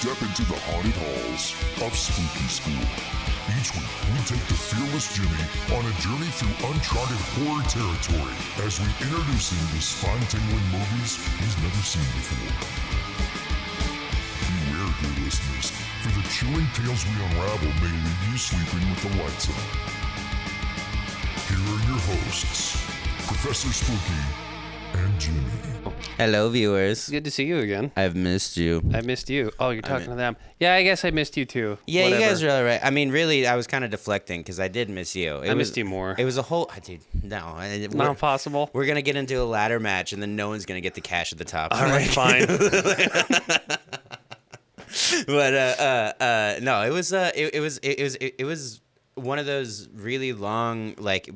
step into the haunted halls of Spooky School. Each week, we take the fearless Jimmy on a journey through uncharted horror territory as we introduce him to spine-tingling movies he's never seen before. Beware, dear listeners, for the chilling tales we unravel may leave you sleeping with the lights on. Here are your hosts, Professor Spooky and Jimmy. Hello, viewers. Good to see you again. I've missed you. I missed you. Oh, you're talking to them. Yeah, I guess I missed you too. Yeah, Whatever. you guys are all right. I mean, really, I was kind of deflecting because I did miss you. I missed you more. It was a whole... Dude, no. Not possible. We're going to get into a ladder match, and then no one's going to get the cash at the top. All right, fine. But no, it was one of those really long, like,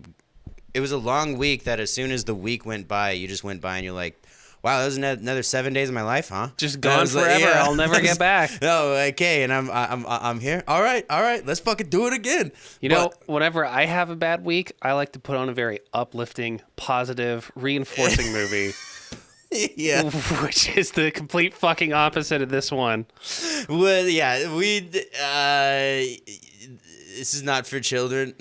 it was a long week that as soon as the week went by, you just went by and you're like, wow, that was another 7 days of my life, huh? Just gone forever. Like, yeah. I'll never get back. No, okay, and I'm here. All right, let's fucking do it again. You know, whenever I have a bad week, I like to put on a very uplifting, positive, reinforcing movie. Yeah, which is the complete fucking opposite of this one. Well, yeah, this is not for children.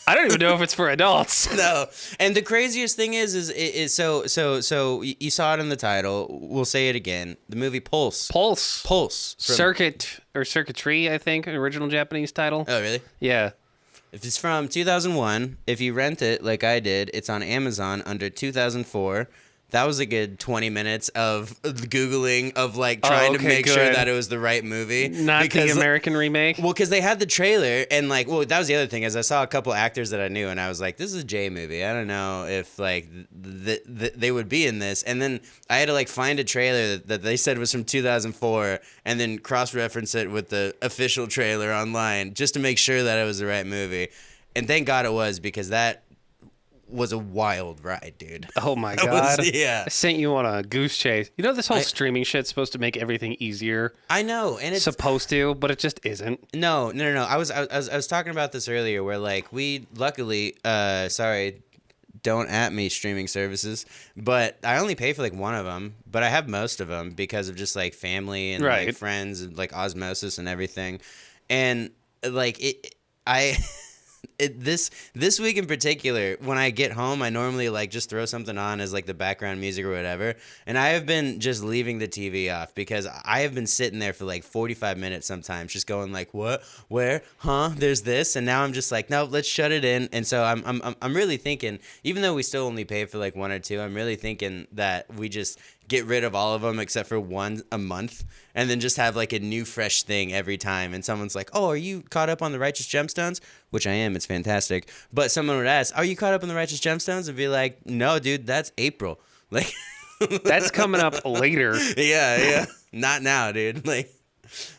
I don't even know if it's for adults. No, and the craziest thing is so you saw it in the title. We'll say it again. The movie Pulse. Circuit or Circuitry, I think, original Japanese title. Oh, really? Yeah. If it's from 2001, if you rent it like I did, it's on Amazon under 2004. That was a good 20 minutes of Googling of like trying to make sure that it was the right movie. Not the American remake? Well, because they had the trailer and like, well, that was the other thing is I saw a couple actors that I knew and I was like, this is a J movie. I don't know if like they would be in this. And then I had to like find a trailer that they said was from 2004 and then cross-reference it with the official trailer online just to make sure that it was the right movie. And thank God it was because that was a wild ride, dude. Oh my God. Yeah. I sent you on a goose chase. You know this whole streaming shit's supposed to make everything easier? I know, and it's supposed to, but it just isn't. No. I was talking about this earlier where like we luckily sorry, don't at me streaming services, but I only pay for like one of them, but I have most of them because of just like family and like friends and like osmosis and everything. And like this week in particular, when I get home, I normally like just throw something on as like the background music or whatever. And I have been just leaving the TV off because I have been sitting there for like 45 minutes sometimes, just going like, what, where, huh? There's this, and now I'm just like, no, let's shut it in. And so I'm really thinking, even though we still only pay for like one or two, I'm really thinking that we just get rid of all of them except for one a month and then just have like a new fresh thing every time. And someone's like, oh, are you caught up on the Righteous Gemstones? Which I am. It's fantastic. But someone would ask, are you caught up on the Righteous Gemstones? And be like, no, dude, that's April. Like, that's coming up later. Yeah. Not now, dude. Like,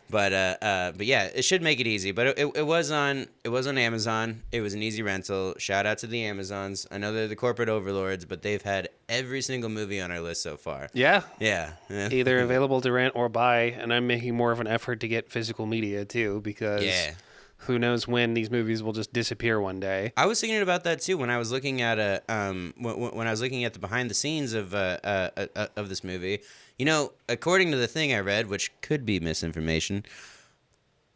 but yeah, it should make it easy. But it was on Amazon. It was an easy rental. Shout out to the Amazons. I know they're the corporate overlords, but they've had every single movie on our list so far. Yeah. Either available to rent or buy, and I'm making more of an effort to get physical media too because who knows when these movies will just disappear one day. I was thinking about that too when I was looking at when I was looking at the behind the scenes of this movie. You know, according to the thing I read, which could be misinformation,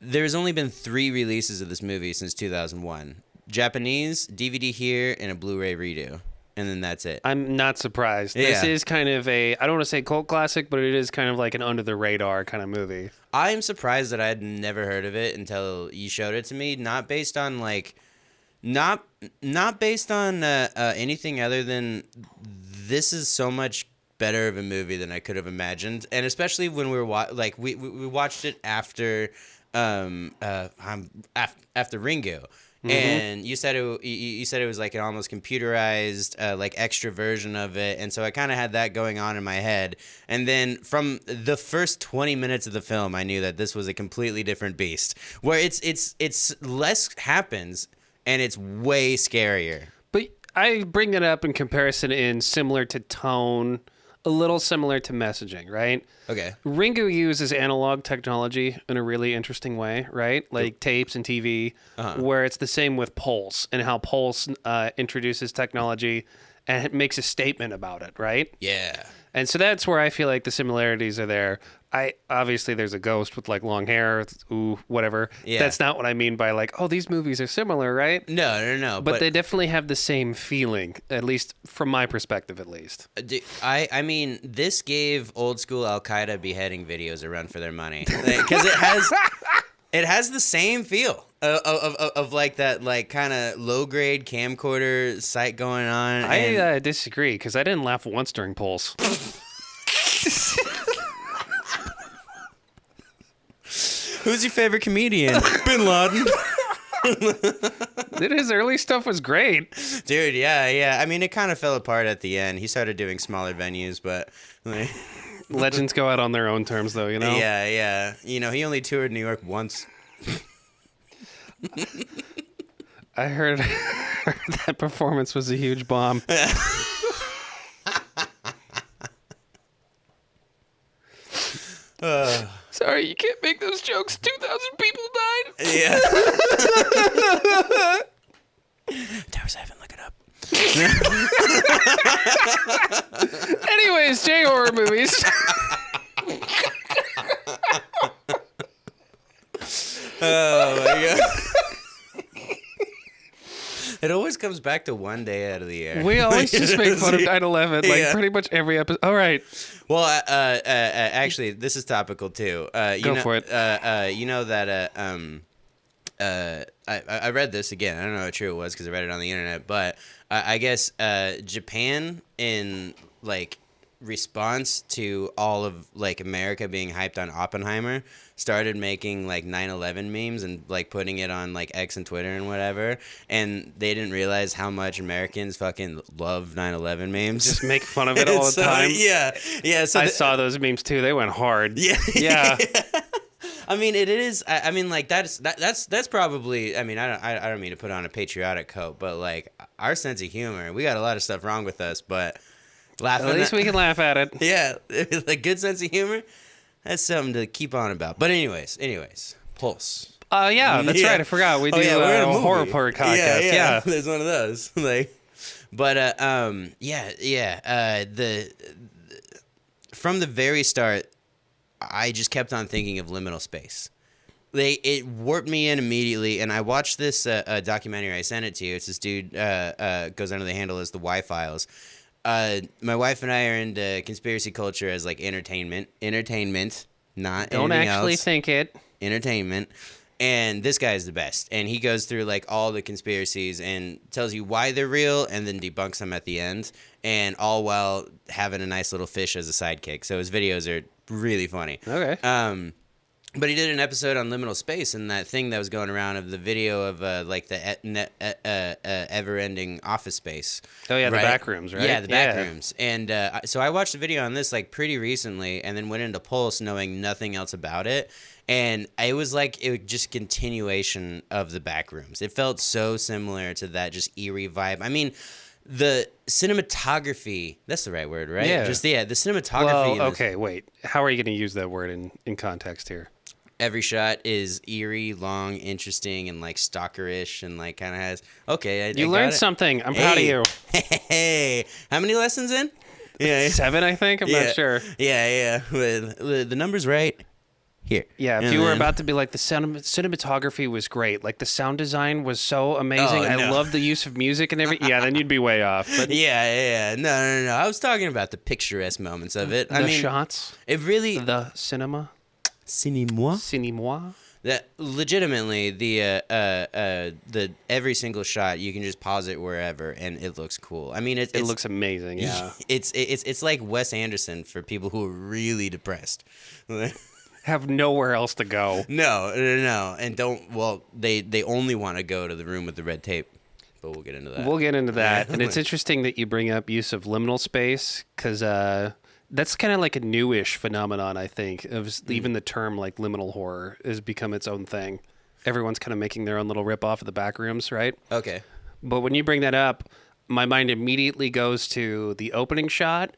there's only been 3 releases of this movie since 2001. Japanese, DVD here, and a Blu-ray redo. And then that's it. I'm not surprised. Yeah. This is kind of I don't want to say cult classic, but it is kind of like an under-the-radar kind of movie. I'm surprised that I had never heard of it until you showed it to me. Not based on, like... Not based on anything other than this is so much better of a movie than I could have imagined, and especially when we were we watched it after after Ringo, and you said it was like an almost computerized like extra version of it, and so I kind of had that going on in my head, and then from the first 20 minutes of the film, I knew that this was a completely different beast, where it's less happens and it's way scarier. But I bring it up in comparison in similar to tone. A little similar to messaging, right? Okay. Ringo uses analog technology in a really interesting way, right? Like tapes and TV, where it's the same with Pulse and how Pulse introduces technology and it makes a statement about it, right? Yeah. And so that's where I feel like the similarities are there. obviously there's a ghost with like long hair, ooh, whatever. Yeah. That's not what I mean by like, oh, these movies are similar, right? No. But they definitely have the same feeling, at least from my perspective, at least. I mean, this gave old school Al Qaeda beheading videos a run for their money because it has the same feel of like that like kind of low grade camcorder sight going on. I disagree because I didn't laugh once during Pulse. Who's your favorite comedian? Bin Laden. Dude, his early stuff was great. Dude, yeah. I mean, it kind of fell apart at the end. He started doing smaller venues, but like, Legends go out on their own terms, though, you know? yeah. You know, he only toured New York once. I heard that performance was a huge bomb. Sorry, you can't make those jokes. 2,000 people died. Yeah. Tower 7, look it up. Anyways, J-horror movies. Oh, my God. It always comes back to one day out of the year. We always just make fun of 9/11, like pretty much every episode. All right. Well, actually, this is topical too. Go for it. You know that I read this again. I don't know how true it was because I read it on the internet, but I guess Japan, in like response to all of like America being hyped on Oppenheimer, started making like 9/11 memes and like putting it on like X and Twitter and whatever, and they didn't realize how much Americans fucking love 9/11 memes. Just make fun of it all the time. Yeah. So I saw those memes too. They went hard. Yeah. I mean, it is. I mean, like that's probably. I mean, I don't mean to put on a patriotic coat, but like our sense of humor, we got a lot of stuff wrong with us, but laughing. At least we can laugh at it. Yeah, like good sense of humor. That's something to keep on about. But anyways, Pulse. Yeah, that's right. I forgot. We do we're in a horror movie. podcast. Yeah. There's one of those. Like, but from the very start, I just kept on thinking of liminal space. It warped me in immediately, and I watched this documentary. I sent it to you. It's this dude goes under the handle as the Y-Files. My wife and I are into conspiracy culture as like entertainment, not Don't anything actually else. think it. Entertainment. And this guy is the best. And he goes through like all the conspiracies and tells you why they're real and then debunks them at the end. And all while having a nice little fish as a sidekick. So his videos are really funny. Okay. But he did an episode on liminal space, and that thing that was going around of the video of like the ever-ending Office Space. Oh yeah, right? the back rooms, right? Yeah, the back rooms. And so I watched a video on this like pretty recently, and then went into Pulse knowing nothing else about it. And it was like it was just continuation of the back rooms. It felt so similar to that just eerie vibe. I mean, the cinematography, that's the right word, right? Yeah. Just the cinematography. Well, okay, wait. How are you going to use that word in context here? Every shot is eerie, long, interesting, and like stalkerish, and like kind of has. Okay, You learned something. I'm proud of you. Hey, how many lessons in? Yeah, 7, I think. I'm not sure. Yeah. The number's right here. Yeah, if you were about to be like, the cinematography was great, like the sound design was so amazing, I love the use of music and everything. Yeah, then you'd be way off. But Yeah. No. I was talking about the picturesque moments of it. the shots, It really. the cinema, Cinéma. That legitimately the every single shot you can just pause it wherever and it looks cool. I mean it looks amazing. Yeah, it's like Wes Anderson for people who are really depressed. have nowhere else to go. No, and they only want to go to the room with the red tape. But we'll get into that. And it's interesting that you bring up use of liminal space because that's kind of like a newish phenomenon, I think. Even the term like liminal horror has become its own thing. Everyone's kind of making their own little rip-off of the back rooms, right? Okay. But when you bring that up, my mind immediately goes to the opening shot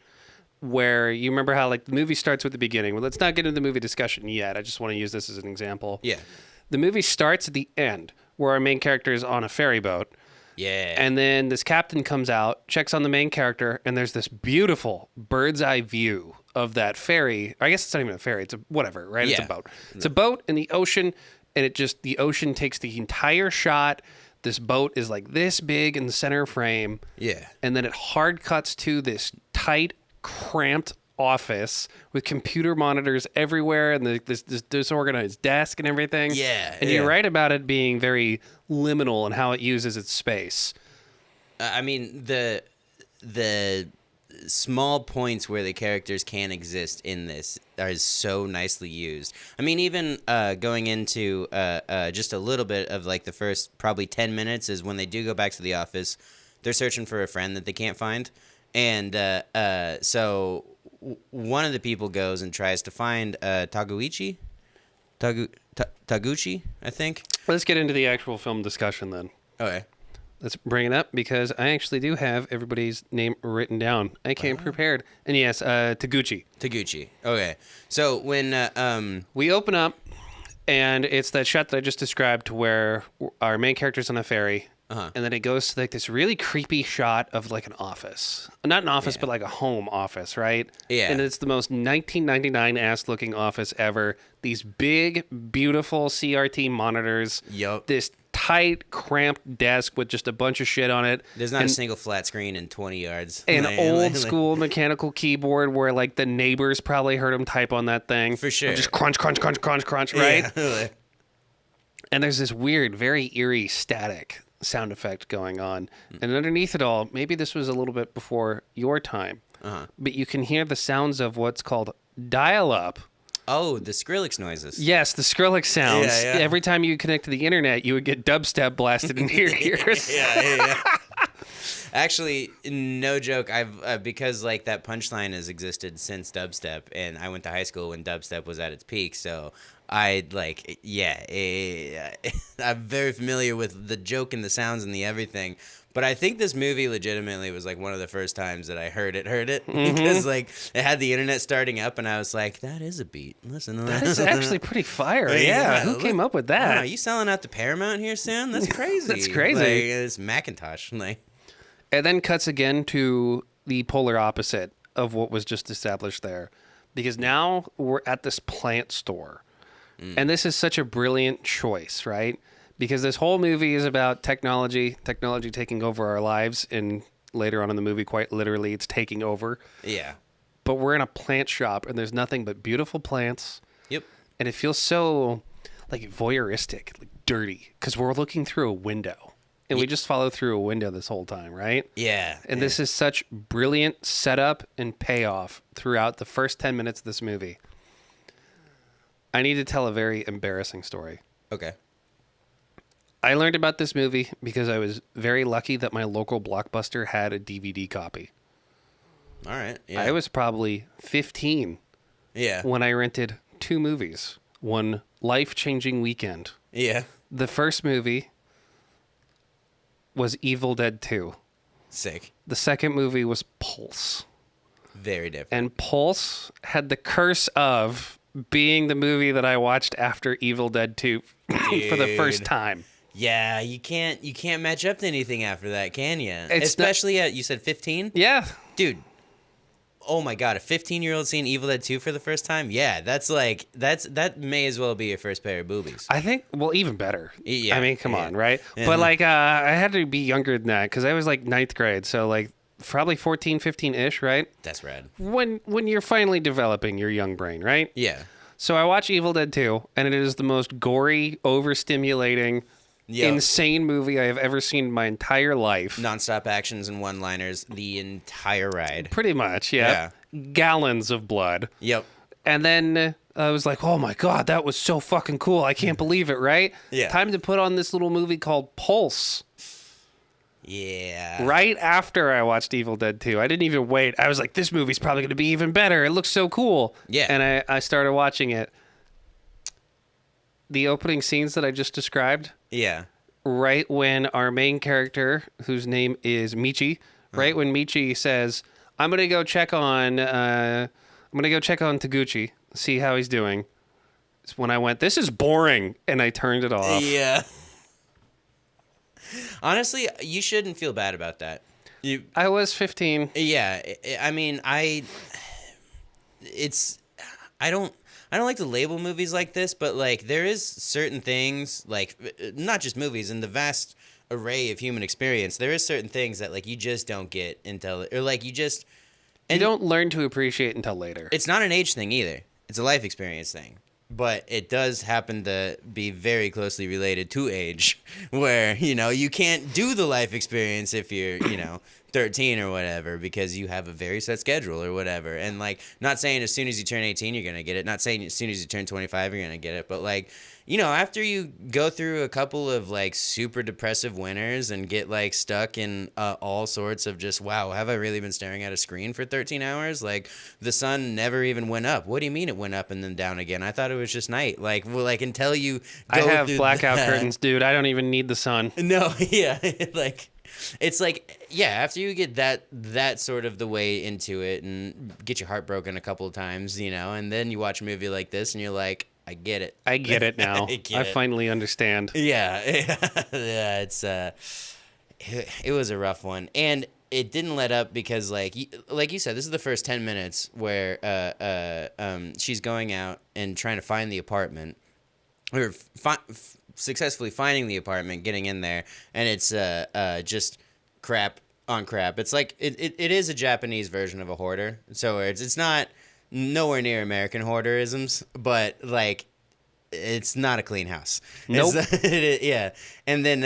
where you remember how like the movie starts with the beginning. Well, let's not get into the movie discussion yet. I just want to use this as an example. Yeah. The movie starts at the end where our main character is on a ferry boat. Yeah. And then this captain comes out, checks on the main character, and there's this beautiful bird's eye view of that ferry. I guess it's not even a ferry. It's a whatever, right? It's a Yeah. boat. It's a boat in the ocean, and the ocean takes the entire shot. This boat is like this big in the center frame. Yeah. And then it hard cuts to this tight, cramped office with computer monitors everywhere and this disorganized desk and everything. Yeah, And yeah. you're right about it being very liminal in how it uses its space. I mean, the small points where the characters can exist in this are so nicely used. I mean, even going into just a little bit of like the first probably 10 minutes is when they do go back to the office. They're searching for a friend that they can't find. And so one of the people goes and tries to find Taguchi, I think. Let's get into the actual film discussion then. Okay. Let's bring it up because I actually do have everybody's name written down. I came prepared. And yes, Taguchi. Okay. So when We open up, and it's that shot that I just described to where our main character's on a ferry. Uh-huh. And then it goes to like this really creepy shot of like an office. Not an office, but like a home office, right? Yeah. And it's the most 1999-ass looking office ever. These big, beautiful CRT monitors. Yup. This tight, cramped desk with just a bunch of shit on it. there's not and a single flat screen in 20 yards. an Like- old like- school mechanical keyboard where like the neighbors probably heard him type on that thing. For sure. Just crunch, crunch, crunch, crunch, crunch, right? Yeah. And there's this weird, very eerie static sound effect going on. And underneath it all, maybe this was a little bit before your time, but you can hear the sounds of what's called dial-up. Oh, the Skrillex noises. Yes, the Skrillex sounds. Yeah, yeah. Every time you connect to the internet, you would get dubstep blasted into your ears. Yeah. Actually, no joke. I've because like that punchline has existed since dubstep, and I went to high school when dubstep was at its peak. So I like, I'm very familiar with the joke and the sounds and the everything. But I think this movie legitimately was like one of the first times that I heard it because like it had the internet starting up, and I was like, that is a beat. Listen to that. That's actually pretty fire. Yeah, who came up with that? Wow, you selling out to Paramount here soon? That's crazy. That's crazy. Like, it's Macintosh. Like, It then cuts again to the polar opposite of what was just established there. Because now we're at this plant store. And this is such a brilliant choice, right? Because this whole movie is about technology taking over our lives. And later on in the movie, quite literally, it's taking over. yeah. But we're in a plant shop, and there's nothing but beautiful plants. Yep. And it feels so, like, voyeuristic, like dirty. Because we're looking through a window. And we just follow through a window this whole time, right? Yeah. And this is such brilliant setup and payoff throughout the first 10 minutes of this movie. I need to tell a very embarrassing story. Okay. I learned about this movie because I was very lucky that my local Blockbuster had a DVD copy. All right. Yeah. I was probably 15 yeah. when I rented two movies, one life-changing weekend. Yeah. The first movie was Evil Dead 2. Sick. The second movie was Pulse. Very different. And Pulse had the curse of being the movie that I watched after Evil Dead 2 for the first Dude. time. Yeah, you can't match up to anything after that, can you? It's Especially at, you said 15? Yeah. Dude. Oh my god, a 15-year-old seeing Evil Dead 2 for the first time? Yeah, that may as well be your first pair of boobies. I think, well, even better. Yeah, I mean, come yeah. on, right? Yeah. But, like, I had to be younger than that because I was, like, 9th grade. So, like, probably 14, 15-ish, right? That's rad. When you're finally developing your young brain, right? Yeah. So I watch Evil Dead 2, and it is the most gory, overstimulating, Yep. insane movie I have ever seen in my entire life. Non-stop actions and one-liners the entire ride. Pretty much, yeah. Gallons of blood. Yep. And then I was like, oh my God, that was so fucking cool. I can't believe it, right? Yeah. Time to put on this little movie called Pulse. Yeah. Right after I watched Evil Dead 2. I didn't even wait. I was like, this movie's probably going to be even better. It looks so cool. Yeah. And I started watching it. The opening scenes that I just described, Yeah. right when our main character, whose name is Michi, right when Michi says, I'm going to go check on Taguchi, see how he's doing. It's when I went, this is boring, and I turned it off. Yeah. Honestly, you shouldn't feel bad about that. I was 15. Yeah, I mean, it's I don't like to label movies like this, but like there is certain things like not just movies in the vast array of human experience. There is certain things that like you just don't get until or like you just You don't learn to appreciate until later. It's not an age thing either. It's a life experience thing. But it does happen to be very closely related to age, where, you can't do the life experience if you're, 13 or whatever, because you have a very set schedule or whatever. And, like, not saying as soon as you turn 18, you're going to get it. Not saying as soon as you turn 25, you're going to get it. But, like, after you go through a couple of, like, super depressive winters and get, like, stuck in all sorts of just, wow, have I really been staring at a screen for 13 hours? Like, the sun never even went up. What do you mean it went up and then down again? I thought it was just night. Like, until you go I have through blackout that. curtains, dude. I don't even need the sun. No, yeah, like it's like after you get that sort of the way into it and get your heart broken a couple of times, and then you watch a movie like this and you're like, I get it. I get it now. I it. finally understand. Yeah, yeah, it's it was a rough one, and it didn't let up because like you said, this is the first 10 minutes where she's going out and trying to find the apartment, or successfully finding the apartment, getting in there, and it's just crap on crap. It's like it is a Japanese version of a hoarder, so it's not nowhere near American hoarderisms, but like it's not a clean house. Nope. Yeah, and then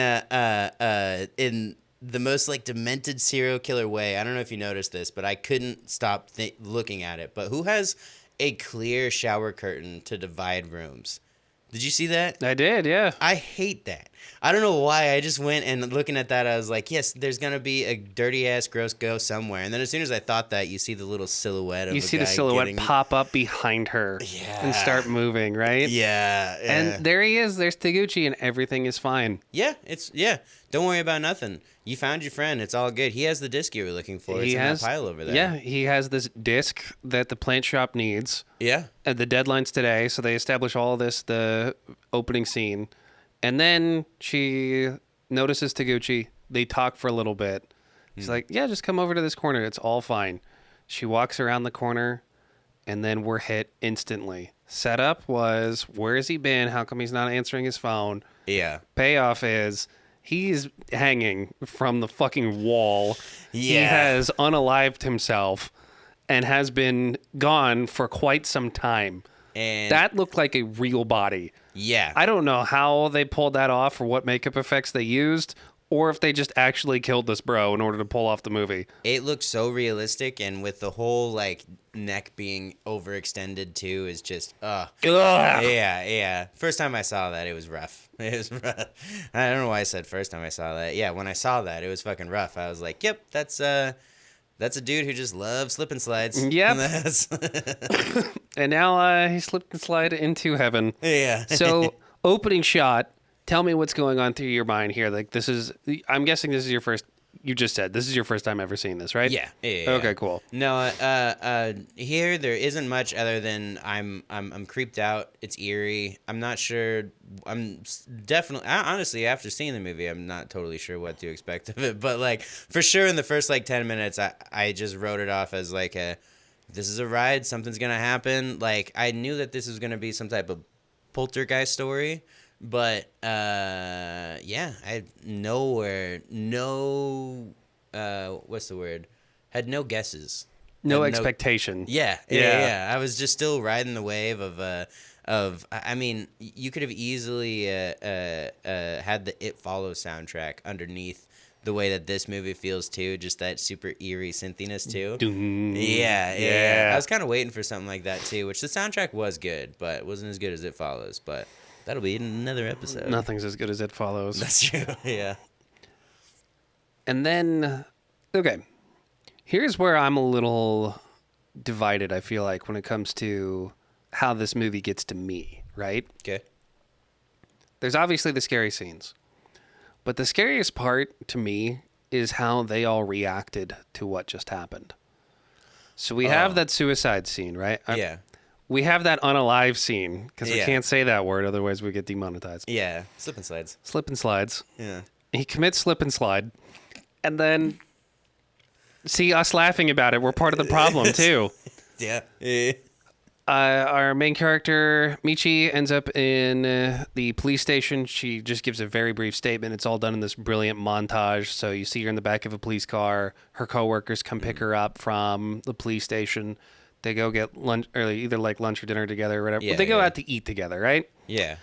in the most like demented serial killer way, I don't know if you noticed this, but I couldn't stop looking at it. But who has a clear shower curtain to divide rooms? Did you see that? I did, yeah. I hate that. I don't know why. I just went and looking at that, I was like, yes, there's going to be a dirty-ass gross ghost somewhere. And then as soon as I thought that, you see the little silhouette of You a see guy the silhouette getting... pop up behind her and start moving, right? Yeah. And there he is. There's Taguchi, and everything is fine. Yeah, don't worry about nothing. You found your friend. It's all good. He has the disc you were looking for. It's in that pile over there. Yeah, he has this disc that the plant shop needs. Yeah. And the deadline's today, so they establish all of this, the opening scene. And then she notices Taguchi. They talk for a little bit. He's like, yeah, just come over to this corner. It's all fine. She walks around the corner, and then we're hit instantly. Setup was, where has he been? How come he's not answering his phone? Yeah. Payoff is, he's hanging from the fucking wall. Yeah. He has unalived himself and has been gone for quite some time. And That looked like a real body. yeah. I don't know how they pulled that off or what makeup effects they used, or if they just actually killed this bro in order to pull off the movie. It looks so realistic, and with the whole like neck being overextended too is just yeah. First time I saw that, it was rough. It was rough. I don't know why I said first time I saw that. Yeah, when I saw that, it was fucking rough. I was like, yep, that's a dude who just loves slip and slides. Yep. And now he slipped and slid into heaven. Yeah. So opening shot. Tell me what's going on through your mind here. Like I'm guessing this is your first. You just said this is your first time ever seeing this, right? Yeah. Okay, cool. No, here there isn't much other than I'm creeped out. It's eerie. I'm not sure. Honestly, after seeing the movie, I'm not totally sure what to expect of it. But like for sure, in the first like 10 minutes, I just wrote it off as like this is a ride. Something's gonna happen. Like I knew that this was gonna be some type of poltergeist story. But yeah, I had what's the word? Had no guesses. No expectation. Yeah. I was just still riding the wave of. I mean, you could have easily had the It Follows soundtrack underneath the way that this movie feels too, just that super eerie synthiness too. Doom. Yeah. I was kind of waiting for something like that too, which the soundtrack was good, but it wasn't as good as It Follows. But that'll be in another episode. Nothing's as good as It Follows. That's true. Yeah. And then, okay, here's where I'm a little divided, I feel like, when it comes to how this movie gets to me, right? Okay. There's obviously the scary scenes. But the scariest part to me is how they all reacted to what just happened. So we have that suicide scene, right? Yeah. We have that unalive scene, because we Yeah. can't say that word, otherwise we get demonetized. Yeah. Slip and slides. Slip and slides. Yeah. He commits slip and slide. And then, see, us laughing about it, we're part of the problem, too. Yeah. Our main character, Michi, ends up in the police station. She just gives a very brief statement. It's all done in this brilliant montage. So you see her in the back of a police car. Her coworkers come pick her up from the police station. They go get lunch, or either like lunch or dinner together or whatever. Yeah, But they go yeah. out to eat together, right? Yeah.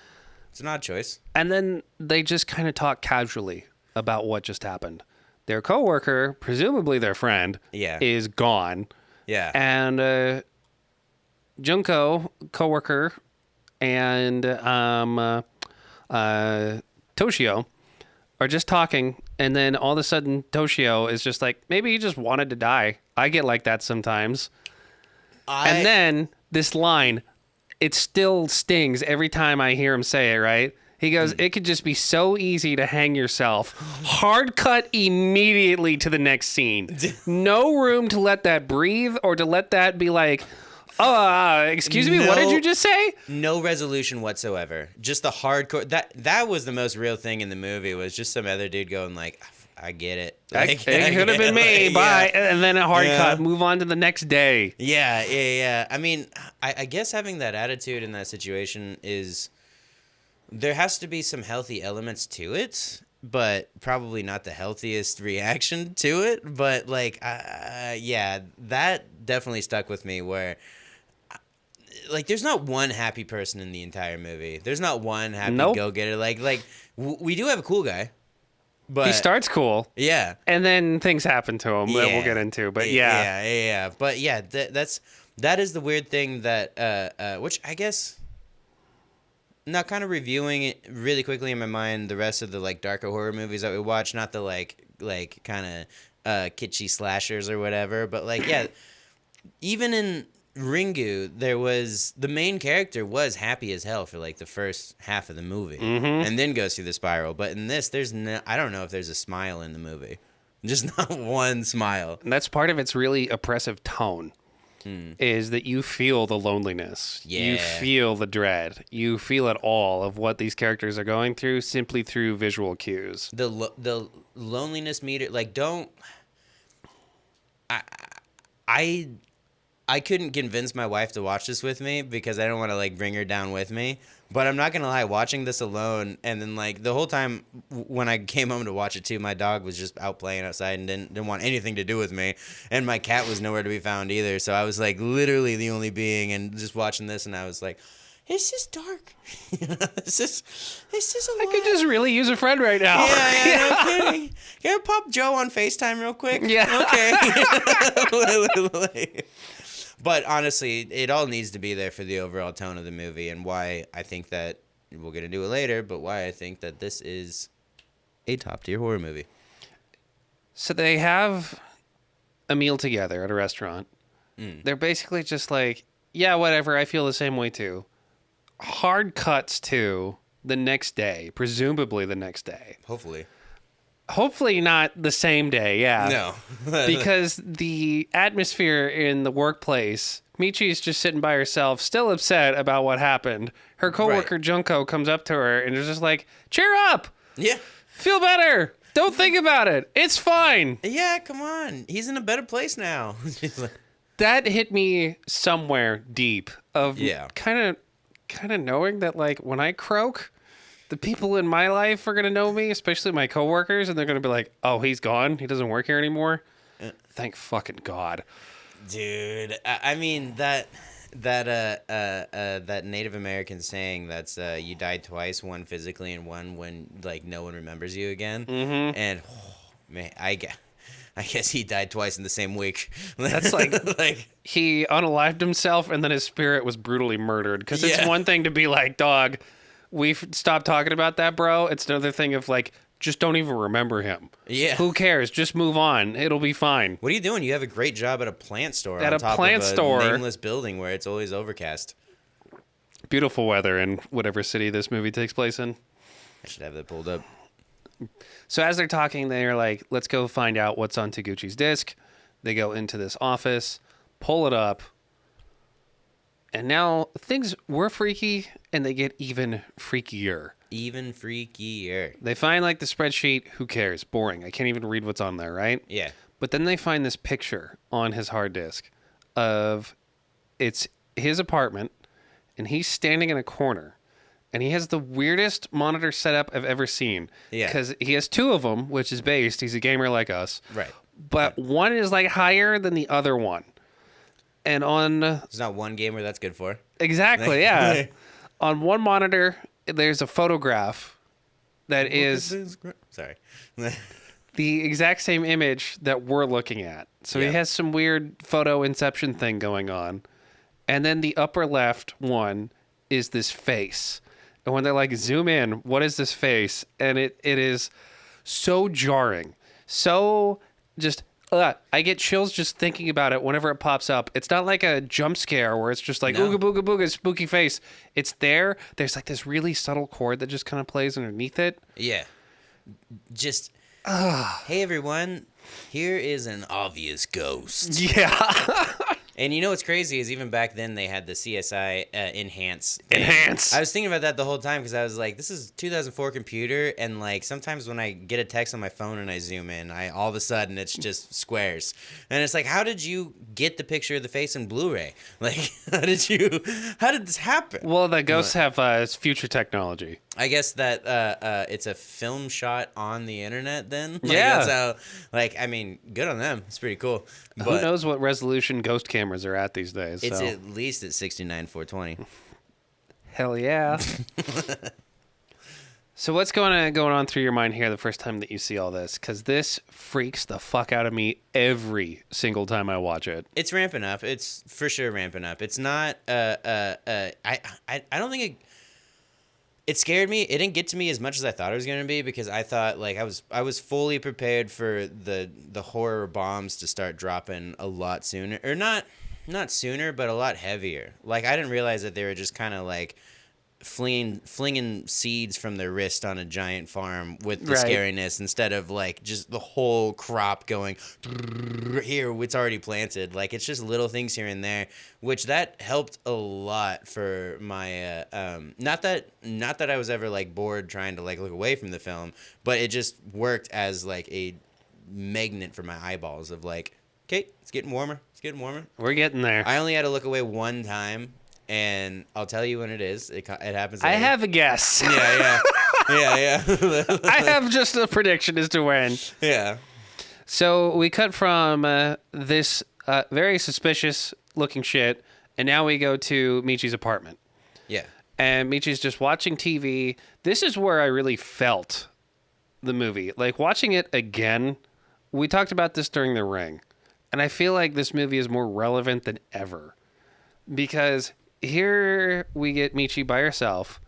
It's an odd choice. And then they just kind of talk casually about what just happened. Their coworker, presumably their friend, Yeah. is gone. Yeah. And Junko, coworker, and Toshio are just talking, and then all of a sudden Toshio is just like, maybe he just wanted to die. I get like that sometimes. And then this line, it still stings every time I hear him say it, right? He goes, it could just be so easy to hang yourself. Hard cut immediately to the next scene. No room to let that breathe or to let that be like, excuse me, what did No. you just say? No resolution whatsoever. Just the hardcore. That was the most real thing in the movie. Was just some other dude going like, "I get it. Like, It could have been me. like, Bye. yeah. And then a hard Yeah. cut. Move on to the next day. Yeah. I mean, I guess having that attitude in that situation is there has to be some healthy elements to it, but probably not the healthiest reaction to it. But like, yeah, that definitely stuck with me. Where like, there's not one happy person in the entire movie. There's not one happy Nope. go-getter. Like we do have a cool guy, but He starts cool, yeah. and then things happen to him that we'll get into. But yeah. Yeah. But yeah, that is the weird thing that which I guess, now kind of reviewing it really quickly in my mind, the rest of the like darker horror movies that we watch, not the like kind of kitschy slashers or whatever, but like yeah, even in Ringu, there was the main character was happy as hell for like the first half of the movie, and then goes through the spiral. But in this, there's no, I don't know if there's a smile in the movie, just not one smile. And that's part of its really oppressive tone. Is that you feel the loneliness. You Yeah. feel the dread. You feel it all of what these characters are going through simply through visual cues. The loneliness meter, like, don't I couldn't convince my wife to watch this with me because I don't want to like bring her down with me. But I'm not gonna lie, watching this alone, and then like the whole time when I came home to watch it too, my dog was just out playing outside and didn't want anything to do with me, and my cat was nowhere to be found either. So I was like literally the only being, and just watching this, and I was like, it's just dark. It's just a lot. I could just really use a friend right now. Yeah, no kidding. Can I pop Joe on FaceTime real quick? Yeah. Okay. But honestly, it all needs to be there for the overall tone of the movie, and why I think that, we'll get into it later, but why I think that this is a top-tier horror movie. So they have a meal together at a restaurant. They're basically just like, yeah, whatever. I feel the same way too. Hard cuts to the next day, presumably the next day. Hopefully not the same day, yeah. No. Because the atmosphere in the workplace, Michi's just sitting by herself, still upset about what happened. Her coworker Right. Junko comes up to her and is just like, cheer up! Yeah. Feel better! Don't think about it. It's fine. Yeah, come on. He's in a better place now. She's like, That hit me somewhere deep of Yeah. kind of knowing that like when I croak, the people in my life are going to know me, especially my coworkers, and they're going to be like, "Oh, he's gone. He doesn't work here anymore." Thank fucking God. dude, I mean that Native American saying that's you died twice, one physically and one when like no one remembers you again. And man, I guess he died twice in the same week. That's like he unalived himself and then his spirit was brutally murdered. Because it's Yeah. one thing to be like, dog, we've stopped talking about that, bro. It's another thing of like, just don't even remember him. Yeah. Who cares? Just move on. It'll be fine. What are you doing? You have a great job at a plant store. At on a top plant of a store. nameless building where it's always overcast. Beautiful weather in whatever city this movie takes place in. I should have that pulled up. So as they're talking, they're like, let's go find out what's on Taguchi's disc. They go into this office, pull it up, And now things were freaky, and they get even freakier. Even freakier. They find like the spreadsheet. Who cares? Boring. I can't even read what's on there, right? Yeah. But then they find this picture on his hard disk of it's his apartment, and he's standing in a corner, and he has the weirdest monitor setup I've ever seen. Yeah. Because he has two of them, which is based. He's a gamer like us. Right. But one is like higher than the other one. And on There's not one gamer that's good for. exactly, yeah. On one monitor, there's a photograph that is Sorry. the exact same image that we're looking at. So Yeah. he has some weird photo inception thing going on. And then the upper left one is this face. And when they're like, zoom in, what is this face? And it is so jarring. So just, I get chills just thinking about it whenever it pops up. It's not like a jump scare where it's just like, No. ooga booga booga, spooky face. It's there. There's like this really subtle chord that just kind of plays underneath it. Yeah. Just, hey everyone, here is an obvious ghost. Yeah. And you know what's crazy is even back then they had the CSI Enhance. Enhance. I was thinking about that the whole time because I was like, this is 2004 computer, and like sometimes when I get a text on my phone and I zoom in, all of a sudden it's just squares, and it's like, how did you get the picture of the face in Blu-ray? Like, how did this happen? Well, the ghosts have future technology. I guess that it's a film shot on the internet then. Like, Yeah. That's how, like, I mean, good on them. It's pretty cool. Who But knows what resolution ghost cameras are at these days? it's so. at least at 69/420. Hell yeah. So what's going on through your mind here the first time that you see all this? Because this freaks the fuck out of me every single time I watch it. It's ramping up. It's for sure ramping up. It's not. I don't think it scared me. It didn't get to me as much as I thought it was gonna be because I thought like I was fully prepared for the horror bombs to start dropping a lot sooner, or not sooner, but a lot heavier. Like I didn't realize that they were just kind of like flinging seeds from their wrist on a giant farm with the Right. scariness instead of like just the whole crop going here, it's already planted. Like it's just little things here and there, which that helped a lot for my not that I was ever like bored trying to like look away from the film, but it just worked as like a magnet for my eyeballs of like, okay, it's getting warmer. We're getting there. I only had to look away one time, and I'll tell you when it is. It happens. I later. have a guess. Yeah. I have just a prediction as to when. Yeah. So we cut from this very suspicious looking shit, and now we go to Michi's apartment. Yeah. And Michi's just watching TV. This is where I really felt the movie. Like watching it again, we talked about this during The Ring, and I feel like this movie is more relevant than ever because here we get Michi by herself.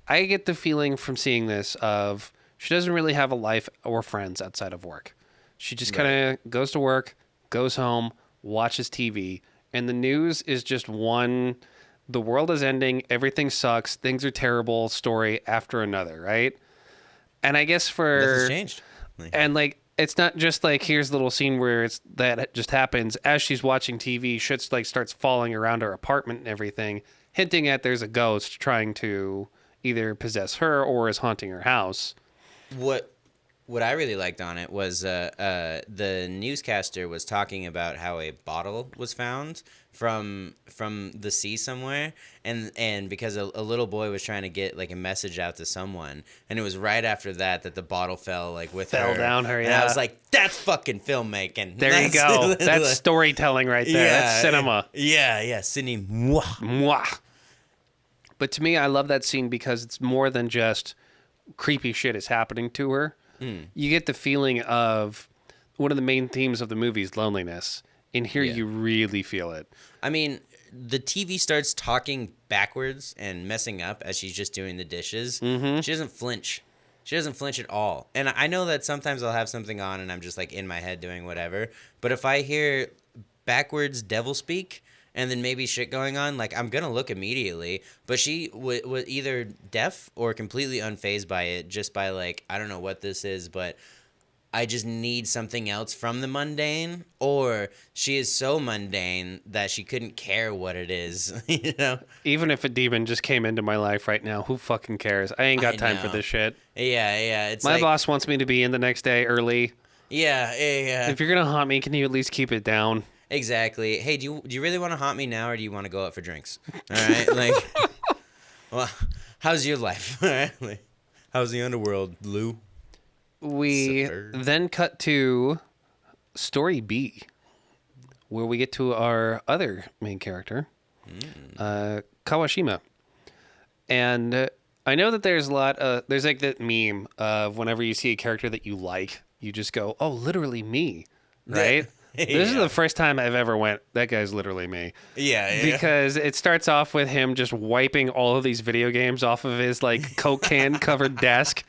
I get the feeling from seeing this of she doesn't really have a life or friends outside of work. She just kind of goes to work, goes home, watches TV, and the news is just one, the world is ending, everything sucks, things are terrible story after another, right? And I guess Nothing's changed. and like it's not just like here's a little scene where it's that just happens as she's watching TV, shit's like starts falling around her apartment and everything, hinting at there's a ghost trying to either possess her or is haunting her house. What I really liked on it was the newscaster was talking about how a bottle was found from the sea somewhere, and because a little boy was trying to get like a message out to someone, and it was right after that the bottle fell like with Fell her. down her, And yeah. I was like, that's fucking filmmaking. There you go. That's storytelling right there. That's cinema. Yeah, cinema. Mwah. But to me, I love that scene because it's more than just creepy shit is happening to her. You get the feeling of one of the main themes of the movie is loneliness. And here you really feel it. I mean, the TV starts talking backwards and messing up as she's just doing the dishes. Mm-hmm. She doesn't flinch. She doesn't flinch at all. And I know that sometimes I'll have something on and I'm just like in my head doing whatever. But if I hear backwards devil speak and then maybe shit going on, like I'm going to look immediately. But she was either deaf or completely unfazed by it, just by like, I don't know what this is, but I just need something else from the mundane, or she is so mundane that she couldn't care what it is, you know? Even if a demon just came into my life right now, who fucking cares? I ain't got I time for know. this shit. Yeah. It's My like, boss wants me to be in the next day early. Yeah. If you're gonna haunt me, can you at least keep it down? Exactly. Hey, do you really want to haunt me now, or do you want to go out for drinks? All right, like, well, how's your life? All right, like, how's the underworld, Lou? We Sir. then cut to story B, where we get to our other main character, Kawashima. And I know that there's a lot there's like that meme of whenever you see a character that you like, you just go, oh, literally me, right? This is Yeah. the first time I've ever went, that guy's literally me. Yeah. Because it starts off with him just wiping all of these video games off of his like Coke can covered desk,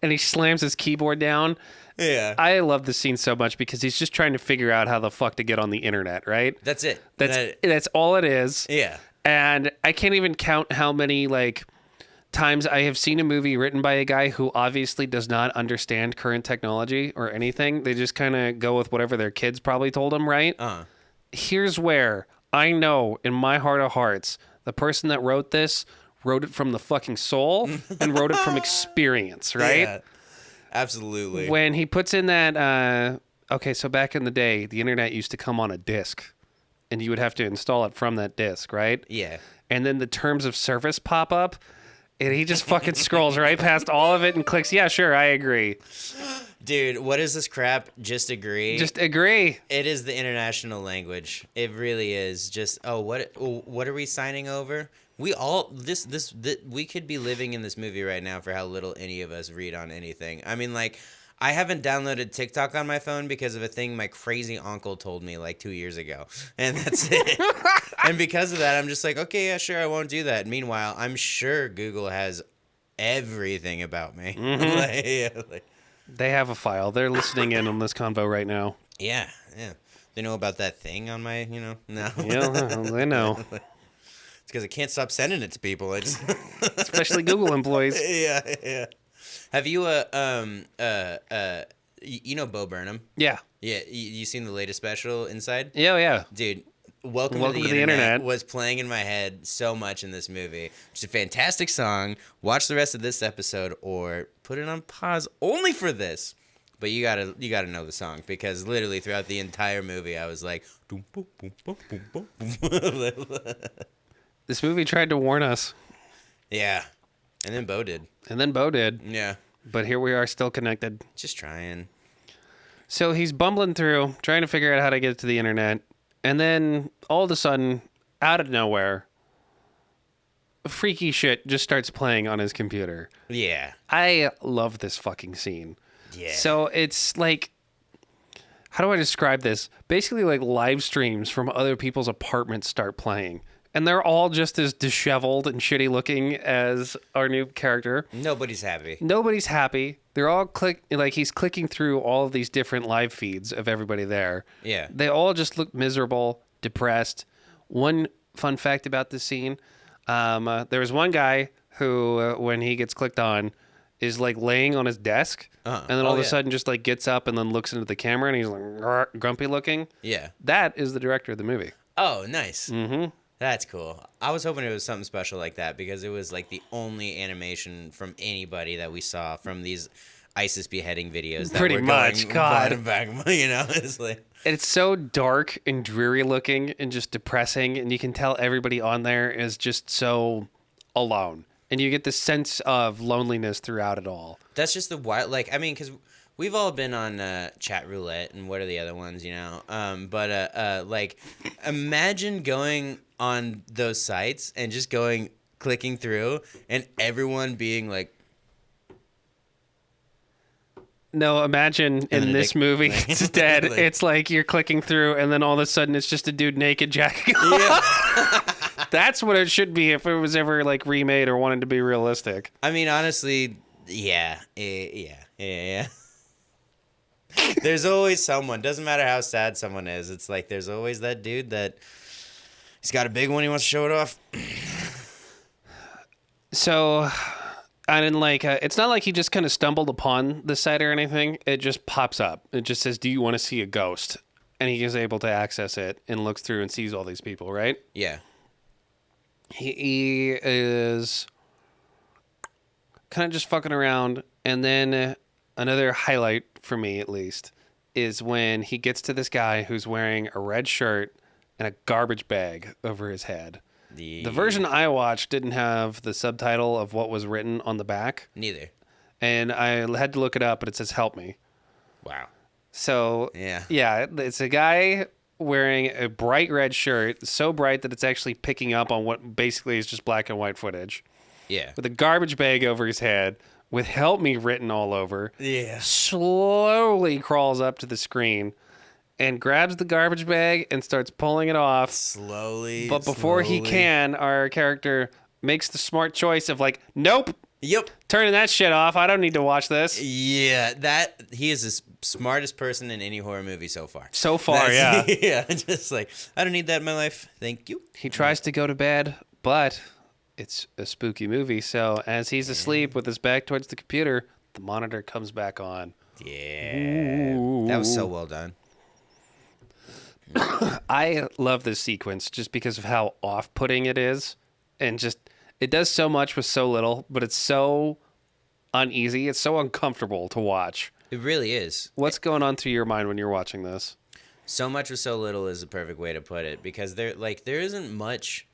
and he slams his keyboard down. Yeah. I love this scene so much because he's just trying to figure out how the fuck to get on the internet, right? That's it. That's all it is. Yeah. And I can't even count how many like times I have seen a movie written by a guy who obviously does not understand current technology or anything. They just kind of go with whatever their kids probably told them, right? Here's where I know in my heart of hearts, the person that wrote this wrote it from the fucking soul and wrote it from experience, right? Yeah. Absolutely. When he puts in that, okay, so back in the day, the internet used to come on a disc and you would have to install it from that disc, right? Yeah. And then the terms of service pop up and he just fucking scrolls right past all of it and clicks, yeah, sure, I agree. Dude, what is this crap? Just agree. Just agree. It is the international language. It really is. Just what are we signing over? We all this we could be living in this movie right now for how little any of us read on anything. I mean, like, I haven't downloaded TikTok on my phone because of a thing my crazy uncle told me like 2 years ago, and that's it. And because of that, I'm just like, okay, yeah, sure, I won't do that. Meanwhile, I'm sure Google has everything about me. They have a file. They're listening in on this convo right now. Yeah. They know about that thing on my, no. Yeah, they know. It's because I can't stop sending it to people. It's Especially Google employees. yeah. Have you you know Bo Burnham? Yeah. Yeah, you seen the latest special Inside? Yeah. Dude, Welcome to the Internet was playing in my head so much in this movie. It's a fantastic song. Watch the rest of this episode or put it on pause only for this. But you gotta know the song because literally throughout the entire movie I was like, boom, boom, boom, boom, boom, boom. This movie tried to warn us. Yeah. And then Bo did. Yeah. But here we are still connected. Just trying. So he's bumbling through, trying to figure out how to get to the internet. And then all of a sudden, out of nowhere, freaky shit just starts playing on his computer. Yeah. I love this fucking scene. Yeah. So it's like, how do I describe this? Basically like live streams from other people's apartments start playing. And they're all just as disheveled and shitty looking as our new character. Nobody's happy. Nobody's happy. They're all he's clicking through all of these different live feeds of everybody there. Yeah. They all just look miserable, depressed. One fun fact about this scene, there was one guy who, when he gets clicked on, is like laying on his desk, and then all of a sudden just like gets up and then looks into the camera and he's like grumpy looking. Yeah. That is the director of the movie. Oh, nice. Mm-hmm. That's cool. I was hoping it was something special like that because it was like the only animation from anybody that we saw from these ISIS beheading videos. That Pretty were much, going God. back, it's like, It's so dark and dreary looking and just depressing, and you can tell everybody on there is just so alone. And you get this sense of loneliness throughout it all. that's just the wild. Like, I mean, because we've all been on chat roulette and what are the other ones, like, imagine going on those sites and just clicking through and everyone being like, No, imagine in this movie instead, Like- it's like you're clicking through and then all of a sudden it's just a dude naked jacking off. yeah. That's what it should be if it was ever like remade or wanted to be realistic. I mean, honestly, yeah. There's always someone. Doesn't matter how sad someone is. It's like there's always that dude that he's got a big one. He wants to show it off. So I didn't like. It's not like he just kind of stumbled upon the site or anything. It just pops up. It just says, "Do you want to see a ghost?" And he is able to access it and looks through and sees all these people. Right? Yeah. He is kind of just fucking around, and then another highlight for me, at least, is when he gets to this guy who's wearing a red shirt and a garbage bag over his head. The version I watched didn't have the subtitle of what was written on the back. Neither. And I had to look it up, but it says "Help me." Wow. So yeah, it's a guy wearing a bright red shirt, so bright that it's actually picking up on what basically is just black and white footage, Yeah. with a garbage bag over his head, with "Help me" written all over. Yeah. Slowly crawls up to the screen and grabs the garbage bag and starts pulling it off. Slowly. But before he can, our character makes the smart choice of like, nope, Yep. turning that shit off. I don't need to watch this. Yeah, he is the smartest person in any horror movie so far. So far, yeah. Yeah, just like, I don't need that in my life. Thank you. He tries to go to bed, but it's a spooky movie. So as he's asleep with his back towards the computer, the monitor comes back on. Yeah. That was so well done. I love this sequence just because of how off-putting it is, and just it does so much with so little, but it's so uneasy. It's so uncomfortable to watch. It really is. What's going on through your mind when you're watching this? So much with so little is the perfect way to put it, because there isn't much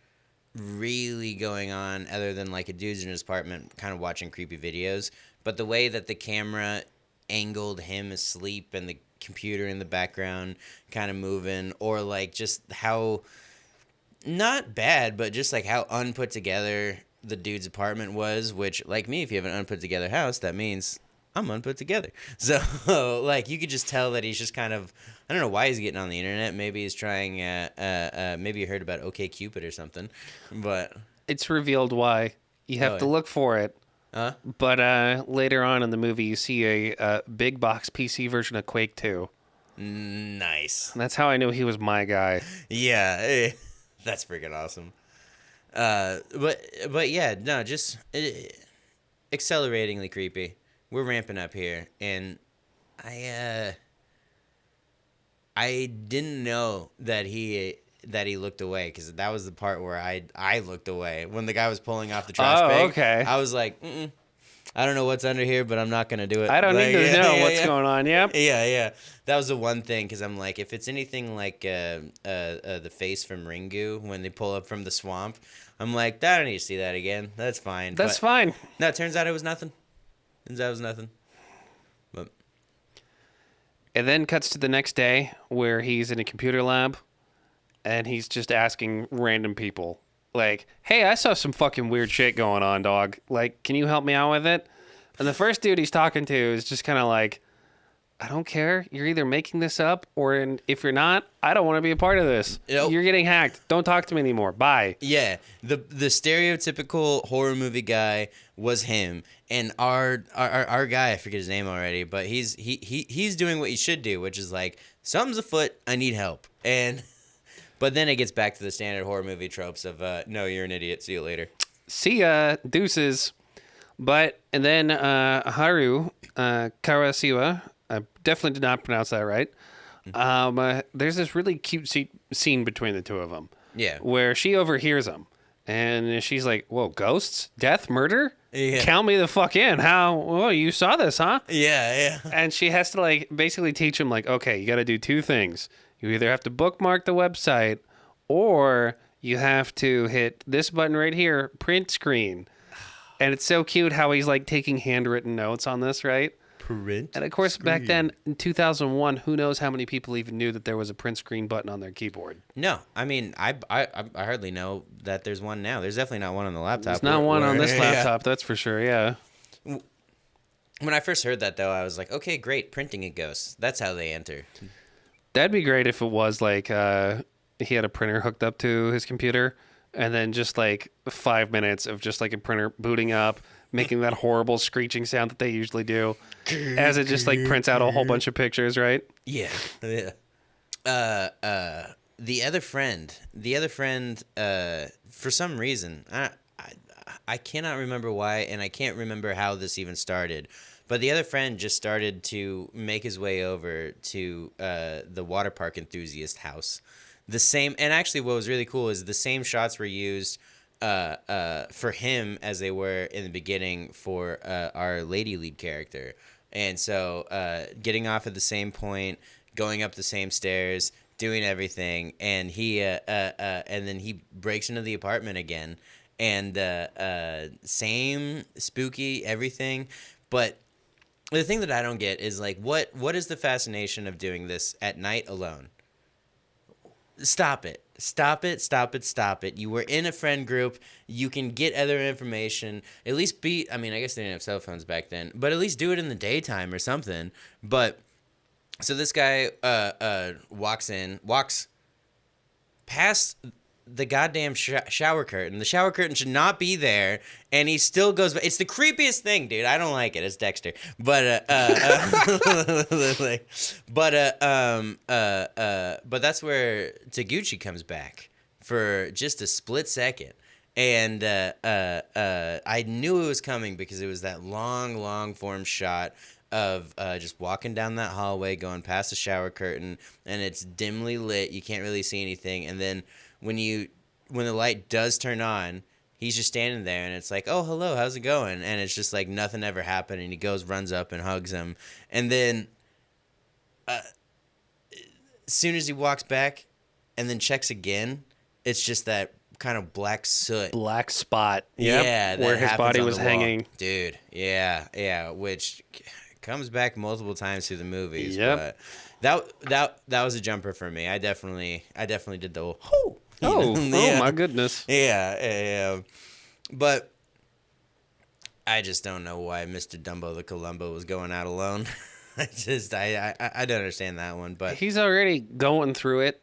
really going on other than like a dude's in his apartment kind of watching creepy videos, but the way that the camera angled him asleep and the computer in the background kind of moving, or like just how not bad, but just like how unput together the dude's apartment was, which like me, if you have an unput together house, that means I'm unput together. So like you could just tell that he's just kind of, I don't know why he's getting on the internet. Maybe he's trying maybe you heard about OkCupid or something, but It's revealed why. You have to look for it. But later on in the movie, you see a big box PC version of Quake 2. nice. And that's how I knew he was my guy. Yeah, that's freaking awesome. But yeah, no, just acceleratingly creepy. We're ramping up here, and I didn't know that he looked away, because that was the part where I looked away when the guy was pulling off the trash bag. Okay. I was like, I don't know what's under here, but I'm not gonna do it. I don't Like, need to know what's going on. Yep. Yeah. That was the one thing, because I'm like, if it's anything like the face from Ringu when they pull up from the swamp, I'm like, I don't need to see that again. That's fine. That's But fine. no, it turns out it was nothing. But It then cuts to the next day where he's in a computer lab and he's just asking random people, like, hey, I saw some fucking weird shit going on, dog. Like, can you help me out with it? And the first dude he's talking to is just kind of like, I don't care. You're either making this up, or if you're not, I don't want to be a part of this. Nope. You're getting hacked. Don't talk to me anymore. Bye. yeah, the stereotypical horror movie guy was him, and our guy, I forget his name already, but he's doing what he should do, which is like, something's afoot, I need help. And but then it gets back to the standard horror movie tropes of no, you're an idiot, see you later. See ya. Deuces. And then Haru Kawasiwa, I definitely did not pronounce that right. There's this really cute scene between the two of them. Yeah. Where she overhears them. And she's like, whoa, ghosts? Death? Murder? Yeah. Count me the fuck in. How? Whoa, you saw this, huh? Yeah. And she has to, like, basically teach him, like, okay, you got to do two things. You either have to bookmark the website, or you have to hit this button right here, print screen. And it's so cute how he's, like, taking handwritten notes on this, right? Print. And of course, back then in 2001, who knows how many people even knew that there was a print screen button on their keyboard? No, I mean, I hardly know that there's one now. There's definitely not one on the laptop. There's not one on this Yeah. laptop, that's for sure, yeah. When I first heard that, though, I was like, okay, great, printing a ghost. That's how they enter. That'd be great if it was like he had a printer hooked up to his computer, and then just like 5 minutes of just like a printer booting up, making that horrible screeching sound that they usually do, as it just like prints out a whole bunch of pictures, right? Yeah. The other friend, for some reason, I cannot remember why, and I can't remember how this even started. But the other friend just started to make his way over to the water park enthusiast house. The same, and actually, what was really cool is the same shots were used for him as they were in the beginning for our lady lead character. And so, getting off at the same point, going up the same stairs, doing everything, and and then he breaks into the apartment again, and same spooky everything, but the thing that I don't get is like, what is the fascination of doing this at night alone? Stop it. Stop it. Stop it. Stop it. You were in a friend group. You can get other information. At least I mean, I guess they didn't have cell phones back then, but at least do it in the daytime or something. But so this guy walks past the goddamn shower curtain. The shower curtain should not be there, and he still goes. It's the creepiest thing, dude. I don't like it. It's Dexter, but but that's where Taguchi comes back for just a split second, and I knew it was coming because it was that long form shot of just walking down that hallway, going past the shower curtain, and it's dimly lit. You can't really see anything, and then when the light does turn on, he's just standing there, and it's like, oh, hello, how's it going? And it's just like nothing ever happened, and he runs up and hugs him, and then as soon as he walks back and then checks again, it's just that kind of black soot. Black spot. Yep, Yeah, where his body was hanging. Dude, yeah, which comes back multiple times through the movies. Yep. But that was a jumper for me. I definitely did the whole, Oh my goodness. Yeah. But I just don't know why Mr. Dumbo the Columbo was going out alone. I don't understand that one, but He's already going through it.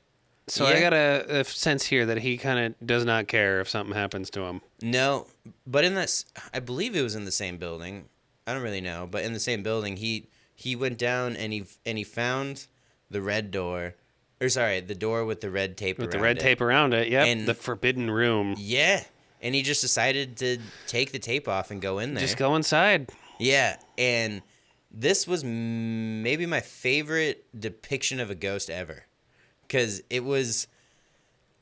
So I Yeah. got a sense here that he kind of does not care if something happens to him. no, but I believe it was in the same building. I don't really know, but in the same building, he went down and he found the red door, or sorry, the door with the red tape With around the red it. tape around it. Yep. And- the forbidden room. Yeah, and he just decided to take the tape off and go in there. Just go inside. Yeah, and this was maybe my favorite depiction of a ghost ever, because it was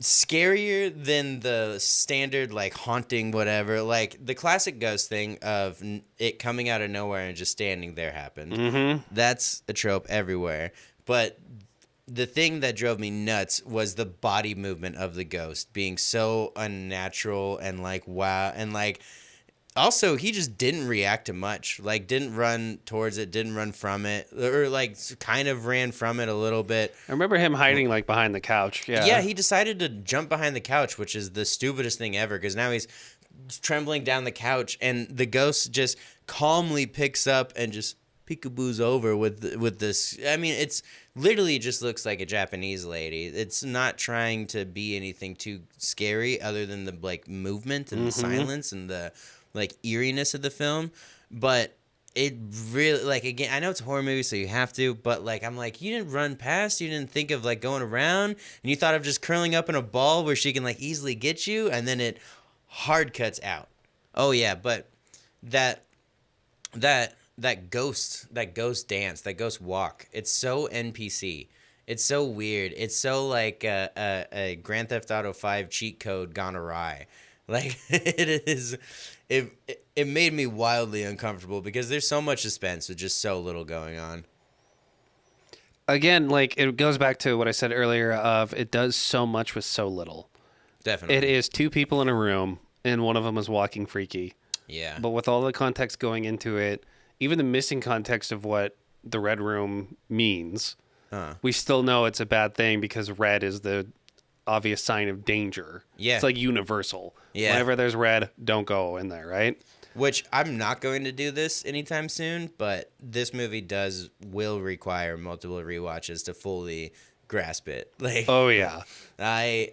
scarier than the standard like haunting whatever, like the classic ghost thing of it coming out of nowhere and just standing there happened. Mm-hmm. That's a trope everywhere, but the thing that drove me nuts was the body movement of the ghost being so unnatural and like wow, and like also he just didn't react to much, like didn't run towards it, didn't run from it, or like kind of ran from it a little bit. I remember him hiding like behind the couch. Yeah. Yeah, he decided to jump behind the couch, which is the stupidest thing ever, because now he's trembling down the couch, and the ghost just calmly picks up and just peekaboos over with this. I mean, it's literally just looks like a Japanese lady. It's not trying to be anything too scary other than the like movement and the silence and the like eeriness of the film, but it really, like, again, I know it's a horror movie, so you have to, but like I'm like, you didn't run past, you didn't think of like going around, and you thought of just curling up in a ball where she can like easily get you, and then it hard cuts out. Oh yeah, but that ghost dance, that ghost walk, it's so NPC. It's so weird. It's so like a Grand Theft Auto 5 cheat code gone awry. Like it is. It made me wildly uncomfortable because there's so much suspense with just so little going on. Again, like it goes back to what I said earlier of it does so much with so little. Definitely. It is two people in a room and one of them is walking freaky. Yeah. But with all the context going into it, even the missing context of what the red room means, we still know it's a bad thing because red is the obvious sign of danger. Yeah. It's like universal. Yeah. Whenever there's red, don't go in there, right? Which I'm not going to do this anytime soon, but this movie will require multiple rewatches to fully grasp it. Like, Oh yeah. I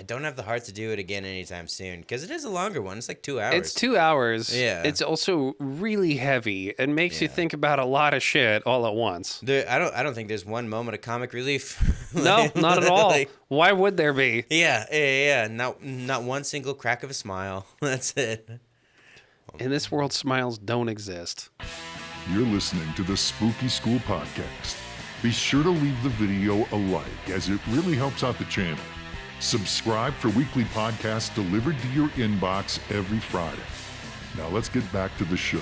don't have the heart to do it again anytime soon because it is a longer one. It's like 2 hours. It's 2 hours. Yeah. It's also really heavy and makes you Yeah. think about a lot of shit all at once. I don't think there's one moment of comic relief. No, not at all. Like, Why would there be? yeah. Not one single crack of a smile. That's it. In this world, smiles don't exist. You're listening to the Spooky School Podcast. Be sure to leave the video a like, as it really helps out the channel. Subscribe for weekly podcasts delivered to your inbox every Friday. Now let's get back to the show.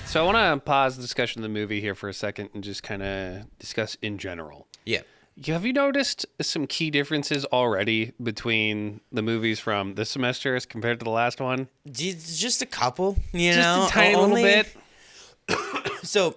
So I want to pause the discussion of the movie here for a second and just kind of discuss in general. Yeah. Have you noticed some key differences already between the movies from this semester as compared to the last one? Just a couple, you Just know, a tiny only- little bit. So,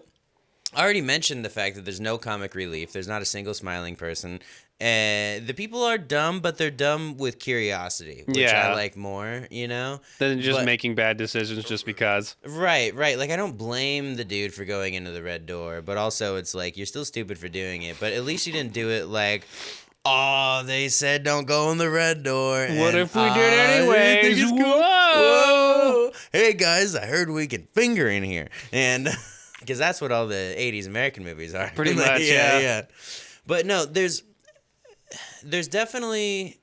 I already mentioned the fact that there's no comic relief. There's not a single smiling person. The people are dumb, but they're dumb with curiosity, which Yeah. I like more, you know? Than just But- making bad decisions just because. Right. Like, I don't blame the dude for going into the red door, but also it's like, you're still stupid for doing it. But at least you didn't do it like, oh, they said don't go in the red door. What and, if we did anyways? just go, Whoa! Hey, guys, I heard we can finger in here. And because that's what all the 80s American movies are. Pretty Like, much, yeah. Yeah. But no, there's definitely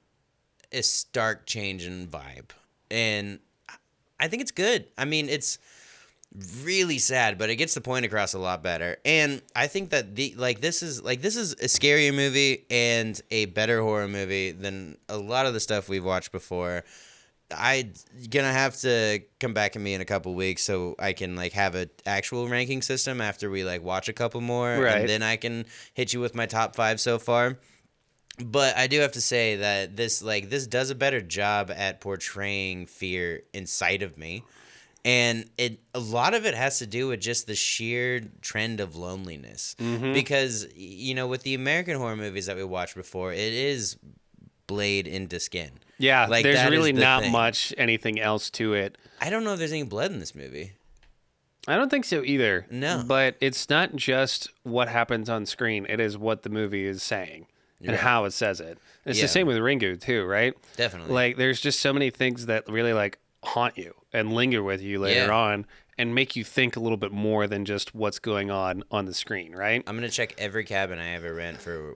a stark change in vibe. And I think it's good. I mean, it's really sad, but it gets the point across a lot better. And I think that this is a scarier movie and a better horror movie than a lot of the stuff we've watched before. I'm gonna have to come back at me in a couple weeks so I can like have an actual ranking system after we like watch a couple more, Right. and then I can hit you with my top 5 so far. But I do have to say that this does a better job at portraying fear inside of me. And a lot of it has to do with just the sheer trend of loneliness. Because, you know, with the American horror movies that we watched before, it is blade into skin. Yeah, Like, there's that is really the not thing. much anything else to it. I don't know if there's any blood in this movie. I don't think so either. No. But it's not just what happens on screen. It is what the movie is saying and Right. how it says it. It's Yeah. the same with Ringu too, right? Definitely. Like there's just so many things that really like haunt you and linger with you later Yeah. on and make you think a little bit more than just what's going on the screen, right? I'm gonna check every cabin I ever rent for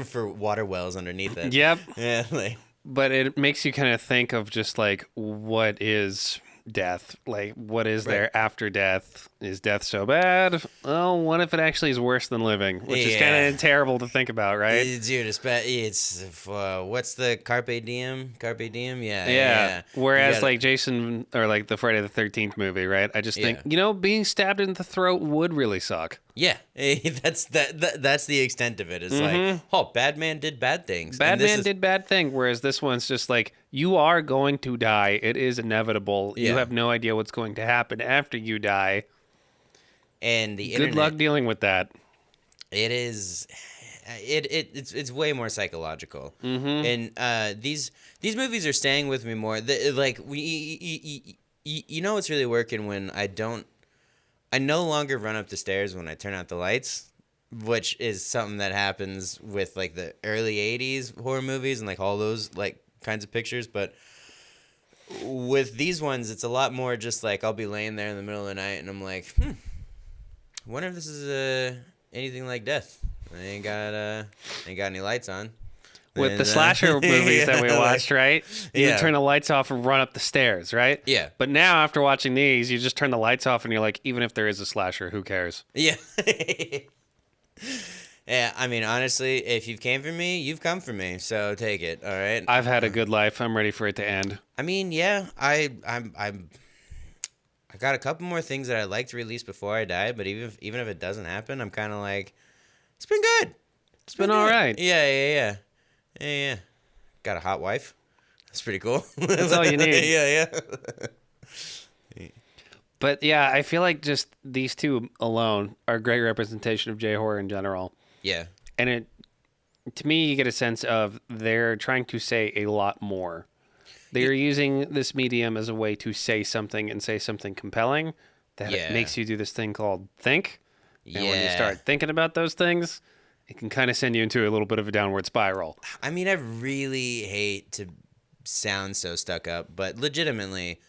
for water wells underneath it. Yep. Yeah, like But it makes you kind of think of just like what is death? Like what is there after death? Is death so bad? Oh, what if it actually is worse than living? Which is kind Yeah. of terrible to think about, right? dude, it's what's the carpe diem? Carpe diem? Yeah. Yeah. You Whereas gotta- like Jason or like the Friday the 13th movie, right? I just think, Yeah. being stabbed in the throat would really suck. yeah, that's the extent of it. It's like, oh, bad man did bad things. Bad And this man is- did bad thing, whereas this one's just like you are going to die. It is inevitable. You Yeah. have no idea what's going to happen after you die. And the Good internet, luck dealing with that. it is it's way more psychological. And these movies are staying with me more. You know what's really working when I no longer run up the stairs when I turn out the lights, which is something that happens with like the early 80s horror movies and like all those like kinds of pictures. But with these ones, it's a lot more just like I'll be laying there in the middle of the night and I'm like, wonder if this is anything like death. I ain't got any lights on. With the And, slasher movies that we yeah, like- watched, right? You Yeah. turn the lights off and run up the stairs, right? Yeah. But now after watching these, you just turn the lights off and you're like, even if there is a slasher, who cares? Yeah. Yeah, I mean, honestly, if you've came for me, you've come for me. So take it, all right? I've had a good life. I'm ready for it to end. I mean, yeah, I got a couple more things that I'd like to release before I die, but even if it doesn't happen, I'm kind of like, it's been good. It's been all right. Yeah. Got a hot wife. That's pretty cool. That's all you need. Yeah. But yeah, I feel like just these two alone are a great representation of J-horror in general. Yeah. And to me, you get a sense of they're trying to say a lot more. They're using this medium as a way to say something and say something compelling that Yeah. makes you do this thing called think. And when you Yeah. start thinking about those things, it can kind of send you into a little bit of a downward spiral. I mean, I really hate to sound so stuck up, but legitimately,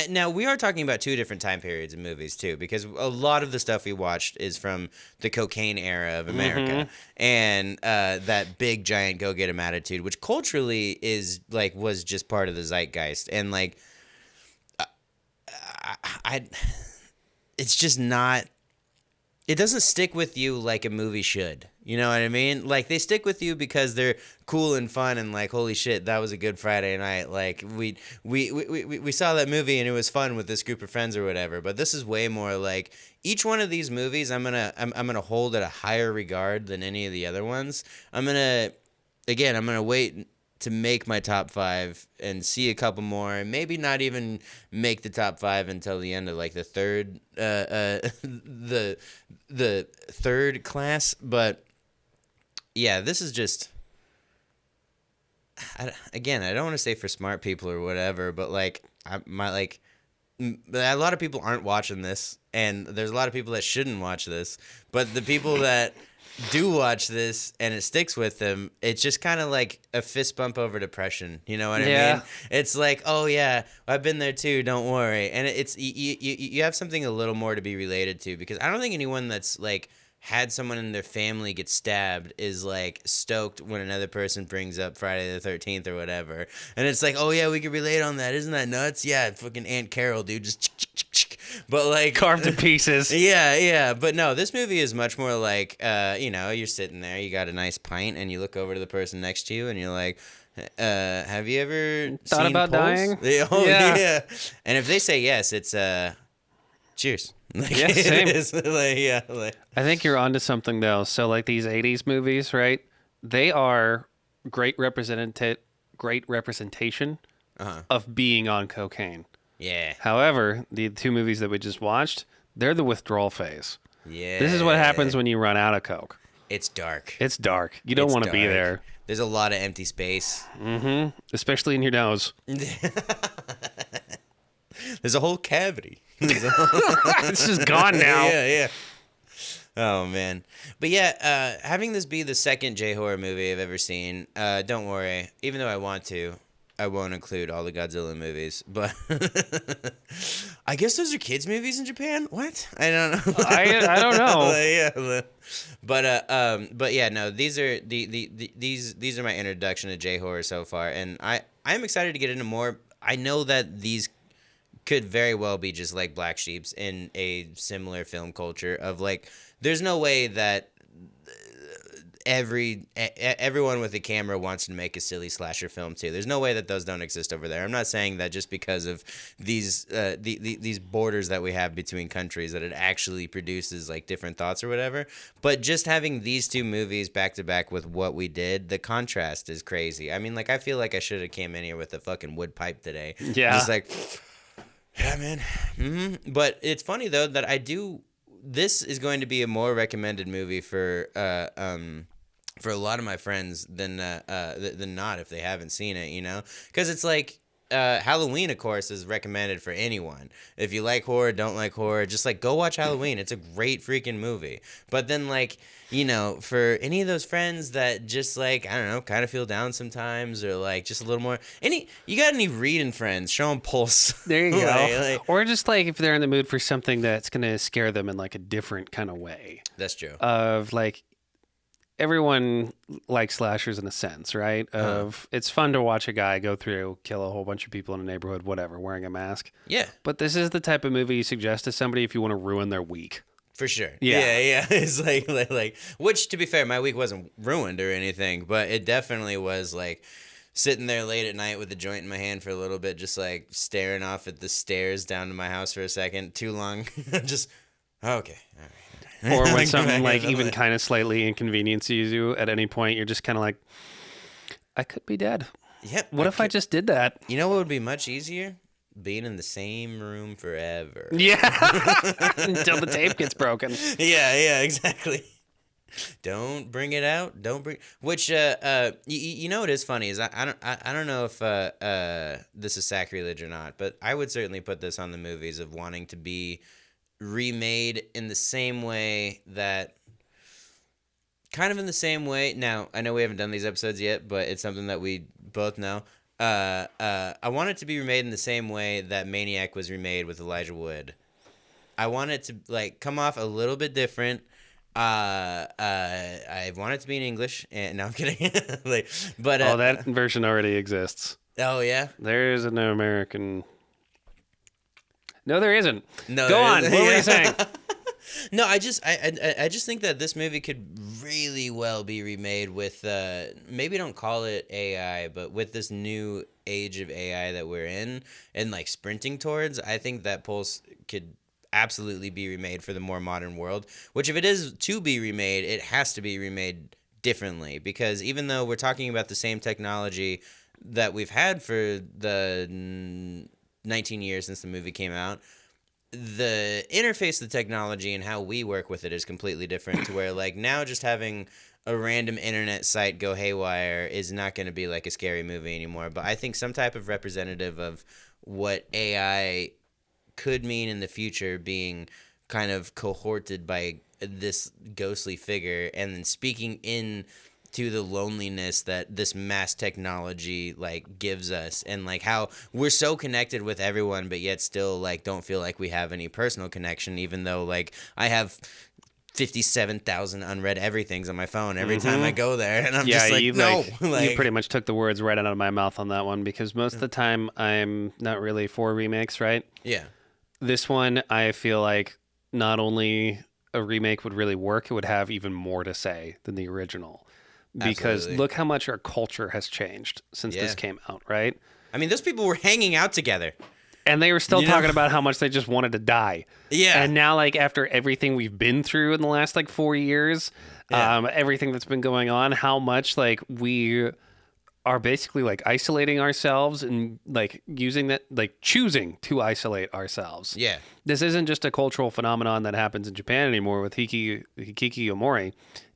now we are talking about two different time periods in movies too, because a lot of the stuff we watched is from the cocaine era of America and that big giant go get 'em attitude, which culturally is like was just part of the zeitgeist, and like I it's just not. It doesn't stick with you like a movie should. You know what I mean? Like, they stick with you because they're cool and fun and like, holy shit, that was a good Friday night. Like, we saw that movie and it was fun with this group of friends or whatever. But this is way more like each one of these movies I'm gonna hold at a higher regard than any of the other ones. I'm gonna wait to make my top 5 and see a couple more, and maybe not even make the top 5 until the end of like the third the third class. But yeah, this is just I don't want to say for smart people or whatever, but like a lot of people aren't watching this, and there's a lot of people that shouldn't watch this, but the people that do watch this and it sticks with them, it's just kind of like a fist bump over depression. You know what I mean? It's like, oh yeah, I've been there too, don't worry. And it's you have something a little more to be related to, because I don't think anyone that's like had someone in their family get stabbed is like stoked when another person brings up Friday the 13th or whatever. And it's like, oh yeah, we can relate on that. Isn't that nuts? Yeah, fucking Aunt Carol, dude, just but like Carved to pieces. Yeah. But no, this movie is much more like, you're sitting there, you got a nice pint, and you look over to the person next to you, and you're like, have you ever Thought seen about Pulse? dying? Oh, Yeah. yeah. And if they say yes, it's cheers. Like, Yeah, same. It is. Like, I think you're onto something though. So like these 80s movies, right? They are great representation of being on cocaine. yeah. However, the two movies that we just watched, they're the withdrawal phase. Yeah. This is what happens when you run out of coke. It's dark. It's dark. You don't It's want to be dark. there, There's a lot of empty space. especially in your nose. There's a whole cavity. It's just gone now. Yeah. Oh man, but yeah, having this be the second J-horror movie I've ever seen, don't worry. Even though I want to, I won't include all the Godzilla movies. But I guess those are kids' movies in Japan. What? I don't know. I don't know. Yeah, but yeah, no. These are these are my introduction to J-horror so far, and I'm excited to get into more. I know that these could very well be just like black sheeps in a similar film culture of like, there's no way that everyone with a camera wants to make a silly slasher film too. There's no way that those don't exist over there. I'm not saying that just because of these these borders that we have between countries that it actually produces like different thoughts or whatever. But just having these two movies back to back with what we did, the contrast is crazy. I mean, like, I feel like I should have came in here with a fucking wood pipe today. Yeah. Just like, yeah, man. But it's funny though that this is going to be a more recommended movie for a lot of my friends than not if they haven't seen it, you know? Because it's like Halloween, of course, is recommended for anyone. If you like horror, don't like horror, just like go watch Halloween. It's a great freaking movie. But then like, you know, for any of those friends that just like, I don't know, kind of feel down sometimes, or like just a little more, you got any reading friends, show them Pulse. There you go. Like, Or just like if they're in the mood for something that's going to scare them in like a different kind of way. that's true. Of like, everyone likes slashers in a sense, right? Of it's fun to watch a guy go through, kill a whole bunch of people in a neighborhood, whatever, wearing a mask. Yeah. But this is the type of movie you suggest to somebody if you want to ruin their week. For sure. Yeah. Yeah. It's like, which, to be fair, my week wasn't ruined or anything, but it definitely was like sitting there late at night with a joint in my hand for a little bit, just like staring off at the stairs down to my house for a second. Too long. Just, okay. All right. Or when Like, something like I'm even like- kind of slightly inconveniences you at any point, you're just kind of like, I could be dead. Yep. What if I just did that? You know what would be much easier? Being in the same room forever. Yeah. Until the tape gets broken. Yeah, exactly. Don't bring it out. Don't bring. Which you know what is funny is I don't know if this is sacrilege or not, but I would certainly put this on the movies of wanting to be remade in the same way that. Kind of in the same way. Now, I know we haven't done these episodes yet, but it's something that we both know. I want it to be remade in the same way that Maniac was remade with Elijah Wood. I want it to like come off a little bit different. I want it to be in English. And no, I'm kidding. But that version already exists. oh yeah. There is an American. No, there isn't. No, Go there on. isn't. What were Yeah. you saying? No, I just think that this movie could really well be remade with maybe don't call it AI, but with this new age of AI that we're in and like sprinting towards, I think that Pulse could absolutely be remade for the more modern world. Which if it is to be remade, it has to be remade differently because even though we're talking about the same technology that we've had for the 19 years since the movie came out, the interface of the technology and how we work with it is completely different to where like now just having a random internet site go haywire is not going to be like a scary movie anymore. But I think some type of representative of what AI could mean in the future being kind of cohorted by this ghostly figure and then speaking in to the loneliness that this mass technology like gives us and like how we're so connected with everyone but yet still like don't feel like we have any personal connection even though like I have 57,000 unread everythings on my phone every time I go there and I'm just like you, no you pretty much took the words right out of my mouth on that one because most of the time I'm not really for remakes, right? yeah This one I feel like not only a remake would really work, it would have even more to say than the original. Because Absolutely. look how much our culture has changed since this Yeah. came out, right? I mean those people were hanging out together. And they were still You know- talking about how much they just wanted to die. Yeah. And now, like, after everything we've been through in the last, like, 4 years, Yeah. everything that's been going on, how much, like, we are basically, like, isolating ourselves and, like, using that, like, choosing to isolate ourselves. Yeah. This isn't just a cultural phenomenon that happens in Japan anymore with Hikikomori.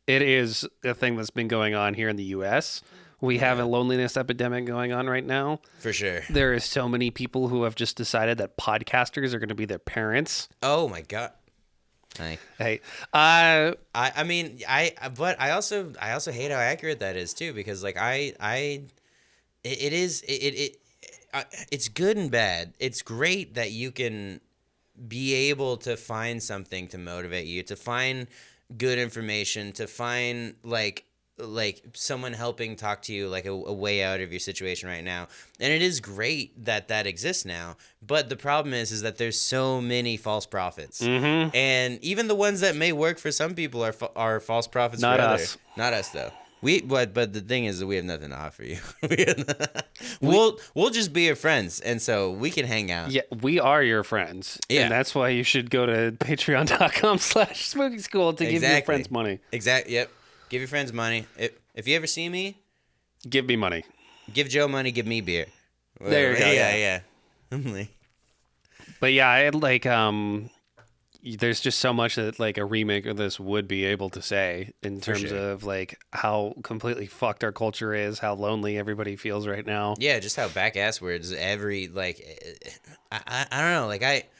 It is a thing that's been going on here in the U.S. We have a loneliness epidemic going on right now. For sure. There is so many people who have just decided that podcasters are going to be their parents. Oh my god. Hi. Hey, I mean but I also hate how accurate that is too because like it's good and bad. It's great that you can be able to find something to motivate you, to find good information, to find like someone helping talk to you like a way out of your situation right now. And it is great that that exists now, but the problem is that there's so many false prophets. And even the ones that may work for some people are false prophets Not for others. us. Not us though. But the thing is that we have nothing to offer you. We'll just be your friends, and so we can hang out. yeah, we are your friends. Yeah. And that's why you should go to patreon.com/spooky school to give your Exactly. friends money. Exactly. Yep. Give your friends money. If you ever see me, Give me money. give Joe money. Give me beer. There you go, Yeah. I'm like, But yeah, I had like, there's just so much that like a remake of this would be able to say in terms sure. of like how completely fucked our culture is, how lonely everybody feels right now. yeah, just how back ass words every like. I don't know. Like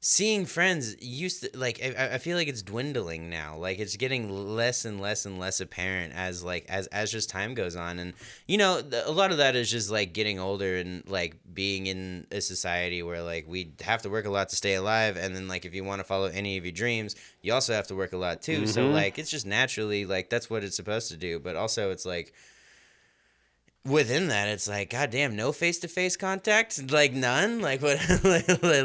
seeing friends used to like I feel like it's dwindling now. Like it's getting less and less and less apparent as just time goes on. And you know a lot of that is just like getting older and like being in a society where like we have to work a lot to stay alive, and then like if you want to follow any of your dreams you also have to work a lot too. So like it's just naturally like that's what it's supposed to do, but also it's like within that, it's like, goddamn, no face-to-face contact, like none, like what,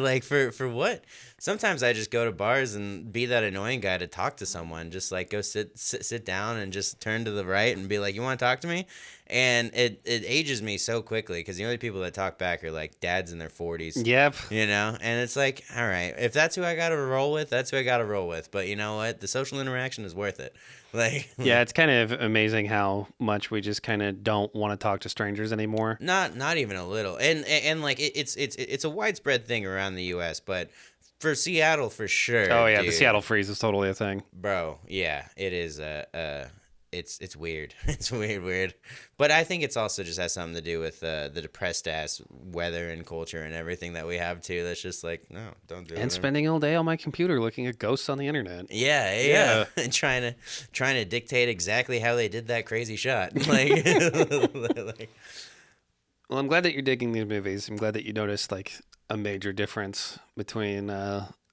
like for what? Sometimes I just go to bars and be that annoying guy to talk to someone, just like go sit down and just turn to the right and be like, you want to talk to me? And it ages me so quickly because the only people that talk back are like dads in their 40s. Yep. You know, and it's like, all right, if that's who I got to roll with, that's who I got to roll with. But you know what? The social interaction is worth it. Like, Yeah, it's kind of amazing how much we just kind of don't want to talk to strangers anymore. not even a little. And like it's a widespread thing around the U.S., but For Seattle, for sure. Oh yeah, the dude. Seattle freeze is totally a thing. Bro, yeah, it is. It's weird. It's weird. But I think it's also just has something to do with the depressed ass weather and culture and everything that we have too. That's just like, no, don't do it. And spending all day on my computer looking at ghosts on the internet. Yeah. And trying to dictate exactly how they did that crazy shot. Like, Well, I'm glad that you're digging these movies. I'm glad that you noticed like a major difference between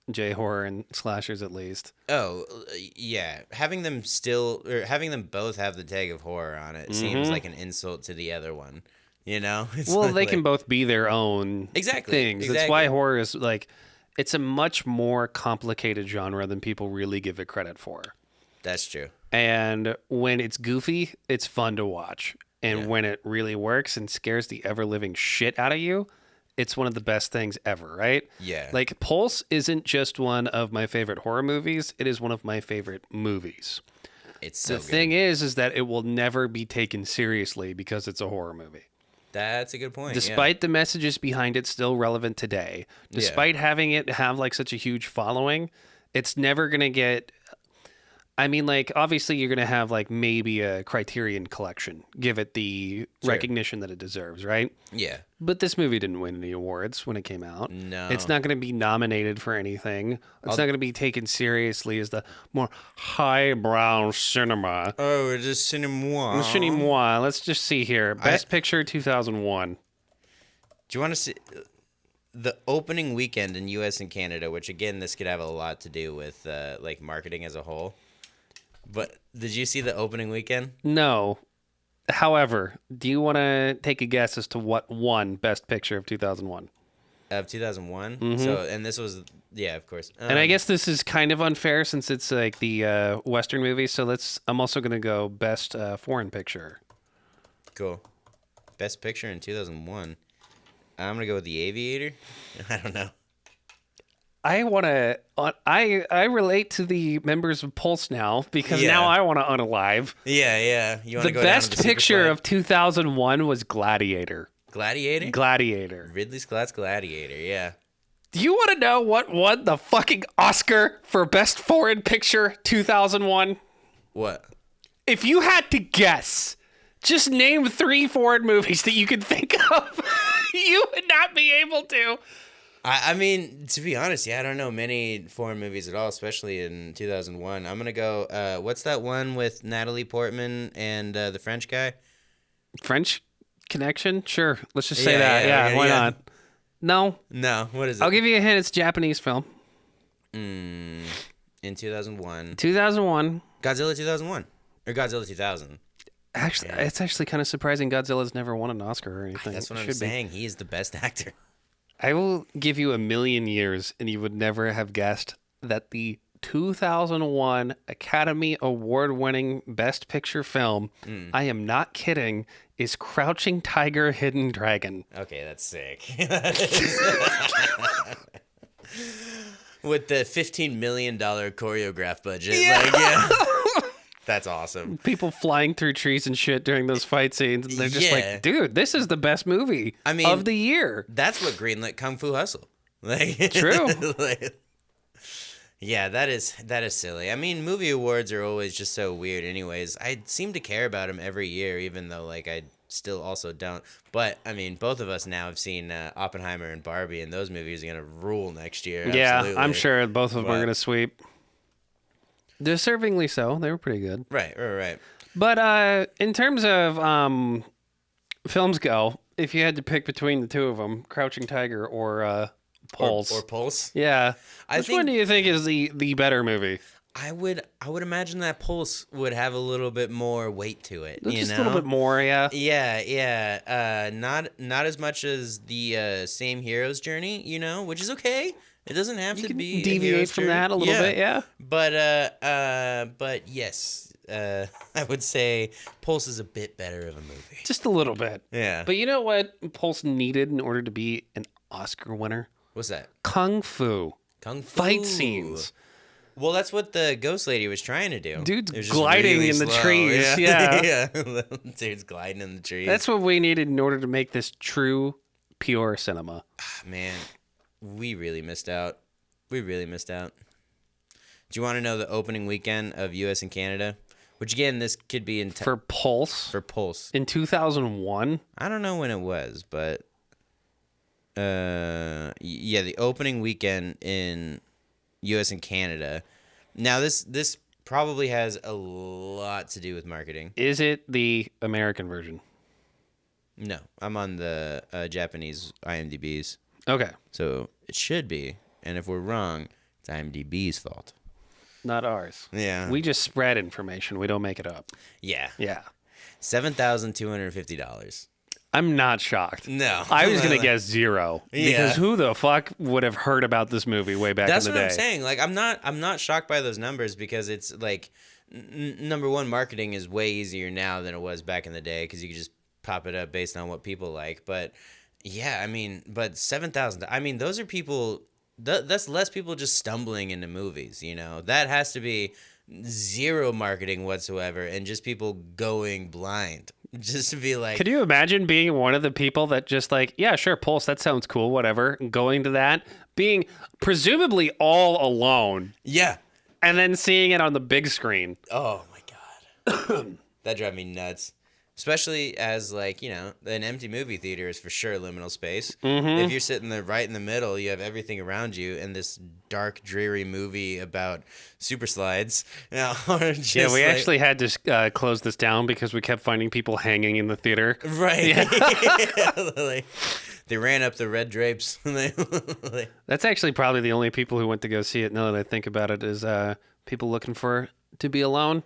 J-horror and slashers, at least. oh, yeah. Having them both have the tag of horror on it seems like an insult to the other one. You know? It's Well, they like- can both be their own Exactly, things. That's exactly. why horror is like, it's a much more complicated genre than people really give it credit for. That's true. And when it's goofy, it's fun to watch. And Yeah. when it really works and scares the ever living shit out of you, it's one of the best things ever, right? Yeah. Like Pulse isn't just one of my favorite horror movies, it is one of my favorite movies. It's so The good. thing is that it will never be taken seriously because it's a horror movie. That's a good point. Despite the messages behind it still relevant today, despite having it have like such a huge following, it's never going to get, I mean, like, obviously you're going to have like maybe a Criterion collection, give it the recognition that it deserves, right? Yeah. But this movie didn't win any awards when it came out. No. It's not going to be nominated for anything. It's not going to be taken seriously as the more highbrow cinema. Oh, it's just cinema. Cinema. Let's just see here. Best Picture 2001. Do you want to see the opening weekend in U.S. and Canada? Which again, this could have a lot to do with like marketing as a whole. But did you see the opening weekend? No. However, do you want to take a guess as to what won Best Picture of 2001? Of 2001. So, and this was, yeah, of course. And I guess this is kind of unfair since it's like the Western movie. So I'm also going to go Best Foreign Picture. Cool. Best Picture in 2001. I'm gonna go with The Aviator. I don't know. I want to. I relate to the members of Pulse now because Yeah. now I want to unalive. Yeah. You want The to go down to best the super picture slide? of 2001 was Gladiator. Gladiator. Gladiator. Ridley Scott's Gladiator. Yeah. Do you want to know what won the fucking Oscar for Best Foreign Picture 2001? What? If you had to guess, just name 3 foreign movies that you could think of. You would not be able to. I mean, to be honest, yeah, I don't know many foreign movies at all, especially in 2001. I'm gonna go. What's that one with Natalie Portman and the French guy? French Connection? Sure. Let's just say Yeah, that. yeah, Yeah, yeah, why yeah. not? No. No, what is it? I'll give you a hint. It's a Japanese film. In 2001, 2001. Godzilla 2001 or Godzilla 2000. Actually, it's actually kind of surprising Godzilla's never won an Oscar or anything. That's what It I'm should be. saying. He is the best actor. I will give you a million years and you would never have guessed that the 2001 Academy Award winning Best Picture film, I am not kidding, is Crouching Tiger, Hidden Dragon. Okay, that's sick. With the $15 million choreograph budget. Yeah. That's awesome. People flying through trees and shit during those fight scenes. And they're just Yeah. like, dude, this is the best movie of the year. That's what greenlit Kung Fu Hustle. Like, True. like- yeah, that is silly. I mean, movie awards are always just so weird anyways. I seem to care about them every year, even though, like, I still also don't. But, I mean, both of us now have seen Oppenheimer and Barbie, and those movies are going to rule next year. Yeah, Absolutely. I'm sure both of them are But- going to sweep. Deservingly so. They were pretty good. Right. But in terms of films go, if you had to pick between the two of them, Crouching Tiger or Pulse. Or Pulse. Yeah. I Which one think- do you think is the better movie? I would imagine that Pulse would have a little bit more weight to it. You Just know? a little bit more, yeah. Yeah. Not as much as the Same Hero's Journey, which is okay. It doesn't have You to can be a deviate hero's from journey. that a little bit, yeah. But yes, I would say Pulse is a bit better of a movie. Just a little bit. Yeah. But you know what Pulse needed in order to be an Oscar winner? What's that? Kung Fu. Kung Fu Fight scenes. Well, that's what the ghost lady was trying to do. Dude's It was just gliding really in the slow. trees, Yeah. Dude's gliding in the trees. That's what we needed in order to make this true, pure cinema. Man, we really missed out. We really missed out. Do you want to know the opening weekend of U.S. and Canada? Which again, this could be in For Pulse for Pulse. in 2001. I don't know when it was, but yeah, the opening weekend in U.S. and Canada. Now this probably has a lot to do with marketing. Is it the American version? No, I'm on the Japanese IMDb's, Okay. so it should be. And if we're wrong, it's IMDb's fault. Not ours. Yeah. We just spread information. We don't make it up. Yeah. Yeah. $7,250. I'm not shocked. No. I was going to guess 0. Yeah. Because who the fuck would have heard about this movie way back That's in the what day? I'm saying. Like, I'm not shocked by those numbers because it's like, number one, marketing is way easier now than it was back in the day because you could just pop it up based on what people like. But yeah, I mean, but 7,000. I mean, those are people. That's less people just stumbling into movies. You know, that has to be zero marketing whatsoever and just people going blind. Just to be like, Could you imagine being one of the people that just like, yeah, sure, Pulse, that sounds cool, whatever, going to that, being presumably all alone, yeah. and then seeing it on the big screen? Oh my god, that drive me nuts. Especially as like, you know, an empty movie theater is for sure liminal space. If you're sitting there right in the middle, you have everything around you, and this dark, dreary movie about super slides. You know, Yeah, we actually had to close this down because we kept finding people hanging in the theater. right. Yeah. Like, they ran up the red drapes. That's actually probably the only people who went to go see it, now that I think about it, is people looking to be alone.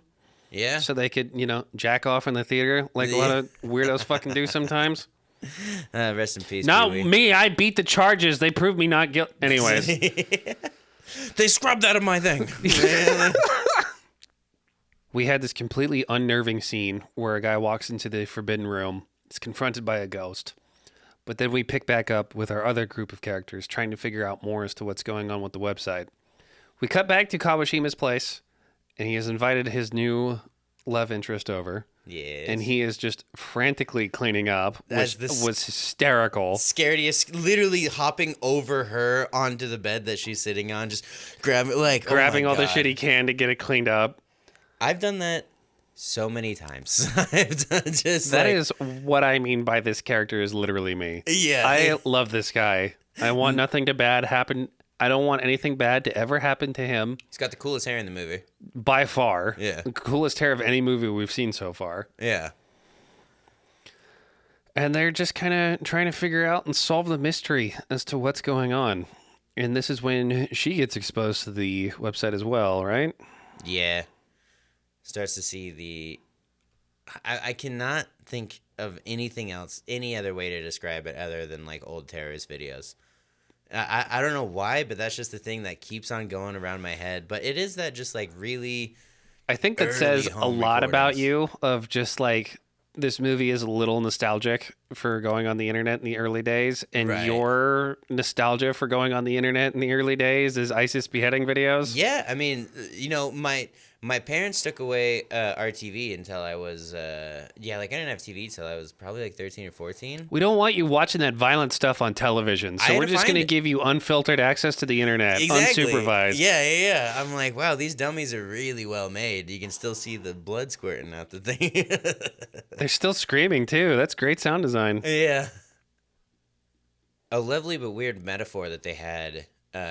Yeah. So they could, you know, jack off in the theater like a lot of weirdos fucking do sometimes. Rest in peace. Not Pee-wee. me. I beat the charges. They proved me not guilty. Anyways. They scrubbed out of my thing. We had this completely unnerving scene where a guy walks into the forbidden room, is confronted by a ghost. But then we pick back up with our other group of characters trying to figure out more as to what's going on with the website. We cut back to Kawashima's place, and he has invited his new love interest over. Yes. And he is just frantically cleaning up, That's which this- was hysterical. Scarediest, literally hopping over her onto the bed that she's sitting on, just grabbing Grabbing oh all my the God. shit he can to get it cleaned up. I've done that so many times. I've done just That like, is what I mean by this character is literally me. Yeah. I love this guy. I want nothing to bad happen. I don't want anything bad to ever happen to him. He's got the coolest hair in the movie. By far. Yeah. The coolest hair of any movie we've seen so far. Yeah. And they're just kind of trying to figure out and solve the mystery as to what's going on. And this is when she gets exposed to the website as well, right? Yeah. Starts to see the. I cannot think of anything else, any other way to describe it other than like old terrorist videos. I don't know why, but that's just the thing that keeps on going around my head. But it is that just like really. I think that Early says a home lot about recordings. you of just like this movie is a little nostalgic for going on the internet in the early days, and Right. your nostalgia for going on the internet in the early days is ISIS beheading videos. Yeah, I mean, you know, my parents took away our TV until I was yeah, like I didn't have TV till I was probably like 13 or 14. We don't want you watching that violent stuff on television, I so had we're to just find going to it. give you unfiltered access to the internet, unsupervised. Yeah. I'm like, wow, these dummies are really well made. You can still see the blood squirting out the thing. They're still screaming too. That's great sound design. Yeah. A lovely but weird metaphor that they had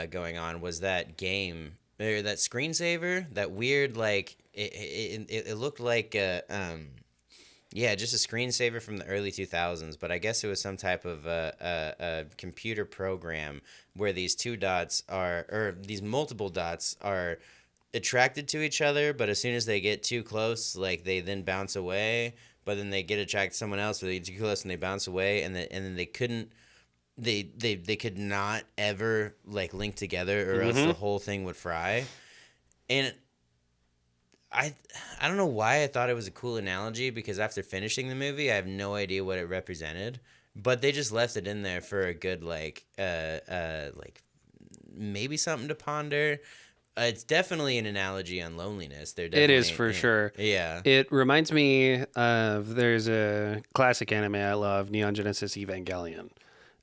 going on was that game or that screensaver. That weird like it looked like yeah, just a screensaver from the early 2000s. But I guess it was some type of a computer program where these two dots are or these multiple dots are attracted to each other, but as soon as they get too close, like they then bounce away. But then they get attracted to someone else, but they get too close and they bounce away, and then they couldn't. They could not ever like link together, or else the whole thing would fry. And I don't know why I thought it was a cool analogy, because after finishing the movie, I have no idea what it represented. But they just left it in there for a good like maybe something to ponder. It's definitely an analogy on loneliness. It is for sure. Yeah. It reminds me of there's a classic anime I love, Neon Genesis Evangelion.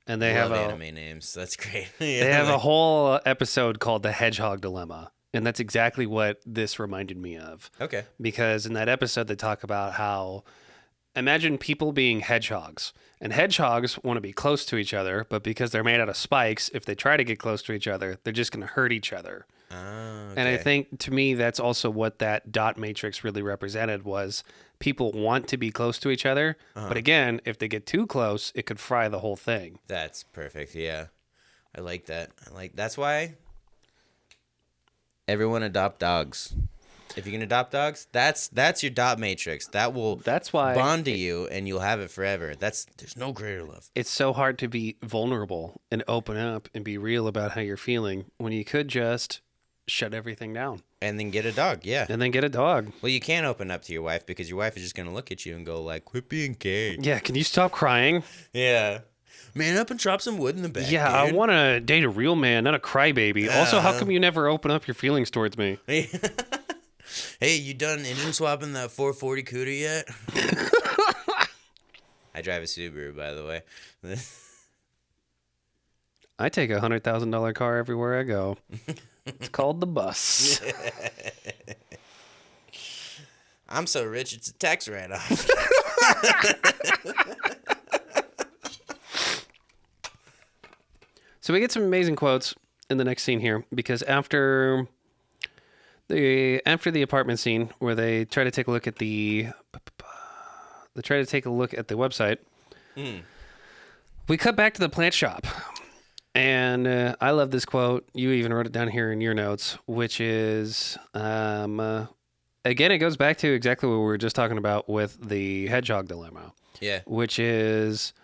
and they Love have anime names. That's great. they have a whole episode called The Hedgehog Dilemma, and that's exactly what this reminded me of. Okay. Because in that episode they talk about how imagine people being hedgehogs, and hedgehogs want to be close to each other, but because they're made out of spikes, if they try to get close to each other, they're just going to hurt each other. Oh, okay. And I think to me that's also what that dot matrix really represented was people want to be close to each other, but again, if they get too close, it could fry the whole thing. That's perfect. Yeah. I like that. That's why everyone adopt dogs. If you can adopt dogs, that's your dot matrix. That's why bond to you and you'll have it forever. There's no greater love. It's so hard to be vulnerable and open up and be real about how you're feeling when you could just shut everything down And then get a dog, yeah. and then get a dog. Well, you can't open up to your wife because your wife is just gonna look at you and go like, "Quit being gay." Yeah, can you stop crying? Yeah. Man up and drop some wood in the back. Yeah, I dude. want to date a real man, not a crybaby. Also, how come you never open up your feelings towards me? Hey, you done engine swapping that 440 Cuda yet? I drive a Subaru, by the way. I take a $100,000 car everywhere I go. It's called the bus. I'm so rich, it's a tax write-off. So we get some amazing quotes in the next scene here because after the apartment scene where they try to take a look at the website, we cut back to the plant shop. And I love this quote. You even wrote it down here in your notes, which is, again, it goes back to exactly what we were just talking about with the hedgehog dilemma. Yeah. Which is,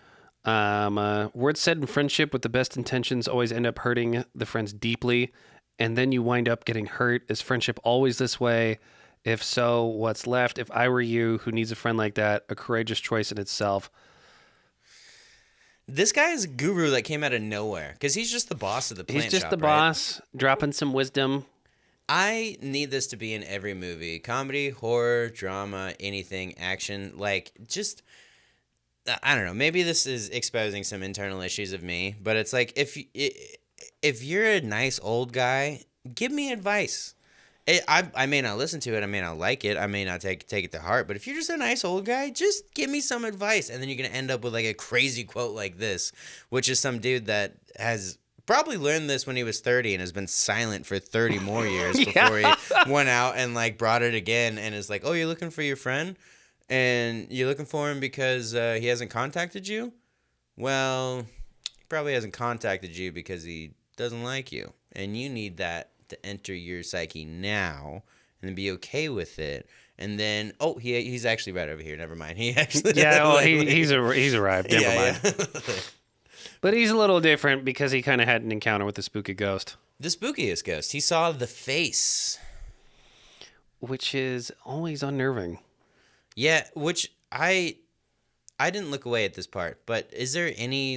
words said in friendship with the best intentions always end up hurting the friends deeply. And then you wind up getting hurt. Is friendship always this way? If so, what's left? If I were you, who needs a friend like that? A courageous choice in itself. This guy is a guru that came out of nowhere because he's just the boss of the plant shop. He's just the right? boss, dropping some wisdom. I need this to be in every movie. Comedy, horror, drama, anything, action. Like, just, I don't know. Maybe this is exposing some internal issues of me, but it's like, if you're a nice old guy, give me advice. I may not listen to it. I may not like it. I may not take it to heart. But if you're just a nice old guy, just give me some advice. And then you're going to end up with like a crazy quote like this, which is some dude that has probably learned this when he was 30 and has been silent for 30 more years before he went out and like brought it again and is like, oh, you're looking for your friend? And you're looking for him because he hasn't contacted you? Well, he probably hasn't contacted you because he doesn't like you. And you need that to enter your psyche now and be okay with it. And then, he's actually right over here. Never mind. He actually, he's arrived. Never mind. Yeah. But he's a little different because he kind of had an encounter with the spooky ghost, The spookiest ghost. He saw the face, which is always unnerving. Yeah, which I didn't look away at this part. But is there any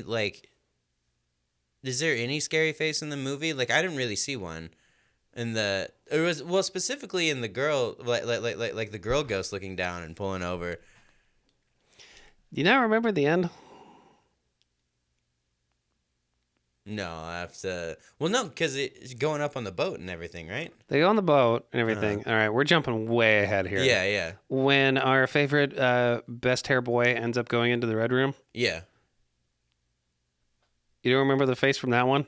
scary face in the movie? Like, I didn't really see one. Specifically in the girl, like the girl ghost looking down and pulling over. Do you not remember the end? No, I have to. Well, no, because it's going up on the boat and everything, right? They go on the boat and everything. All right, we're jumping way ahead here. Yeah, yeah, When our favorite best hair boy ends up going into the red room, yeah. you don't remember the face from that one?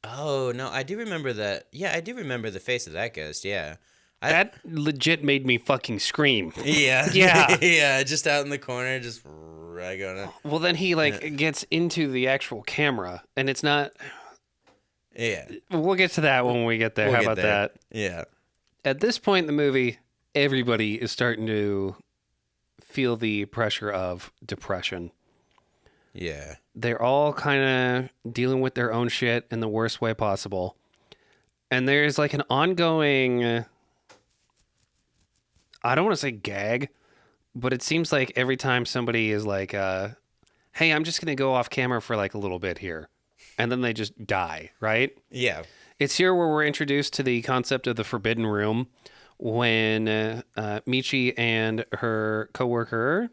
Oh no, I do remember that. Yeah, I do remember the face of that ghost. Yeah. That legit made me fucking scream. Yeah. Yeah. Yeah, just out in the corner, just right going on. Well, then he gets into the actual camera, and it's not. Yeah. We'll get to that when we get there. We'll How get about there. that? Yeah. At this point in the movie, everybody is starting to feel the pressure of depression. Yeah. They're all kind of dealing with their own shit in the worst way possible. And there's like an ongoing, I don't want to say gag, but it seems like every time somebody is like, hey, I'm just going to go off camera for like a little bit here. And then they just die, right? Yeah. It's here where we're introduced to the concept of the forbidden room when Michi and her coworker,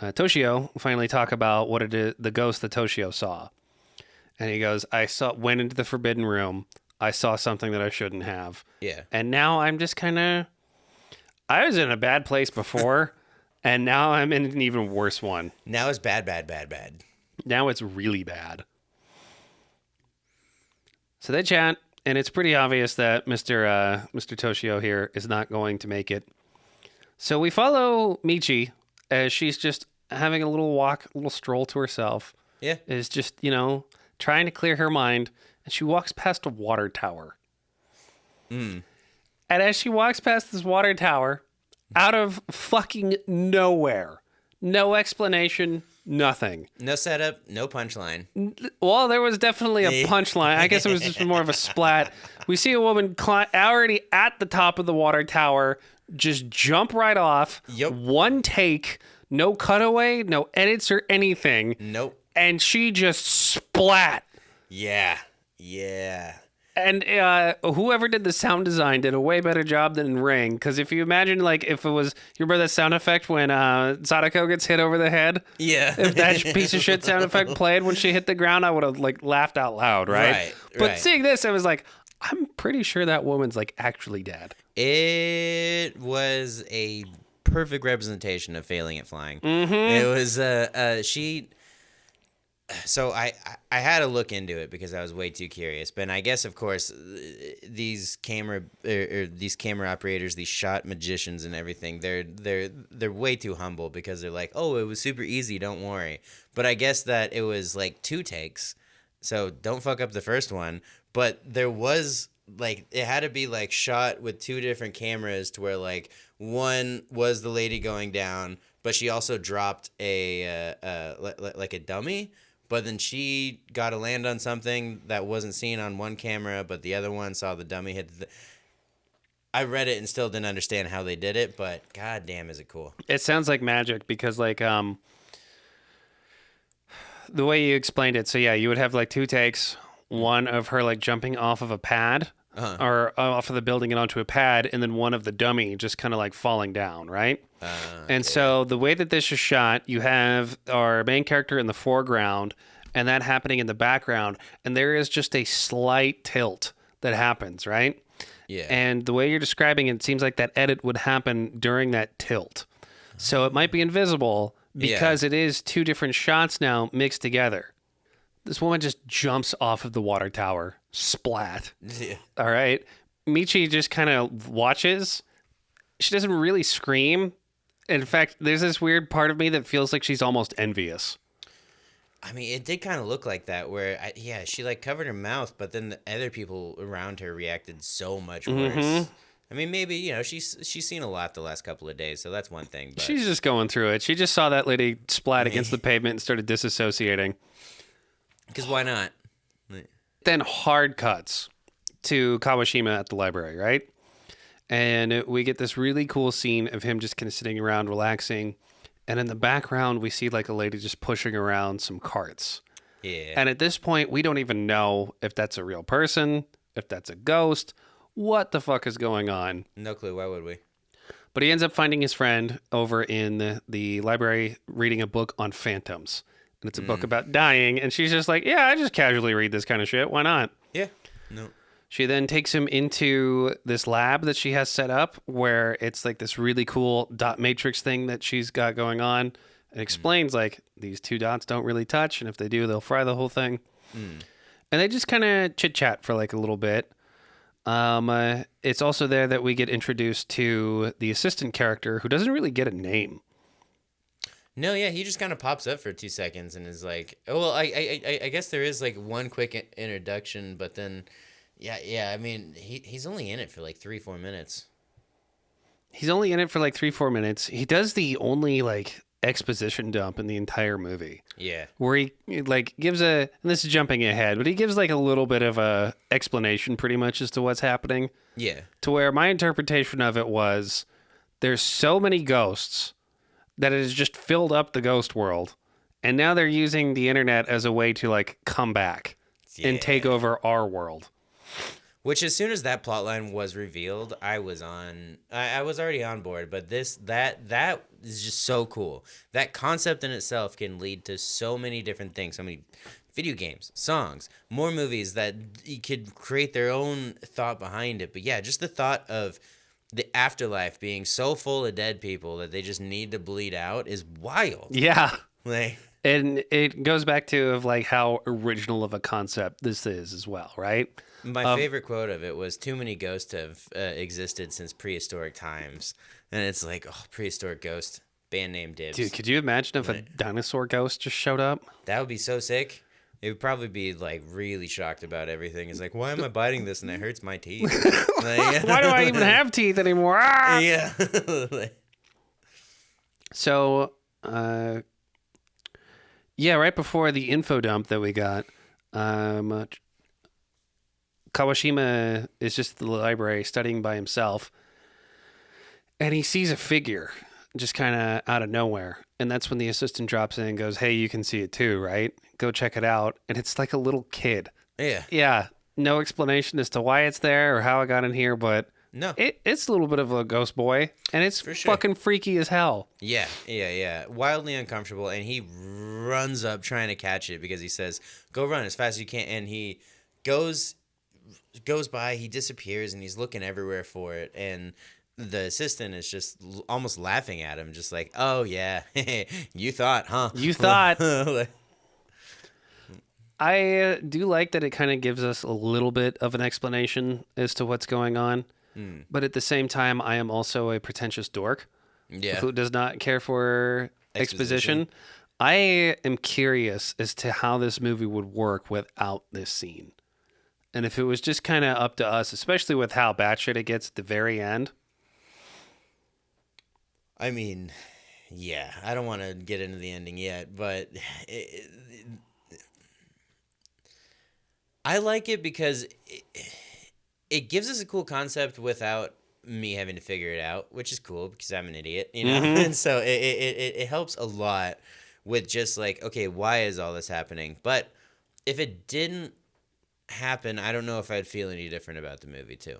Toshio finally talk about what it is, the ghost that Toshio saw. And he goes, went into the forbidden room. I saw something that I shouldn't have. Yeah. And now I'm just kind of, I was in a bad place before, and now I'm in an even worse one. Now it's bad, bad, bad, bad. Now it's really bad. So they chat, and it's pretty obvious that Mr. Toshio here is not going to make it. So we follow Michi as she's just having a little walk, a little stroll to herself. Yeah. Is just, trying to clear her mind, and she walks past a water tower. And as she walks past this water tower, out of fucking nowhere, no explanation, nothing. No setup, no punchline. Well, there was definitely a punchline. I guess it was just more of a splat. We see a woman already at the top of the water tower just jump right off. Yep. One take, no cutaway, no edits or anything. Nope. And she just splat. Yeah. Yeah. And whoever did the sound design did a way better job than in Ring. Because if you imagine, like, if it was, you remember that sound effect when Sadako gets hit over the head? Yeah. If that piece of shit sound effect played when she hit the ground, I would have, like, laughed out loud, right? Right, But right. seeing this, I was like, I'm pretty sure that woman's, like, actually dead. It was a perfect representation of failing at flying. It was she. So I had to look into it because I was way too curious. But I guess of course these camera these camera operators, these shot magicians and everything, they're way too humble because they're like, oh, it was super easy, don't worry. But I guess that it was like 2 takes, so don't fuck up the first one. But there was like, it had to be like shot with 2 different cameras to where like one was the lady going down, but she also dropped a like a dummy. But then she got to land on something that wasn't seen on one camera, but the other one saw the dummy hit. I read it and still didn't understand how they did it, but god damn, is it cool. It sounds like magic because, like, the way you explained it. So, yeah, you would have, like, 2 takes. One of her, like, jumping off of a pad or off of the building and onto a pad, and then one of the dummy just kind of, like, falling down, right? And so the way that this is shot, you have our main character in the foreground and that happening in the background, and there is just a slight tilt that happens, right? Yeah. And the way you're describing it, it seems like that edit would happen during that tilt. So it might be invisible because it is 2 different shots now mixed together. This woman just jumps off of the water tower. Splat. Yeah. All right. Michi just kind of watches. She doesn't really scream. In fact, there's this weird part of me that feels like she's almost envious. I mean, it did kind of look like that where, she like covered her mouth, but then the other people around her reacted so much worse. I mean, maybe, she's seen a lot the last couple of days, so that's one thing. But She's just going through it. She just saw that lady splat against the pavement and started disassociating. because why not? Then hard cuts to Kawashima at the library, right? And we get this really cool scene of him just kind of sitting around relaxing. And in the background, we see like a lady just pushing around some carts. Yeah. And at this point, we don't even know if that's a real person, if that's a ghost, what the fuck is going on. No clue. Why would we? But he ends up finding his friend over in the library reading a book on phantoms. And it's a book about dying. And she's just like, yeah, I just casually read this kind of shit. Why not? Yeah. No. She then takes him into this lab that she has set up where it's like this really cool dot matrix thing that she's got going on and explains like these 2 dots don't really touch. And if they do, they'll fry the whole thing. And they just kind of chit chat for like a little bit. It's also there that we get introduced to the assistant character who doesn't really get a name. No, yeah, he just kind of pops up for 2 seconds and is like, oh, well, I guess there is like one quick introduction, but then, yeah, I mean, he's only in it for like 3-4 minutes. He's only in it for like 3-4 minutes. He does the only like exposition dump in the entire movie. Yeah. Where he like gives and this is jumping ahead, but he gives like a little bit of a explanation pretty much as to what's happening. Yeah. To where my interpretation of it was there's so many ghosts that it has just filled up the ghost world. And now they're using the internet as a way to like come back and take over our world. Which, as soon as that plotline was revealed, I was on. I was already on board. But that is just so cool. That concept in itself can lead to so many different things. So many video games, songs, more movies that you could create their own thought behind it. But yeah, just the thought of the afterlife being so full of dead people that they just need to bleed out is wild. Yeah. Like, And it goes back to of like how original of a concept this is as well, right? my favorite quote of it was, "Too many ghosts have existed since prehistoric times," and it's like, oh, prehistoric ghost, band name dibs. Dude, could you imagine if a dinosaur ghost just showed up? That would be so sick. It would probably be like really shocked about everything. It's like, why am I biting this and it hurts my teeth? Like, Why do I even have teeth anymore? Ah! Yeah. So, yeah, right before the info dump that we got, Kawashima is just at the library studying by himself, and he sees a figure just kind of out of nowhere. And that's when the assistant drops in and goes, "Hey, you can see it too, right? Go check it out." And it's like a little kid. Yeah. Yeah, no explanation as to why it's there or how it got in here, but No. it's a little bit of a ghost boy, and it's For sure. fucking freaky as hell. Yeah. Wildly uncomfortable, and he runs up trying to catch it because he says, "Go run as fast as you can." And he goes by, he disappears, and he's looking everywhere for it. And the assistant is just almost laughing at him, just like, "Oh yeah, you thought, huh? You thought." Like, I do like that it kind of gives us a little bit of an explanation as to what's going on. But at the same time, I am also a pretentious dork yeah. who does not care for exposition. Exposition. I am curious as to how this movie would work without this scene. And if it was just kind of up to us, especially with how batshit it gets at the very end. I mean, yeah, I don't want to get into the ending yet, but I like it because it gives us a cool concept without me having to figure it out, which is cool because I'm an idiot, you know? And so it helps a lot with just like, okay, why is all this happening? But if it didn't happen, I don't know if I'd feel any different about the movie too.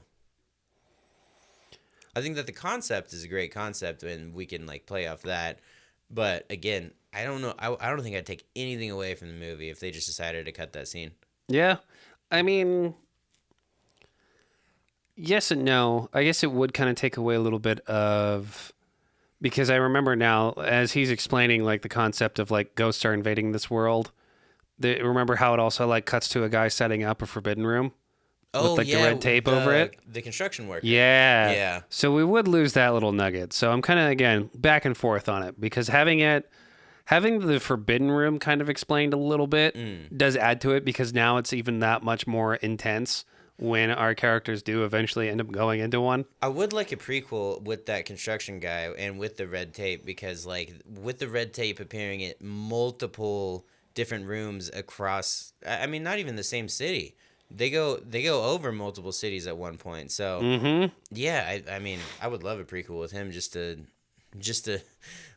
I think that the concept is a great concept and we can like play off that. But again, I don't know. I don't think I'd take anything away from the movie if they just decided to cut that scene. Yeah. I mean, yes and no. I guess it would kind of take away a little bit of, because I remember now as he's explaining like the concept of like ghosts are invading this world. Remember how it also like cuts to a guy setting up a forbidden room with like the red tape over it? The construction worker. Yeah. Yeah. So we would lose that little nugget. So I'm kind of, again, back and forth on it because having the forbidden room kind of explained a little bit does add to it because now it's even that much more intense when our characters do eventually end up going into one. I would like a prequel with that construction guy and with the red tape because like with the red tape appearing at multiple different rooms across, I mean, not even the same city. They go over multiple cities at one point. So yeah, I mean, I would love a prequel with him just to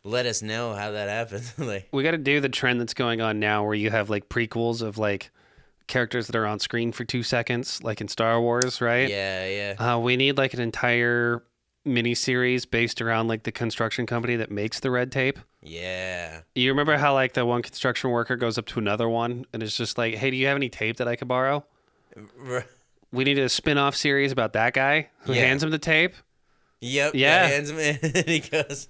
let us know how that happened. Like, we got to do the trend that's going on now where you have like prequels of like characters that are on screen for 2 seconds, like in Star Wars, right? yeah. We need like an entire miniseries based around like the construction company that makes the red tape. Yeah. You remember how like the one construction worker goes up to another one and it's just like, "Hey, do you have any tape that I could borrow?" We need a spin-off series about that guy who hands him the tape. Yep. Yeah. Hands him in and he goes.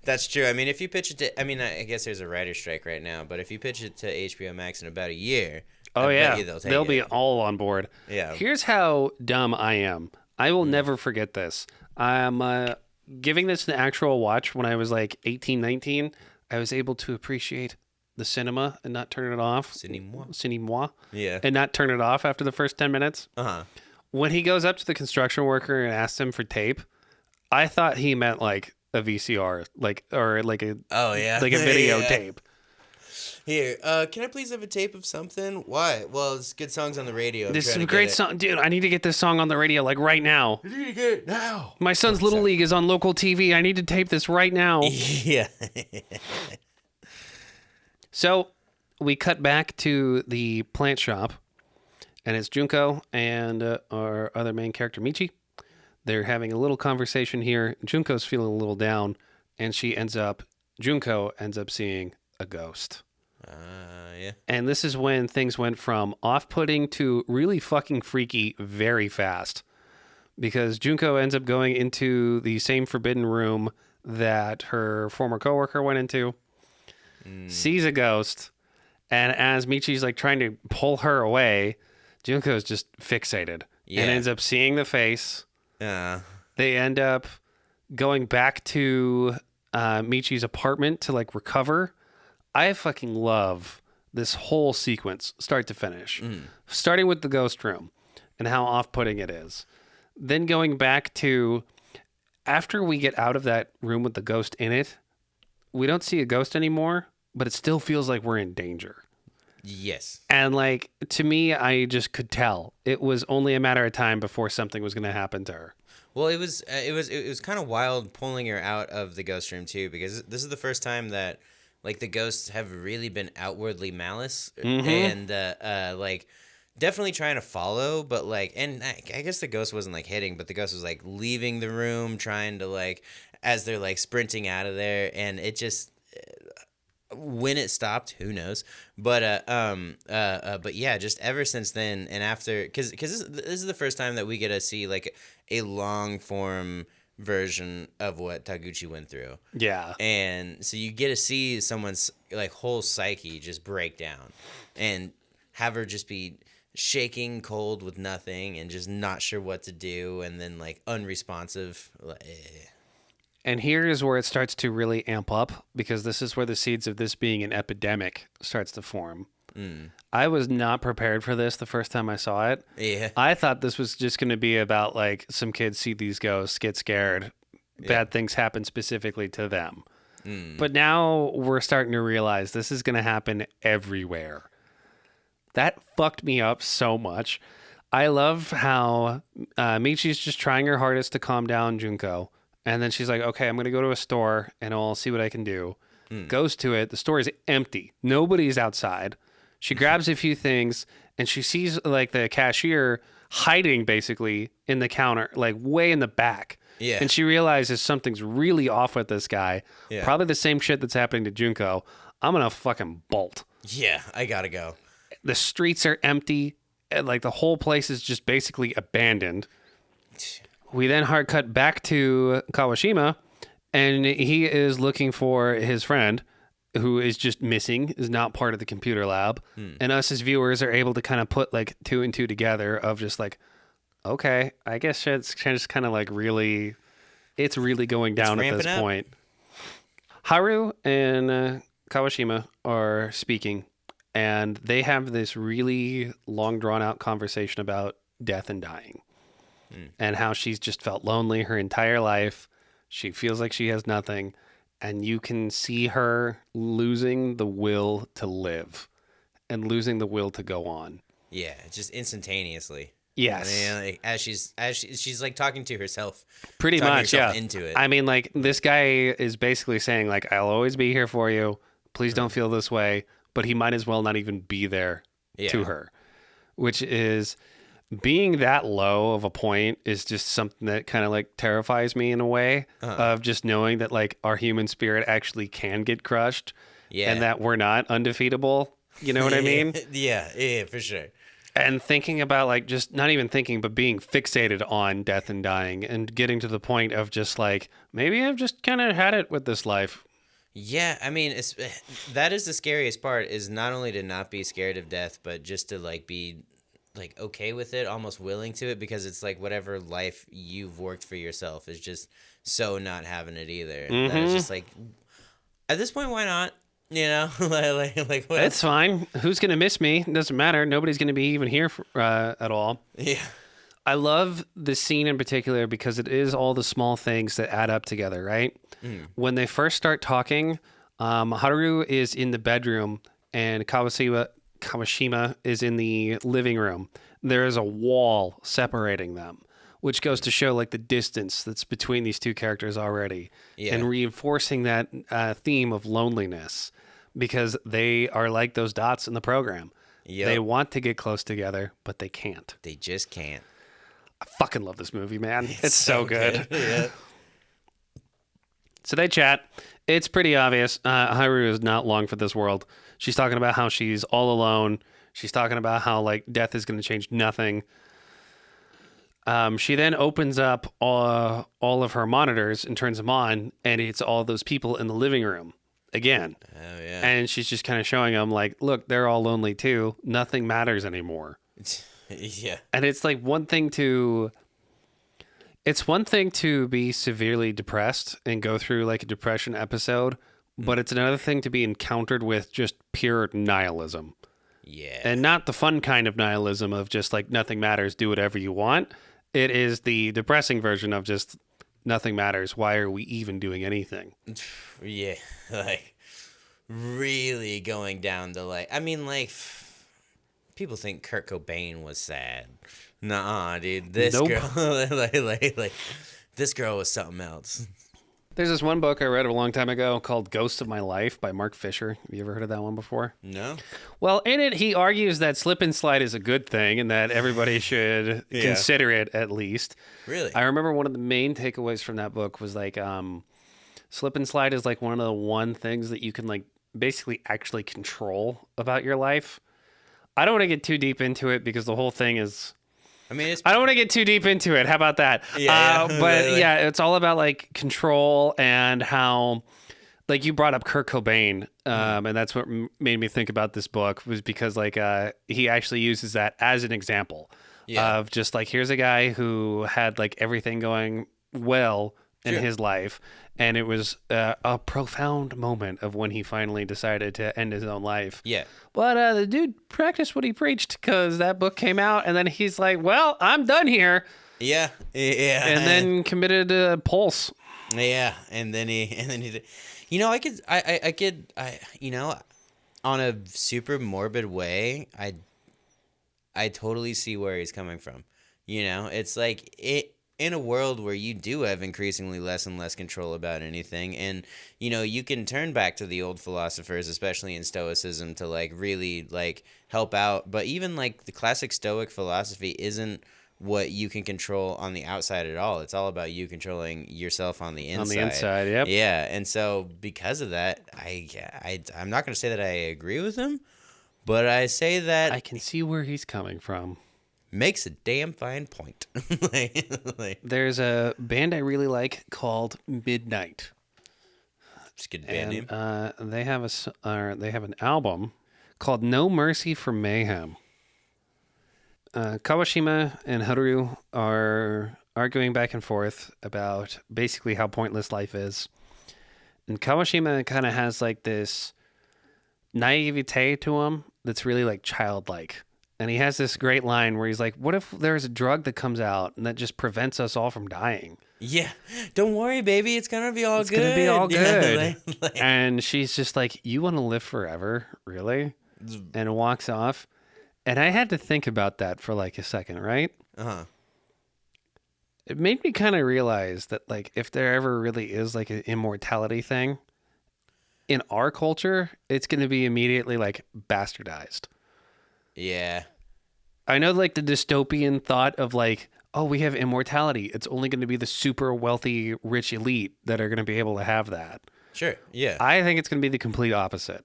That's true. I mean, if you pitch it to, I mean, I guess there's a writer's strike right now, but if you pitch it to HBO Max in about a year, Oh I yeah, bet you they'll take they'll it. be all on board. Yeah. Here's how dumb I am. I will never forget this. I'm giving this an actual watch when I was like 18, 19. I was able to appreciate the cinema and not turn it off. Cinéma. Yeah. And not turn it off after the first 10 minutes. Uh-huh. When he goes up to the construction worker and asks him for tape, I thought he meant like a VCR, or like a Oh yeah. like a video Yeah. tape. Here, can I please have a tape of something? Why? Well, it's good songs on the radio. I'm There's trying some to great get it. song, dude. I need to get this song on the radio like right now. You need to get it now. My son's Little League is on local TV. I need to tape this right now. Yeah. So we cut back to the plant shop, and it's Junko and our other main character, Michi. They're having a little conversation here. Junko's feeling a little down, and Junko ends up seeing a ghost. Yeah. And this is when things went from off-putting to really fucking freaky very fast. Because Junko ends up going into the same forbidden room that her former coworker went into, sees a ghost, and as Michi's like trying to pull her away, Junko's just fixated and ends up seeing the face. They end up going back to Michi's apartment to like recover. I fucking love this whole sequence, start to finish, starting with the ghost room and how off-putting it is. Then going back to after we get out of that room with the ghost in it, we don't see a ghost anymore, but it still feels like we're in danger. Yes. And like, to me, I just could tell it was only a matter of time before something was going to happen to her. Well, it was kind of wild pulling her out of the ghost room too, because this is the first time that like the ghosts have really been outwardly malice and like definitely trying to follow, but like, and I guess the ghost wasn't like hitting, but the ghost was like leaving the room, trying to like, as they're like sprinting out of there, and it just, when it stopped, who knows? But yeah, just ever since then, and after, because this is the first time that we get to see like a long form version of what Taguchi went through. Yeah. And so you get to see someone's like whole psyche just break down and have her just be shaking cold with nothing and just not sure what to do, and then like unresponsive. And here is where it starts to really amp up, because this is where the seeds of this being an epidemic starts to form. I was not prepared for this the first time I saw it. Yeah. I thought this was just going to be about like some kids see these ghosts, get scared, bad things happen specifically to them. But now we're starting to realize this is going to happen everywhere. That fucked me up so much. I love how Michi's just trying her hardest to calm down Junko. And then she's like, okay, I'm going to go to a store and I'll see what I can do. Goes to it. The store is empty. Nobody's outside. She grabs a few things and she sees like the cashier hiding basically in the counter, like way in the back. Yeah. And she realizes something's really off with this guy. Yeah. Probably the same shit that's happening to Junko. I'm going to fucking bolt. Yeah, I gotta go. The streets are empty. And like the whole place is just basically abandoned. We then hard cut back to Kawashima, and he is looking for his friend who is just missing, is not part of the computer lab. And us as viewers are able to kind of put like 2 and 2 together of just like, okay, I guess shit's just kind of like really, it's really going down at this point. Haru and Kawashima are speaking, and they have this really long drawn out conversation about death and dying. And how she's just felt lonely her entire life. She feels like she has nothing. And you can see her losing the will to live and losing the will to go on. Yeah, just instantaneously. Yes. I mean, like, as she's like talking to herself. Pretty much, yeah. Into it. I mean, like, this guy is basically saying, like, I'll always be here for you. Please don't feel this way. But he might as well not even be there to her. Which is... being that low of a point is just something that kind of like terrifies me in a way of just knowing that like our human spirit actually can get crushed and that we're not undefeatable. You know what I mean? Yeah, for sure. And thinking about like just not even thinking, but being fixated on death and dying and getting to the point of just like, maybe I've just kind of had it with this life. Yeah, I mean, that is the scariest part, is not only to not be scared of death, but just to like be like okay with it, almost willing to it, because it's like whatever life you've worked for yourself is just so not having it either. That it's just like, at this point, why not? You know, like what? It's fine. Who's gonna miss me? It doesn't matter. Nobody's gonna be even here for, at all. Yeah. I love this scene in particular because it is all the small things that add up together, right? When they first start talking, Haru is in the bedroom and Kawashima is in the living room. There is a wall separating them, which goes to show like the distance that's between these two characters already, and reinforcing that theme of loneliness, because they are like those dots in the program. Yep. They want to get close together, but they can't. They just can't. I fucking love this movie, man. It's so good. Yeah. So they chat. It's pretty obvious. Haru is not long for this world. She's talking about how she's all alone. She's talking about how like death is going to change nothing. She then opens up all of her monitors and turns them on, and it's all those people in the living room again. Oh yeah. And she's just kind of showing them like, look, they're all lonely too. Nothing matters anymore. Yeah. And it's like it's one thing to be severely depressed and go through like a depression episode, but it's another thing to be encountered with just pure nihilism. Yeah. And not the fun kind of nihilism of just like nothing matters, do whatever you want. It is the depressing version of just nothing matters. Why are we even doing anything? Yeah. Like really going down to like, I mean, like people think Kurt Cobain was sad. Nah, dude. This Nope. girl, like, this girl was something else. There's this one book I read a long time ago called Ghosts of My Life by Mark Fisher. Have you ever heard of that one before? No. Well, in it, he argues that slip and slide is a good thing and that everybody should Yeah. consider it at least. Really? I remember one of the main takeaways from that book was like, slip and slide is like one of the one things that you can like basically actually control about your life. I don't want to get too deep into it because the whole thing is. I mean, it's I don't want to get too deep into it. How about that? Yeah, But like- yeah, it's all about like control and how, like you brought up Kurt Cobain, and that's what made me think about this book was because like he actually uses that as an example Yeah. of just like here's a guy who had like everything going well in Sure. his life, and it was a profound moment of when he finally decided to end his own life. Yeah. But the dude practiced what he preached because that book came out, and then he's like, "Well, I'm done here," Yeah. Yeah. and then committed Pulse. Yeah, and then he did. You know, I could, you know, on a super morbid way, I totally see where he's coming from. You know, it's like in a world where you do have increasingly less and less control about anything, and you know, you can turn back to the old philosophers, especially in Stoicism, to like really like help out. But even like the classic Stoic philosophy isn't what you can control on the outside at all. It's all about you controlling yourself on the inside. On the inside, yep. Yeah, and so because of that, I'm not going to say that I agree with him, but I say that I can see where he's coming from. makes a damn fine point. like, There's a band I really like called Midnight, just good band name. and they have they have an album called No Mercy for Mayhem. Kawashima and Haru are arguing back and forth about basically how pointless life is. And Kawashima kind of has like this naivete to him that's really like childlike. And he has this great line where he's like, what if there's a drug that comes out and that just prevents us all from dying? Yeah, don't worry, baby. It's gonna be all It's good. going to be all Yeah, good. like- And she's just like, you want to live forever? Really? And walks off. And I had to think about that for like a second, right? uh-huh. It made me kind of realize that like if there ever really is like an immortality thing in our culture, it's going to be immediately like bastardized. Yeah. I know like the dystopian thought of like, oh, we have immortality. It's only going to be the super wealthy, rich elite that are going to be able to have that. Sure. Yeah. I think it's going to be the complete opposite.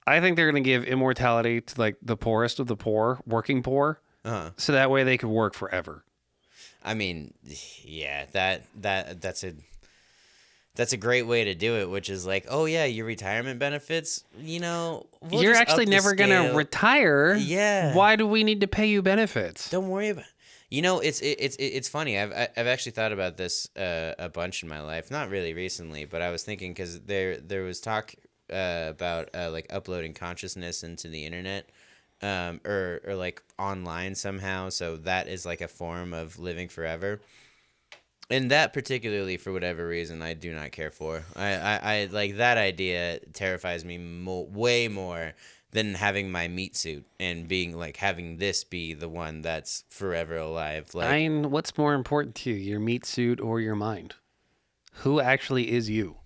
I think they're going to give immortality to like the poorest of the poor, working poor, Uh-huh. so that way they could work forever. I mean, yeah, that's a great way to do it, which is like, oh yeah, your retirement benefits, you know, we'll You're just actually up the never going to scale. retire. Yeah. Why do we need to pay you benefits? Don't worry about. You know, it's funny. I've actually thought about this a bunch in my life. Not really recently, but I was thinking because there was talk about like uploading consciousness into the internet, or like online somehow. So that is like a form of living forever. And that particularly, for whatever reason, I do not care for. I like that idea terrifies me way more than having my meat suit and being like having this be the one that's forever alive. Like, What's more important to you, your meat suit or your mind? Who actually is you?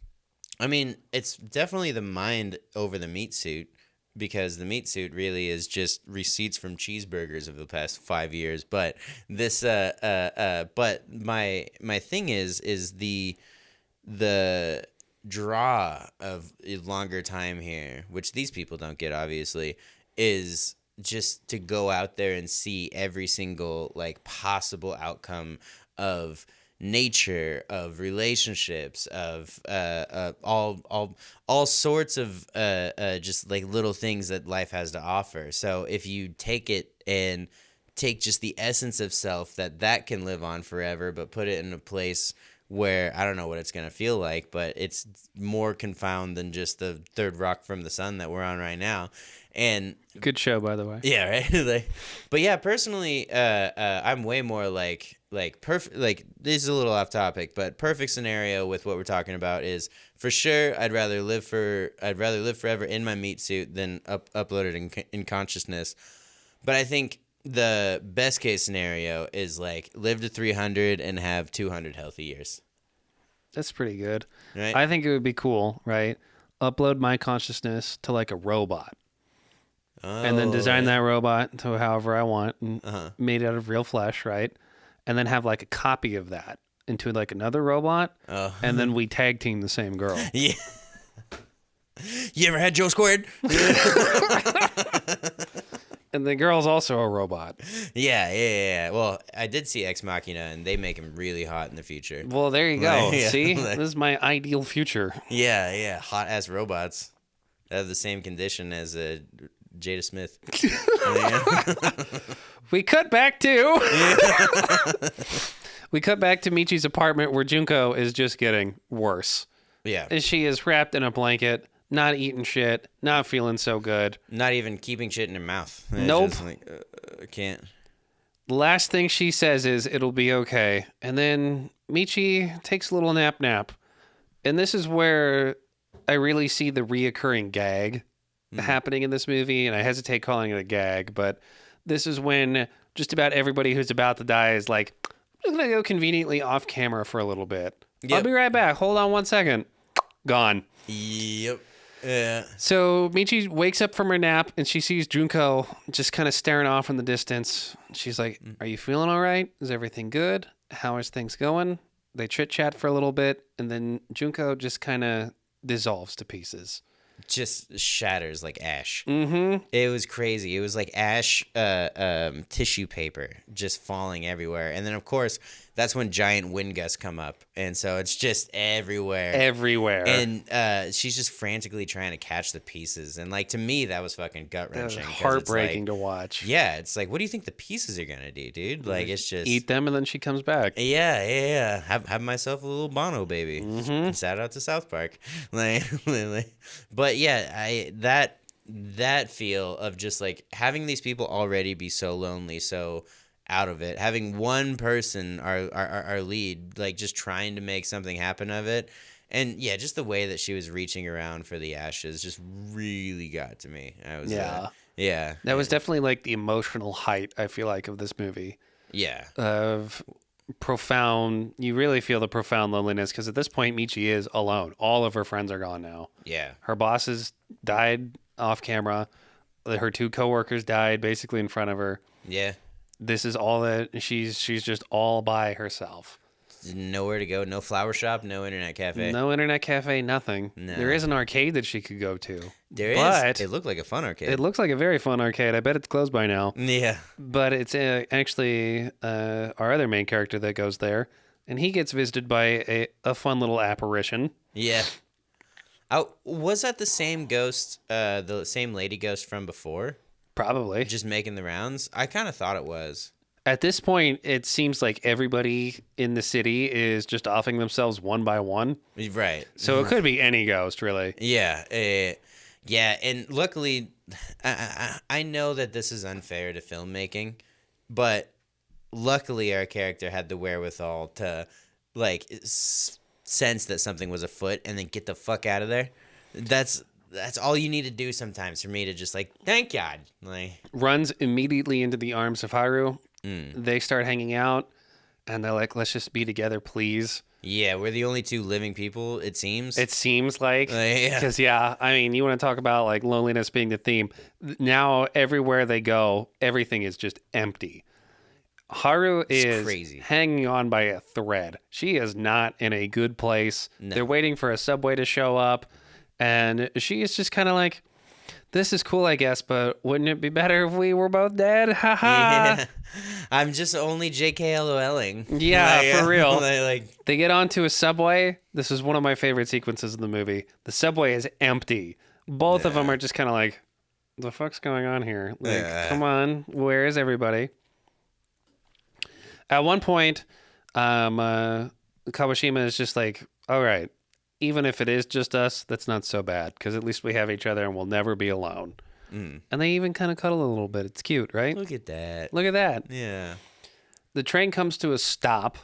I mean, it's definitely the mind over the meat suit. because the meat suit really is just receipts from cheeseburgers of the past 5 years. But this, but my thing is the draw of a longer time here, which these people don't get, obviously, is just to go out there and see every single like possible outcome of nature, of relationships, of all sorts of just like little things that life has to offer. So if you take it and take just the essence of self that can live on forever, but put it in a place where I don't know what it's going to feel like, but it's more confound than just the third rock from the sun that we're on right now. And Good show, by the way. yeah, right. Like, but yeah, personally, I'm way more like perfect. Like, this is a little off topic, but perfect scenario with what we're talking about is for sure. I'd rather live forever in my meat suit than uploaded in consciousness. But I think the best case scenario is like live to 300 and have 200 healthy years. That's pretty good. Right? I think it would be cool, right? Upload my consciousness to like a robot. And then design that robot to however I want and made out of real flesh, right? And then have like a copy of that into like another robot. And then we tag team the same girl. Yeah. You ever had Joe Squared? And the girl's also a robot. Yeah. Well, I did see Ex Machina, and they make him really hot in the future. Well, there you go. Yeah. See? This is my ideal future. Yeah. Hot ass robots that have the same condition as Jada Smith. We cut back to we cut back to Michi's apartment where Junko is just getting worse. Yeah. And she is wrapped in a blanket, not eating shit, not feeling so good. Not even keeping shit in her mouth. It's Nope. just like, I can't. The last thing she says is, it'll be okay. And then Michi takes a little nap. And this is where I really see the reoccurring gag happening in this movie. And I hesitate calling it a gag, but this is when just about everybody who's about to die is like, I'm going to go conveniently off camera for a little bit. I'll Yep. be right back. Hold on 1 second. Gone. Yep. Yeah. So Michi wakes up from her nap and she sees Junko just kind of staring off in the distance. She's like, "Are you feeling all right? Is everything good? How is things going?" They chit chat for a little bit, and then Junko just kind of dissolves to pieces. Just shatters like ash. Mm-hmm. It was crazy. It was like ash tissue paper just falling everywhere. And then, of course, that's when giant wind gusts come up. And so it's just everywhere. Everywhere. And she's just frantically trying to catch the pieces. And, like, to me, that was fucking That was gut-wrenching. 'cause it's heartbreaking like, to watch. yeah, it's like, what do you think the pieces are going to do, dude? Like, it's just... Eat them, and then she comes back. Yeah. Have myself a little Bono baby. Shout out to South Park. But yeah, that feel of just like having these people already be so lonely, so out of it, having one person, our lead, like just trying to make something happen of it. And yeah, just the way that she was reaching around for the ashes just really got to me. I was yeah. That was definitely like the emotional height, I feel like, of this movie. Yeah. Of profound, you really feel the profound loneliness because at this point Michi is alone. All of her friends are gone now. Yeah. Her bosses died off camera. Her two coworkers died basically in front of her. Yeah. This is all that she's just all by herself. Nowhere to go, no flower shop, no internet cafe. No internet cafe, nothing. No. There is an arcade that she could go to. There is. But It looked like a fun arcade. it looks like a very fun arcade. I bet it's closed by now. Yeah. But it's actually our other main character that goes there, and he gets visited by a fun little apparition. Yeah. Was that the same ghost, the same lady ghost from before? Probably. Just making the rounds? I kind of thought it was. At this point, it seems like everybody in the city is just offing themselves one by one. Right. So it could be any ghost, really. Yeah. Yeah. And luckily, I know that this is unfair to filmmaking, but luckily our character had the wherewithal to, like, sense that something was afoot and then get the fuck out of there. That's all you need to do sometimes for me to just, like, thank God. Like, Runs immediately into the arms of Haru. They start hanging out, and they're like, "Let's just be together, please." Yeah, we're the only two living people, it seems. It seems like, Yeah. because I mean, you want to talk about like loneliness being the theme. Now everywhere they go, everything is just empty. Haru is crazy. hanging on by a thread. She is not in a good place. No. They're waiting for a subway to show up, and she is just kind of like, "This is cool, I guess, but wouldn't it be better if we were both dead?" Ha ha. Yeah. I'm just only JK Yeah, for real. Like, They get onto a subway. This is one of my favorite sequences in the movie. The subway is empty. Both of them are just kind of like, the fuck's going on here? Like, come on, where is everybody? At one point, Kawashima is just like, all right, even if it is just us, that's not so bad, because at least we have each other and we'll never be alone. And they even kind of cuddle a little bit. It's cute, right? look at that. Look at that. Yeah. The train comes to a stop,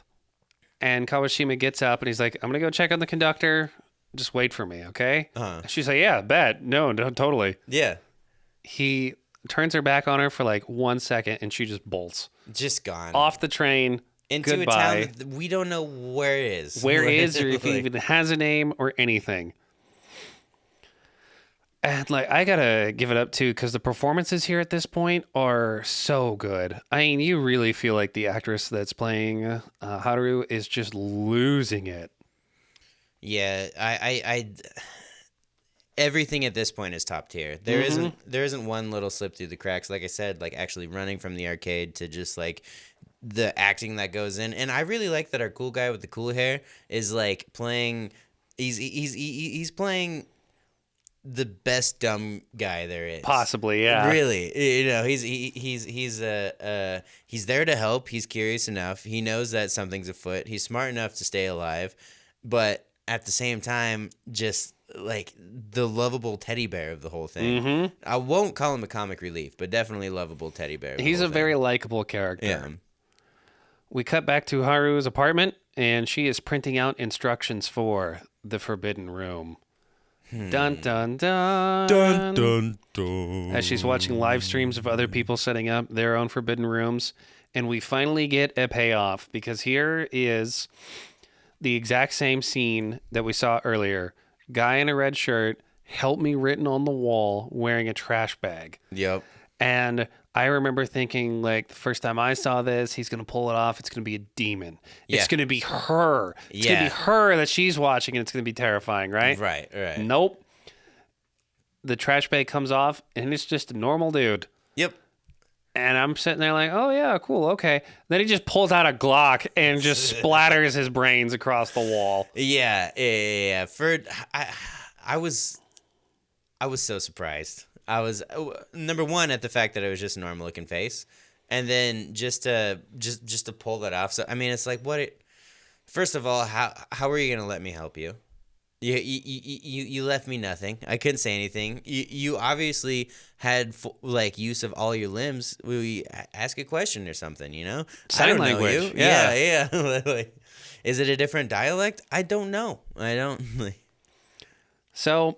and Kawashima gets up, and he's like, I'm going to go check on the conductor. Just wait for me, okay? She's like, yeah, bet. No, totally. Yeah. He turns her back on her for like 1 second, and she just bolts Just gone. off the train. Into Goodbye. a town that we don't know where it is. Where is, or if he Like, even has a name or anything. And like, I gotta give it up too, because the performances here at this point are so good. I mean, you really feel like the actress that's playing Haru is just losing it. Yeah, I everything at this point is top tier. There isn't one little slip through the cracks. Like I said, like actually running from the arcade to just like the acting that goes in. And I really like that our cool guy with the cool hair is like playing. He's playing the best dumb guy there is. Possibly, yeah. Really, you know, he's there to help. He's curious enough. He knows that something's afoot. He's smart enough to stay alive, but at the same time, just like the lovable teddy bear of the whole thing. I won't call him a comic relief, but definitely lovable teddy bear. of the He's whole a thing. very likable character. Yeah. We cut back to Haru's apartment, and she is printing out instructions for the Forbidden Room. Dun, dun, dun. Dun dun. As she's watching live streams of other people setting up their own Forbidden Rooms. And we finally get a payoff, because here is the exact same scene that we saw earlier. Guy in a red shirt, help me written on the wall, wearing a trash bag. Yep. And I remember thinking, like, the first time I saw this, he's going to pull it off. It's going to be a demon. Yeah. It's going to be her. It's going to be her that she's watching, and it's going to be terrifying, right? Right. Nope. The trash bag comes off, and it's just a normal dude. Yep. And I'm sitting there like, oh, yeah, cool, okay. Then he just pulls out a Glock and just splatters his brains across the wall. Yeah. I was so surprised. I was number one at the fact that it was just a normal looking face, and then just to pull that off. So I mean, it's like first of all, how are you gonna let me help you? You left me nothing. I couldn't say anything. You obviously had like use of all your limbs. We ask a question or something, you know? Sign I don't language. know you. Yeah. Yeah. Like, is it a different dialect? I don't know. I don't. So,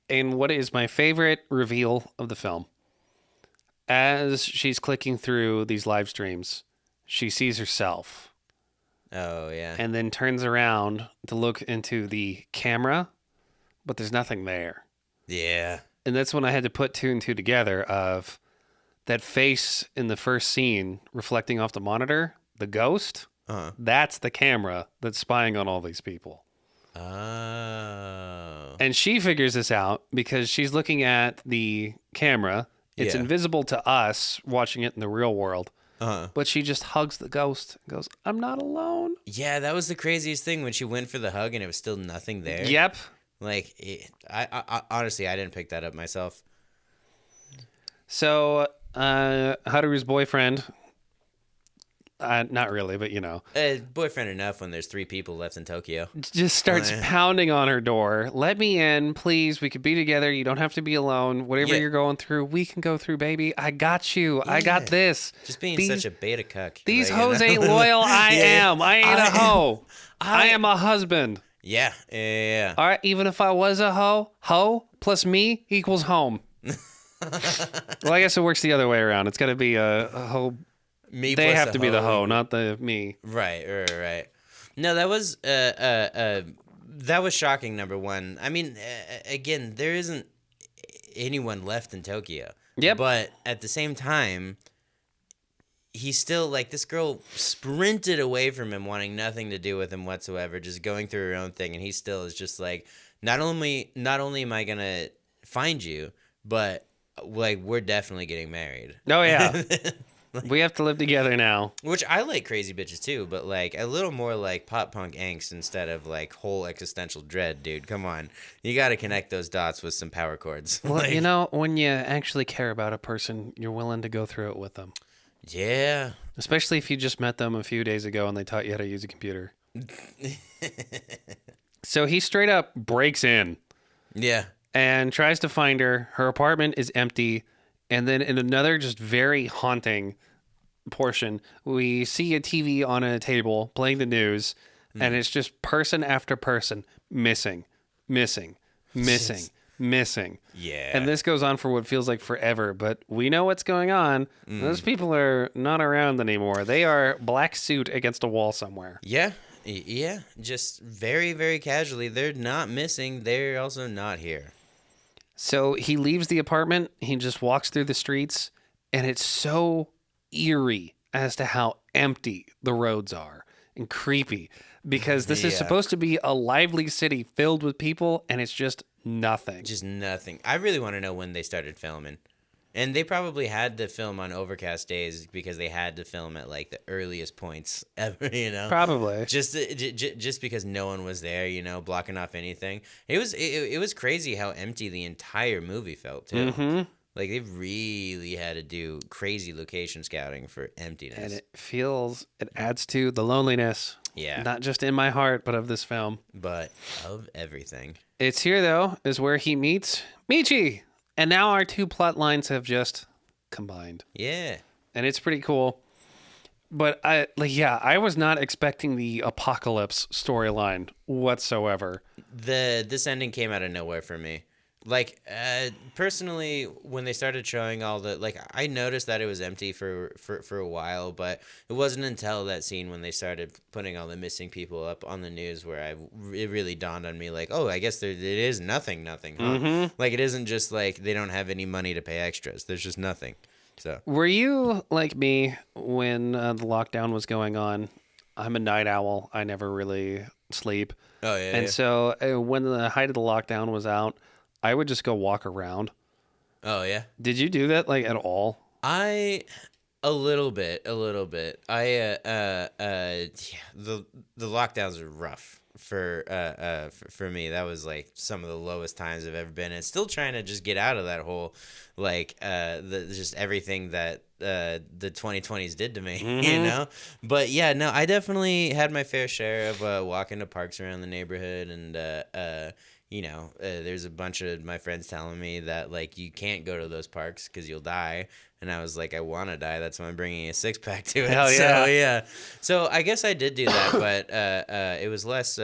in what is my favorite reveal of the film, as she's clicking through these live streams, she sees herself Oh yeah. and then turns around to look into the camera, but there's nothing there. Yeah. And that's when I had to put two and two together of that face in the first scene reflecting off the monitor, the ghost. That's the camera that's spying on all these people. Oh. And she figures this out because she's looking at the camera. It's Yeah. invisible to us watching it in the real world. Uh-huh. But she just hugs the ghost and goes, I'm not alone. Yeah, that was the craziest thing when she went for the hug and it was still nothing there. Yep. Like, I honestly, I didn't pick that up myself. So, Haru's boyfriend, not really, but you know, Boyfriend enough when there's 3 people left in Tokyo. just starts pounding on her door. Let me in, please. We could be together. You don't have to be alone. Whatever Yeah. you're going through, we can go through, baby. I got you. I got Yeah. this. Just being These- such a beta cuck. These like, you hoes know? ain't loyal. I Yeah. am. I ain't a hoe. I am a husband. Yeah. All right, even if I was a hoe plus me equals home. Well, I guess it works the other way around. It's got to be a hoe. Me They plus have a to be the hoe, hoe. not the me. Right. No, that was shocking. Number one. I mean, again, there isn't anyone left in Tokyo. Yep. But at the same time, he's still like, this girl sprinted away from him, wanting nothing to do with him whatsoever, just going through her own thing, and he still is just like, not only am I gonna find you, but like we're definitely getting married. Oh yeah. We have to live together now. Which I like crazy bitches too, but like a little more like pop punk angst instead of like whole existential dread, dude. Come on. You got to connect those dots with some power chords. Well, Like, you know, when you actually care about a person, you're willing to go through it with them. yeah. Especially if you just met them a few days ago and they taught you how to use a computer. So he straight up breaks in Yeah. and tries to find her. Her apartment is empty. And then in another just very haunting portion, we see a TV on a table playing the news, and it's just person after person missing. Yeah. And this goes on for what feels like forever, but we know what's going on. Those people are not around anymore. They are black suit against a wall somewhere. Yeah. Yeah. Just very, very casually. They're not missing. They're also not here. So he leaves the apartment, he just walks through the streets, and it's so eerie as to how empty the roads are and creepy because this is Yeah. supposed to be a lively city filled with people, and it's just nothing. Just nothing. I really want to know when they started filming. And they probably had to film on overcast days because they had to film at like the earliest points ever, you know? Probably. Just because no one was there, you know, blocking off anything. It was crazy how empty the entire movie felt too. Mm-hmm. Like they really had to do crazy location scouting for emptiness. And it adds to the loneliness. Yeah. Not just in my heart, but of this film. But of everything. It's here, though, is where he meets Michi. And now our two plot lines have just combined. Yeah. And it's pretty cool. But I was not expecting the apocalypse storyline whatsoever. This ending came out of nowhere for me. Like, personally, when they started showing all the, like, I noticed that it was empty for a while, but it wasn't until that scene when they started putting all the missing people up on the news where it really dawned on me, like, oh, I guess it is nothing, huh? Mm-hmm. Like, it isn't just like they don't have any money to pay extras. There's just nothing. So, Were you like me when the lockdown was going on? I'm a night owl. I never really sleep. oh, yeah. And yeah. so when the height of the lockdown was out, I would just go walk around. Oh, yeah. Did you do that like at all? A little bit. I yeah, the lockdowns are rough for me. That was like some of the lowest times I've ever been. And still trying to just get out of that whole like just everything that the 2020s did to me, you know. But yeah, no, I definitely had my fair share of walking to parks around the neighborhood and you know, there's a bunch of my friends telling me that, like, you can't go to those parks because you'll die. And I was like, I want to die. That's why I'm bringing a six-pack to it. Hell yeah. So, yeah. So I guess I did do that, but it was less...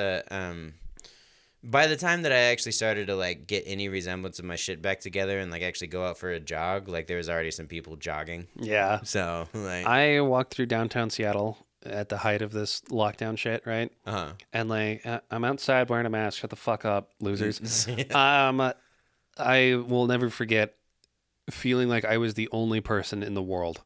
by the time that I actually started to, like, get any resemblance of my shit back together and, like, actually go out for a jog, like, there was already some people jogging. Yeah. So, like... I walked through downtown Seattle at the height of this lockdown shit, right? Uh-huh. And like, I'm outside wearing a mask. Shut the fuck up, losers. Yeah. I will never forget feeling like I was the only person in the world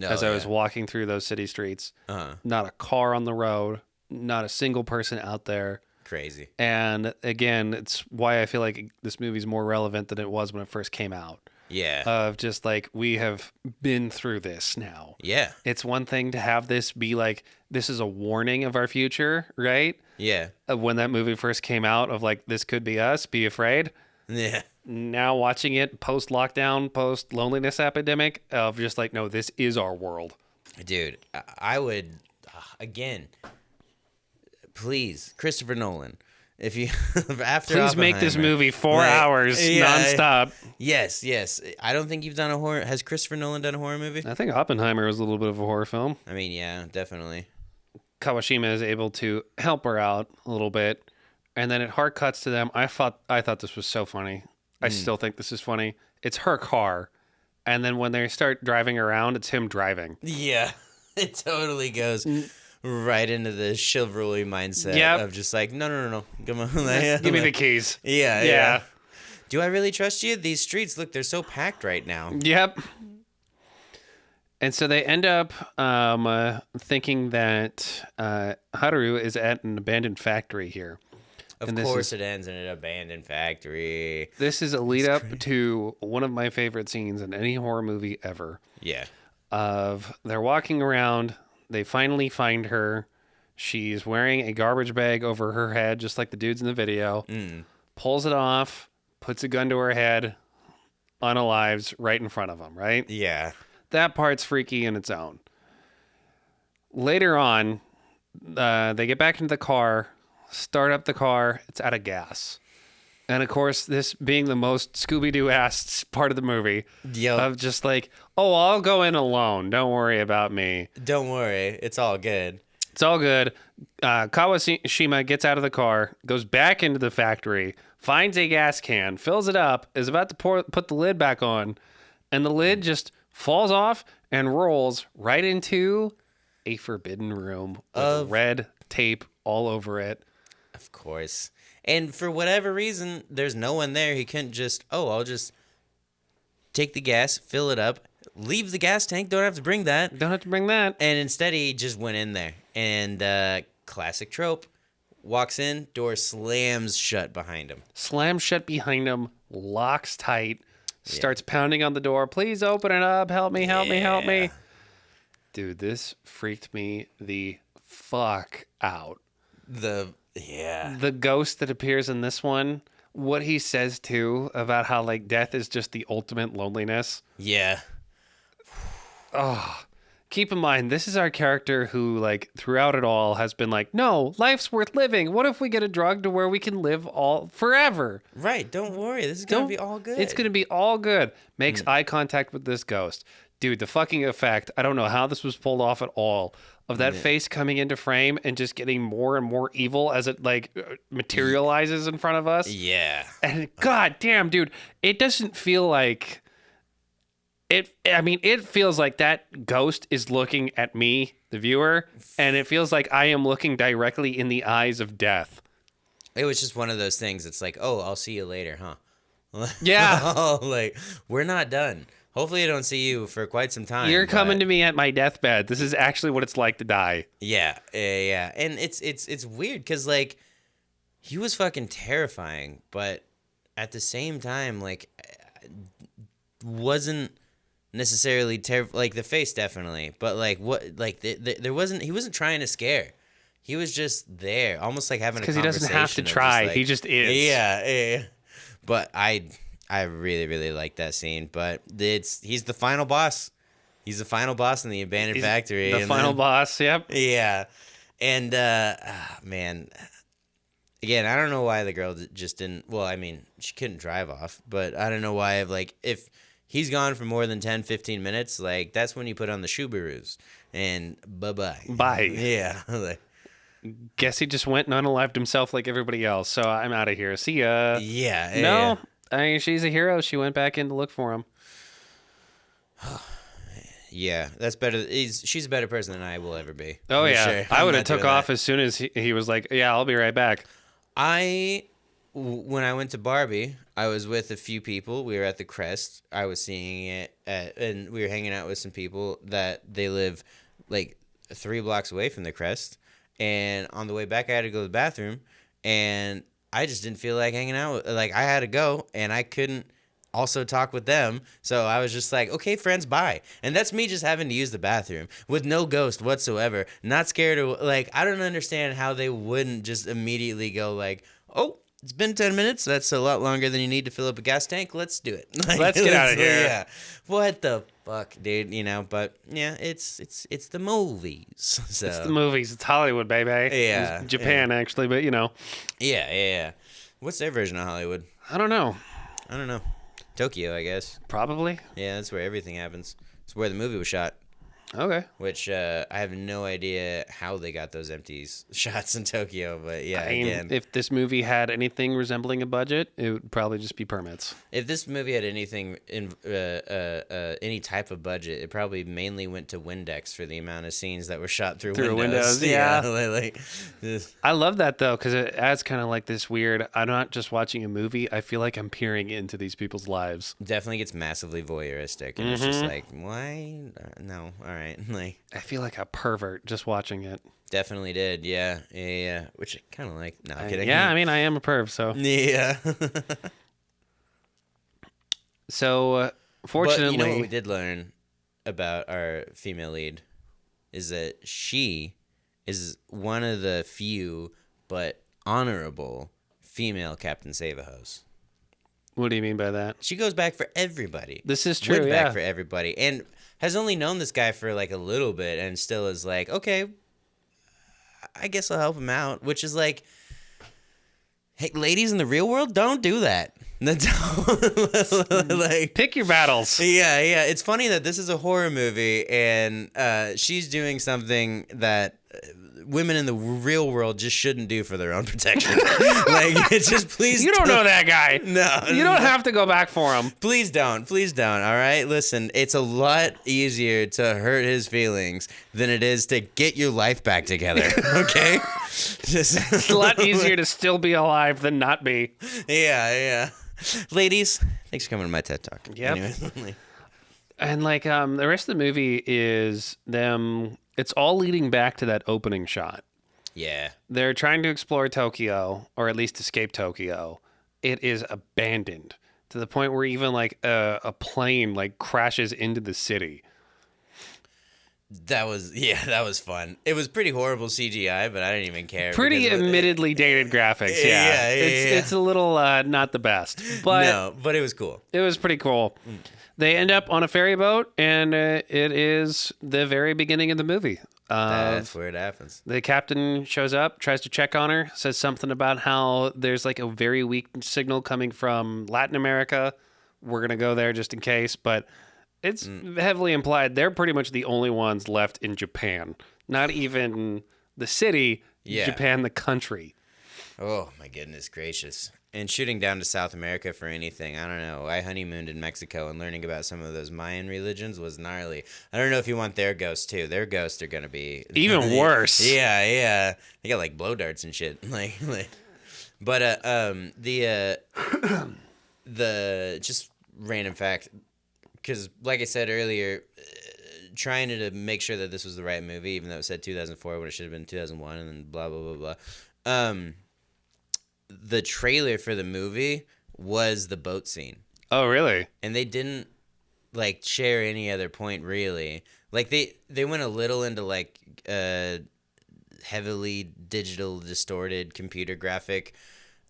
as I was walking through those city streets. Uh-huh. Not a car on the road, not a single person out there. Crazy. And again, it's why I feel like this movie's more relevant than it was when it first came out. Yeah. Of just like, we have been through this now. Yeah. It's one thing to have this be like, this is a warning of our future, right? Yeah. When that movie first came out, of like, this could be us, be afraid. Yeah. Now watching it post-lockdown, post-loneliness epidemic, of just like, no, this is our world. Dude, I would, again, please, Christopher Nolan, if you, after Please make this Oppenheimer, movie 4 like, hours yeah, nonstop. Yes. I don't think you've done a horror. Has Christopher Nolan done a horror movie? I think Oppenheimer was a little bit of a horror film. I mean, yeah, definitely. Kawashima is able to help her out a little bit, and then it hard cuts to them. I thought this was so funny. I still think this is funny. It's her car, and then when they start driving around, it's him driving. Yeah, it totally goes. right into the chivalry mindset Yep. of just like, no. Come on. Like, Give me the keys. Yeah. Do I really trust you? These streets, look, they're so packed right now. Yep. And so they end up thinking that Haru is at an abandoned factory here. Of course, it ends in an abandoned factory. This is a lead up to one of my favorite scenes in any horror movie ever. Yeah. Of they're walking around, they finally find her. She's wearing a garbage bag over her head, just like the dudes in the video. Pulls it off, puts a gun to her head, unalives right in front of them, right? Yeah. That part's freaky in its own. Later on, they get back into the car, start up the car, it's out of gas. And of course, this being the most Scooby-Doo-ass part of the movie, Yep. of just like, oh, I'll go in alone. Don't worry about me. Don't worry. It's all good. It's all good. Kawashima gets out of the car, goes back into the factory, finds a gas can, fills it up, is about to put the lid back on, and the lid just falls off and rolls right into a forbidden room with red tape all over it. Of course. And for whatever reason, there's no one there. He couldn't just, I'll just take the gas, fill it up, leave the gas tank. Don't have to bring that. Don't have to bring that. And instead, he just went in there. And classic trope, walks in, door slams shut behind him. Slams shut behind him, locks tight, starts pounding on the door. Please open it up. Help me, help me, help me. Dude, this freaked me the fuck out. The ghost that appears in this one, what he says too about how like death is just the ultimate loneliness. Yeah. Oh, keep in mind, this is our character who like throughout it all has been like, no, life's worth living. What if we get a drug to where we can live all forever? Right. Don't worry. This is going to be all good. It's going to be all good. Makes eye contact with this ghost. Dude, the fucking effect, I don't know how this was pulled off at all, of that face coming into frame and just getting more and more evil as it like materializes in front of us. Yeah. And god damn, dude, it doesn't feel like it. I mean, it feels like that ghost is looking at me, the viewer, and it feels like I am looking directly in the eyes of death. It was just one of those things. It's like, I'll see you later, huh? Yeah. Like, we're not done. Hopefully I don't see you for quite some time. You're coming to me at my deathbed. This is actually what it's like to die. Yeah. And it's weird because, like, he was fucking terrifying, but at the same time, like, wasn't necessarily like the face definitely, but like what, like there wasn't, he wasn't trying to scare. He was just there, almost like having a conversation. Because he doesn't have to try. He just is. Yeah. But I really, really like that scene, but he's the final boss. He's the final boss in the abandoned factory. The final boss, yep. Yeah. And, man, again, I don't know why the girl just didn't, well, I mean, she couldn't drive off, but I don't know why, like, if he's gone for more than 10, 15 minutes, like, that's when you put on the Subarus, and bye-bye. Bye. Yeah. Like, guess he just went and unalived himself like everybody else, so I'm out of here. See ya. Yeah. No. I mean, she's a hero. She went back in to look for him. Yeah, that's better. She's a better person than I will ever be. Oh, yeah. Sure. I would have not took doing off that. as soon as he was like, yeah, I'll be right back. When I went to Barbie, I was with a few people. We were at the Crest. I was seeing it, and we were hanging out with some people that they live like 3 blocks away from the Crest. And on the way back, I had to go to the bathroom, and I just didn't feel like hanging out. Like, I had to go, and I couldn't also talk with them. So I was just like, okay, friends, bye. And that's me just having to use the bathroom with no ghost whatsoever. Not scared of, like, I don't understand how they wouldn't just immediately go like, oh, it's been 10 minutes. That's a lot longer than you need to fill up a gas tank. Let's do it. Like, Let's get out of here. Yeah. What the fuck, dude? You know, but yeah, it's the movies. So It's the movies. It's Hollywood, baby. Yeah, It's Japan, actually, but you know. Yeah. What's their version of Hollywood? I don't know. I don't know. Tokyo, I guess. Probably. Yeah, that's where everything happens. It's where the movie was shot. Okay. which I have no idea how they got those empty shots in Tokyo. But yeah, I mean, again, if this movie had anything resembling a budget, it would probably just be permits. if this movie had anything in any type of budget, it probably mainly went to Windex for the amount of scenes that were shot through windows. yeah. Just- I love that though, because it adds kind of like this weird. I'm not just watching a movie. I feel like I'm peering into these people's lives. definitely gets massively voyeuristic, and it's just like, why? No, all right, like I feel like a pervert just watching it. definitely did, yeah, which I kind of like. No, I'm kidding. Yeah, I mean, I am a perv, so. Yeah. So, fortunately, But you know what we did learn about our female lead is that she is one of the few but honorable female Captain Save-A-Hos. what do you mean by that? She goes back for everybody. This is true, Went yeah. back for everybody, and has only known this guy for like a little bit, and still is like, okay, I guess I'll help him out. Which is like, hey, ladies in the real world, don't do that. Like, Pick your battles. yeah. It's funny that this is a horror movie, and she's doing something that women in the real world just shouldn't do for their own protection. Like, it's just please. You don't know that guy. No, You don't have to go back for him. Please don't. Please don't. All right. Listen, it's a lot easier to hurt his feelings than it is to get your life back together. Okay. It's a lot easier to still be alive than not be. Yeah. Ladies, thanks for coming to my TED Talk. Yep. Anyway. And like the rest of the movie is them. It's all leading back to that opening shot. Yeah. They're trying to explore Tokyo, or at least escape Tokyo. It is abandoned to the point where even like a plane like crashes into the city. That was fun. It was pretty horrible CGI, but I didn't even care. Pretty because admittedly dated graphics. Yeah, It's a little not the best, but no, but it was cool. it was pretty cool. They end up on a ferry boat, and it is the very beginning of the movie. That's where it happens. The captain shows up, tries to check on her, says something about how there's like a very weak signal coming from Latin America. We're going to go there just in case, but it's heavily implied they're pretty much the only ones left in Japan. Not even the city, Yeah. Japan, the country. Oh my goodness gracious. And shooting down to South America for anything, I don't know. I honeymooned in Mexico, and learning about some of those Mayan religions was gnarly. I don't know if you want their ghosts too. Their ghosts are gonna be Even worse. Yeah. They got like blow darts and shit. But the just random fact, because like I said earlier, trying to make sure that this was the right movie, even though it said 2004 when it should have been 2001, and then blah blah blah blah. The trailer for the movie was the boat scene, Oh, really? and they didn't like share any other point really. Like they went a little into like heavily digital distorted computer graphic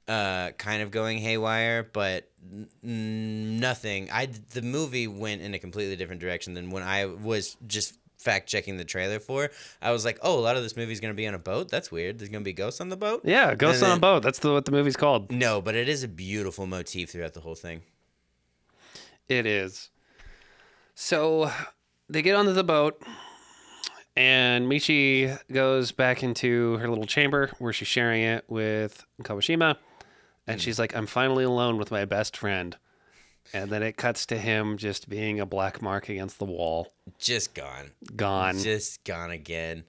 kind of going haywire, but nothing. The movie went in a completely different direction than when I was just fact checking the trailer for. I was like, oh, a lot of this movie's gonna be on a boat. That's weird. There's gonna be ghosts on the boat. Yeah, Ghosts And on a Boat. That's what the movie's called. No, but it is a beautiful motif throughout the whole thing. It is. So they get onto the boat, and Michi goes back into her little chamber where she's sharing it with Kawashima. And she's like, I'm finally alone with my best friend. And then it cuts to him just being a black mark against the wall. Just gone. Gone. Just gone again.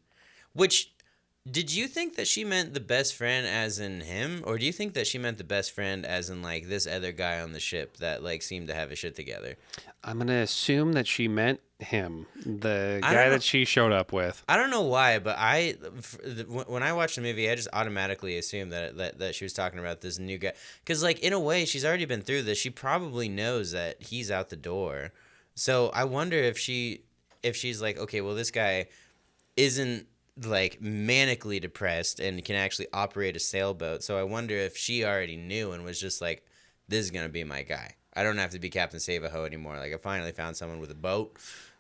Which, did you think that she meant the best friend as in him? Or do you think that she meant the best friend as in, like, this other guy on the ship that, like, seemed to have his shit together? I'm going to assume that she meant him, the I guy don't know. that she showed up with. I don't know why, but when I watched the movie, I just automatically assumed that she was talking about this new guy. Because, like, in a way, she's already been through this. She probably knows that he's out the door. So I wonder if she's like, okay, well, this guy isn't, like, manically depressed and can actually operate a sailboat. So I wonder if she already knew and was just like, this is going to be my guy. I don't have to be Captain Save-A-Ho anymore. Like, I finally found someone with a boat,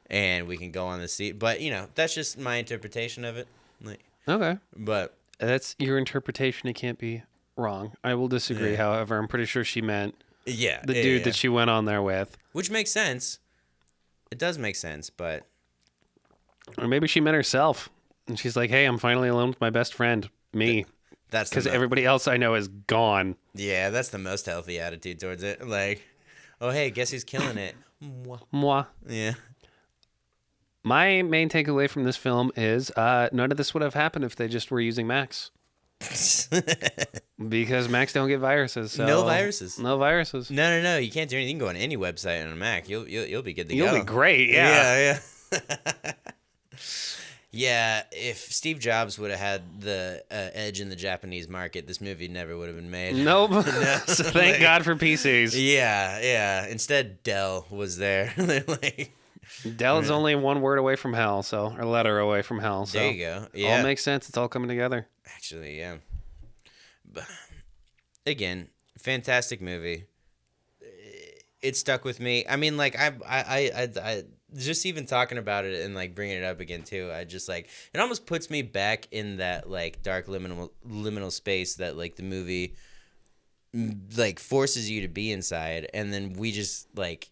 and we can go on the sea. But, you know, that's just my interpretation of it. Like, Okay. but That's your interpretation. It can't be wrong. I will disagree, Yeah. however. I'm pretty sure she meant yeah, the yeah, dude yeah. that she went on there with. Which makes sense. It does make sense, but Or maybe she met herself, and she's like, "Hey, I'm finally alone with my best friend, me." That's Because the everybody else I know is gone. yeah, that's the most healthy attitude towards it. Like, oh hey, guess who's killing it? Mwah. Moi. Yeah. My main takeaway from this film is none of this would have happened if they just were using Macs. Because Macs don't get viruses. So No viruses. No viruses. No. You can't do anything. You can go on any website on a Mac. You'll be good to You'll go. be great. Yeah. Yeah. Yeah. If Steve Jobs would have had the edge in the Japanese market, this movie never would have been made. Nope. So thank God for PCs. Yeah. Instead, Dell was there. They're like, Dell is only one word away from hell, so or letter away from hell. So there you go. Yeah. all makes sense. It's all coming together. Actually, yeah. But again, fantastic movie. It stuck with me. I mean, like I just even talking about it and like bringing it up again too. I just like it almost puts me back in that like dark liminal space that like the movie like forces you to be inside, and then we just like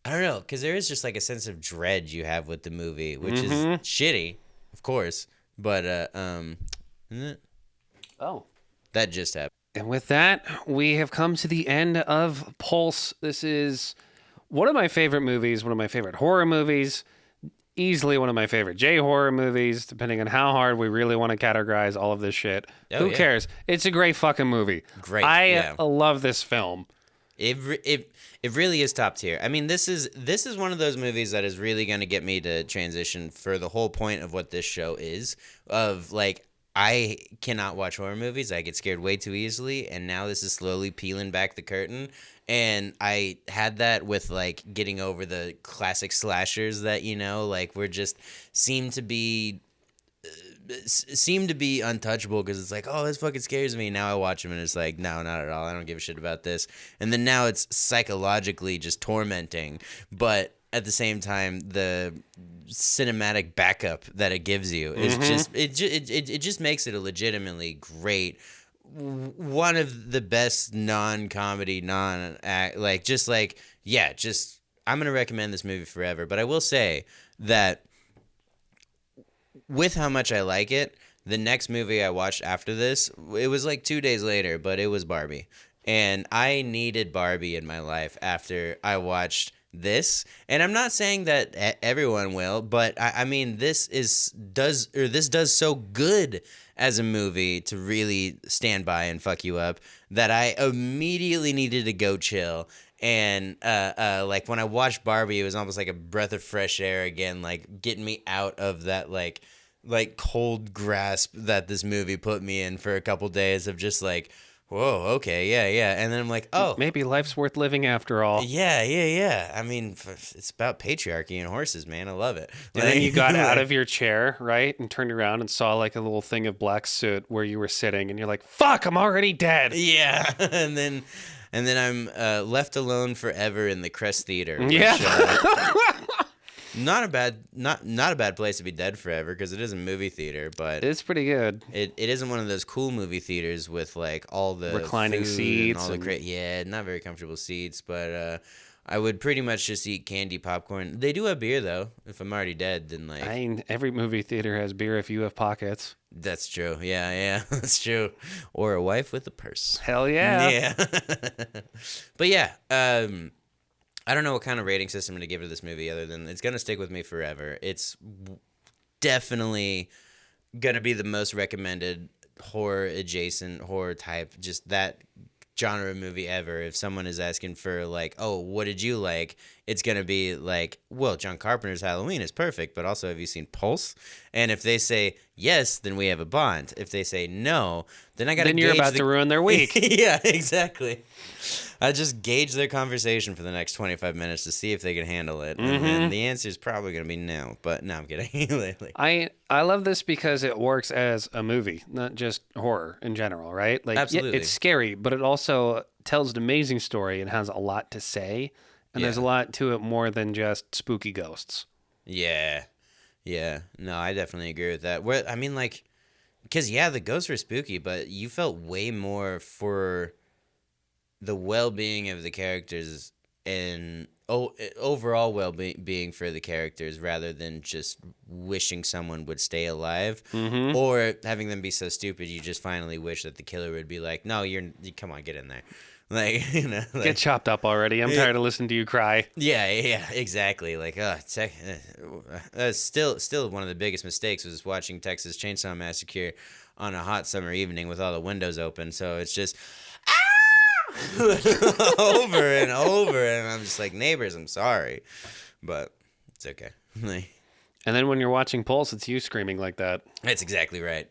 I don't know, because there is just like a sense of dread you have with the movie, which is shitty, of course, but isn't it? Oh. That just happened. And with that, we have come to the end of Pulse. This is one of my favorite movies, one of my favorite horror movies, easily one of my favorite J-horror movies, depending on how hard we really want to categorize all of this shit. Oh, Who yeah. cares? It's a great fucking movie. Great, I yeah. love this film. It really is top tier. I mean, this is one of those movies that is really going to get me to transition for the whole point of what this show is. Of like, I cannot watch horror movies. I get scared way too easily, and now this is slowly peeling back the curtain. And I had that with like getting over the classic slashers that like were just seem to be untouchable because it's like, oh, this fucking scares me. Now I watch them and it's like, no, not at all. I don't give a shit about this. And then now it's psychologically just tormenting, but at the same time, the cinematic backup that it gives you is it just makes it a legitimately great, one of the best non-comedy, just I'm gonna recommend this movie forever. But I will say that with how much I like it, the next movie I watched after this, it was like 2 days later, but it was Barbie. And I needed Barbie in my life after I watched this. And I'm not saying that everyone will, but I mean, this does so good as a movie to really stand by and fuck you up that I immediately needed to go chill. And like when I watched Barbie, it was almost like a breath of fresh air again, like getting me out of that like cold grasp that this movie put me in for a couple days of just like, whoa, okay, yeah. And then I'm like, oh, Maybe life's worth living after all. yeah. I mean, it's about patriarchy and horses, man. I love it. And then you got out of your chair, right? And turned around and saw like a little thing of black soot where you were sitting and you're like, fuck, I'm already dead. Yeah. And then I'm left alone forever in the Crest Theater. Which, Yeah. not a bad place to be dead forever because it is a movie theater, but It's pretty good. it isn't one of those cool movie theaters with like all the Reclining food seats and all the and- not very comfortable seats, but I would pretty much just eat candy popcorn. They do have beer though. If I'm already dead, then like I mean, every movie theater has beer if you have pockets. that's true. Yeah, that's true. Or a wife with a purse. Hell yeah. Yeah. But yeah, I don't know what kind of rating system to give to this movie other than it's going to stick with me forever. It's definitely going to be the most recommended horror adjacent, horror type, just that genre of movie ever. If someone is asking for like, oh, what did you like? It's going to be like, well, John Carpenter's Halloween is perfect, but also have you seen Pulse? And if they say yes, then we have a bond. If they say no, then I got to Then you're about to ruin their week. Yeah, exactly. I just gauge their conversation for the next 25 minutes to see if they can handle it. And then the answer is probably going to be no, but no, I'm kidding. I love this because it works as a movie, not just horror in general, right? Like, yeah, Absolutely. it's scary, but it also tells an amazing story and has a lot to say. And there's a Yeah. lot to it more than just spooky ghosts. Yeah. No, I definitely agree with that. I mean, like, because, yeah, the ghosts were spooky, but you felt way more for the well-being of the characters and overall well-being for the characters rather than just wishing someone would stay alive or having them be so stupid you just finally wish that the killer would be like, no, you come on, get in there. Like, you know, like, Get chopped up already. I'm tired of listening to you cry. yeah, exactly. Like, still one of the biggest mistakes was watching Texas Chainsaw Massacre on a hot summer evening with all the windows open. So it's just over and over, and I'm just like, neighbors, I'm sorry, but it's okay. Like, And then when you're watching Pulse, it's you screaming like that. that's exactly right.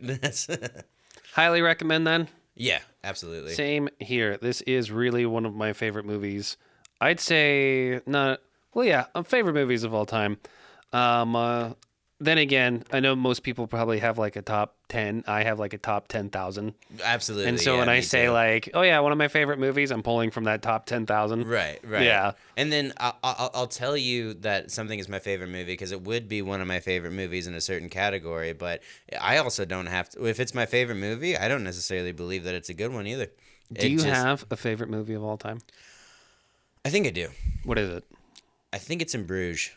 Highly recommend then. Yeah, absolutely. Same here. This is really one of my favorite movies. I'd say favorite movies of all time. Then again, I know most people probably have like a top 10. I have like a top 10,000. Absolutely. And so yeah, when I me say too. like, oh yeah, one of my favorite movies, I'm pulling from that top 10,000. Right. Yeah. And then I'll tell you that something is my favorite movie because it would be one of my favorite movies in a certain category, but I also don't have to. If it's my favorite movie, I don't necessarily believe that it's a good one either. Do you have a favorite movie of all time? I think I do. What is it? I think it's In Bruges.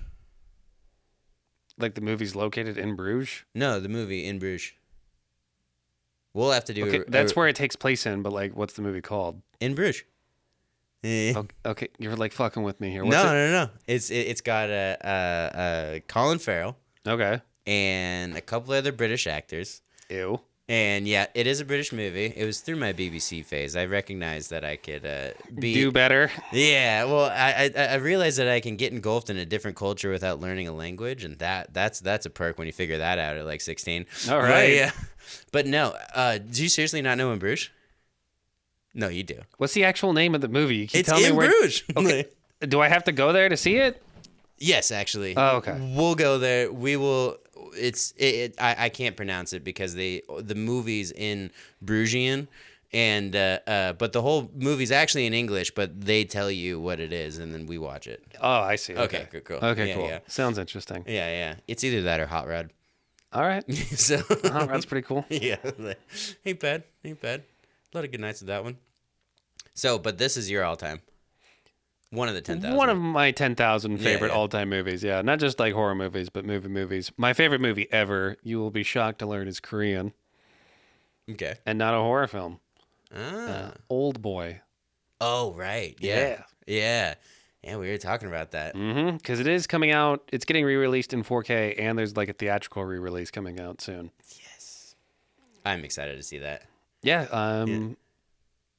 Like the movie's located in Bruges? No, the movie In Bruges. We'll have to do. Okay, that's where it takes place in, but like, what's the movie called? In Bruges. Okay, you're like fucking with me here. What's No. It's got Colin Farrell Okay. and a couple other British actors. Ew. And yeah, it is a British movie. It was through my BBC phase. I recognized that I could Do better. Yeah, well, I realized that I can get engulfed in a different culture without learning a language, and that's a perk when you figure that out at like 16. All right. But, yeah. But no, do you seriously not know In Bruges? No, you do. What's the actual name of the movie? You keep It's telling In me where. Bruges. Okay. Do I have to go there to see it? Yes, actually. Oh, okay. We'll go there. We will. I can't pronounce it because the movie's in Brugian, and but the whole movie's actually in English, but they tell you what it is, and then we watch it. Oh, I see. Okay, cool. Okay, Yeah, cool. yeah. Sounds interesting. Yeah. It's either that or Hot Rod. All right. So Oh, that's pretty cool. yeah, ain't bad. A lot of good nights with that one. So, but this is your all-time. One of the 10,000. One of my 10,000 favorite yeah. all-time movies. Yeah, not just like horror movies, but movies. My favorite movie ever, you will be shocked to learn, is Korean Okay. and not a horror film. Ah. Old Boy. Oh, right. Yeah. Yeah, we were talking about that. Because it is coming out. It's getting re-released in 4K, and there's like a theatrical re-release coming out soon. I'm excited to see that. Yeah.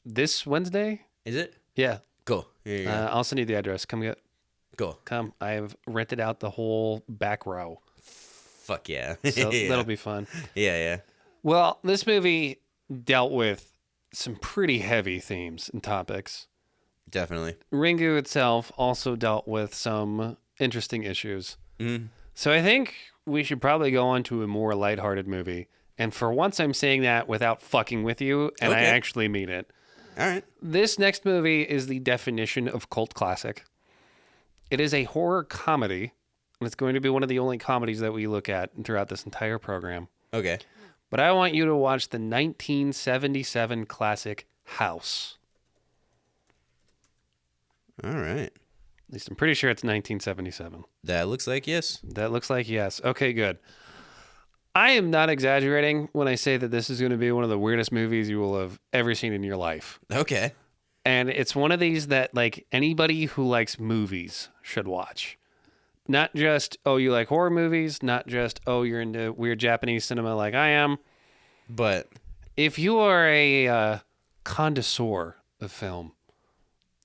This Wednesday. Is it? Yeah. Cool. Here you go. I'll send you the address. Cool. Come. I have rented out the whole back row, Fuck yeah. so yeah. that'll be fun. Yeah. Well, this movie dealt with some pretty heavy themes and topics. Definitely. Ringu itself also dealt with some interesting issues. So I think we should probably go on to a more lighthearted movie. And for once, I'm saying that without fucking with you, and I Okay. actually mean it. All right. This next movie is the definition of cult classic. It is a horror comedy, and it's going to be one of the only comedies that we look at throughout this entire program. Okay. But I want you to watch the 1977 classic House. All right. At least I'm pretty sure it's 1977. That looks like yes. That looks like yes. Okay, good. I am not exaggerating when I say that this is going to be one of the weirdest movies you will have ever seen in your life. Okay. And it's one of these that like anybody who likes movies should watch. Not just, oh, you like horror movies, not just, oh, you're into weird Japanese cinema like I am. But If you are a connoisseur of film,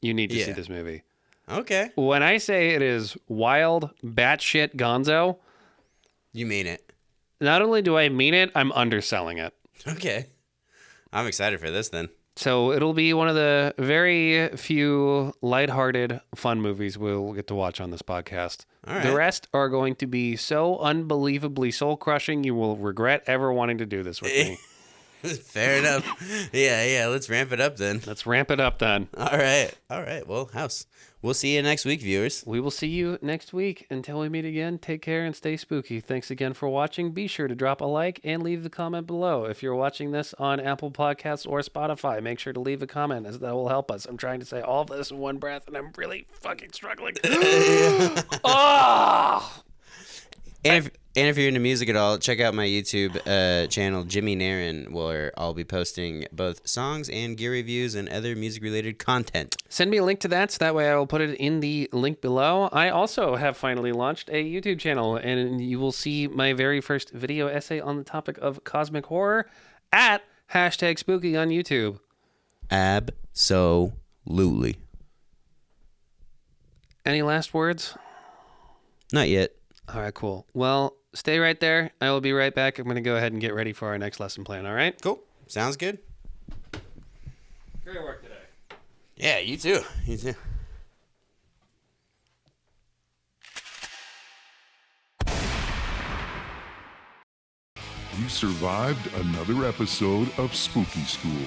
you need to see Yeah. this movie. okay. When I say it is wild, batshit gonzo, You mean it. not only do I mean it, I'm underselling it. Okay. I'm excited for this then. So it'll be one of the very few lighthearted, fun movies we'll get to watch on this podcast. All right. The rest are going to be so unbelievably soul-crushing, you will regret ever wanting to do this with me. Fair enough. Yeah. Let's ramp it up then. Let's ramp it up then. All right. Well, House. We'll see you next week, viewers. We will see you next week. Until we meet again, take care and stay spooky. Thanks again for watching. Be sure to drop a like and leave the comment below. If you're watching this on Apple Podcasts or Spotify, make sure to leave a comment, as that will help us. I'm trying to say all of this in one breath, and I'm really fucking struggling. Oh! And if you're into music at all, check out my YouTube channel, Jimmy Narin, where I'll be posting both songs and gear reviews and other music-related content. Send me a link to that, so that way I will put it in the link below. I also have finally launched a YouTube channel, and you will see my very first video essay on the topic of cosmic horror at #spooky on YouTube. Absolutely. Any last words? Not yet. All right, cool. Well, stay right there. I will be right back. I'm going to go ahead and get ready for our next lesson plan, all right? Cool. Sounds good. Great work today. Yeah, you too. You too. You survived another episode of Spooky School.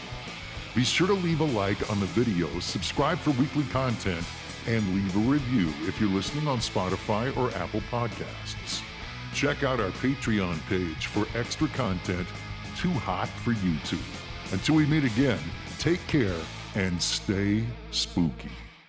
Be sure to leave a like on the video, subscribe for weekly content, and leave a review if you're listening on Spotify or Apple Podcasts. Check out our Patreon page for extra content too hot for YouTube. Until we meet again, take care and stay spooky.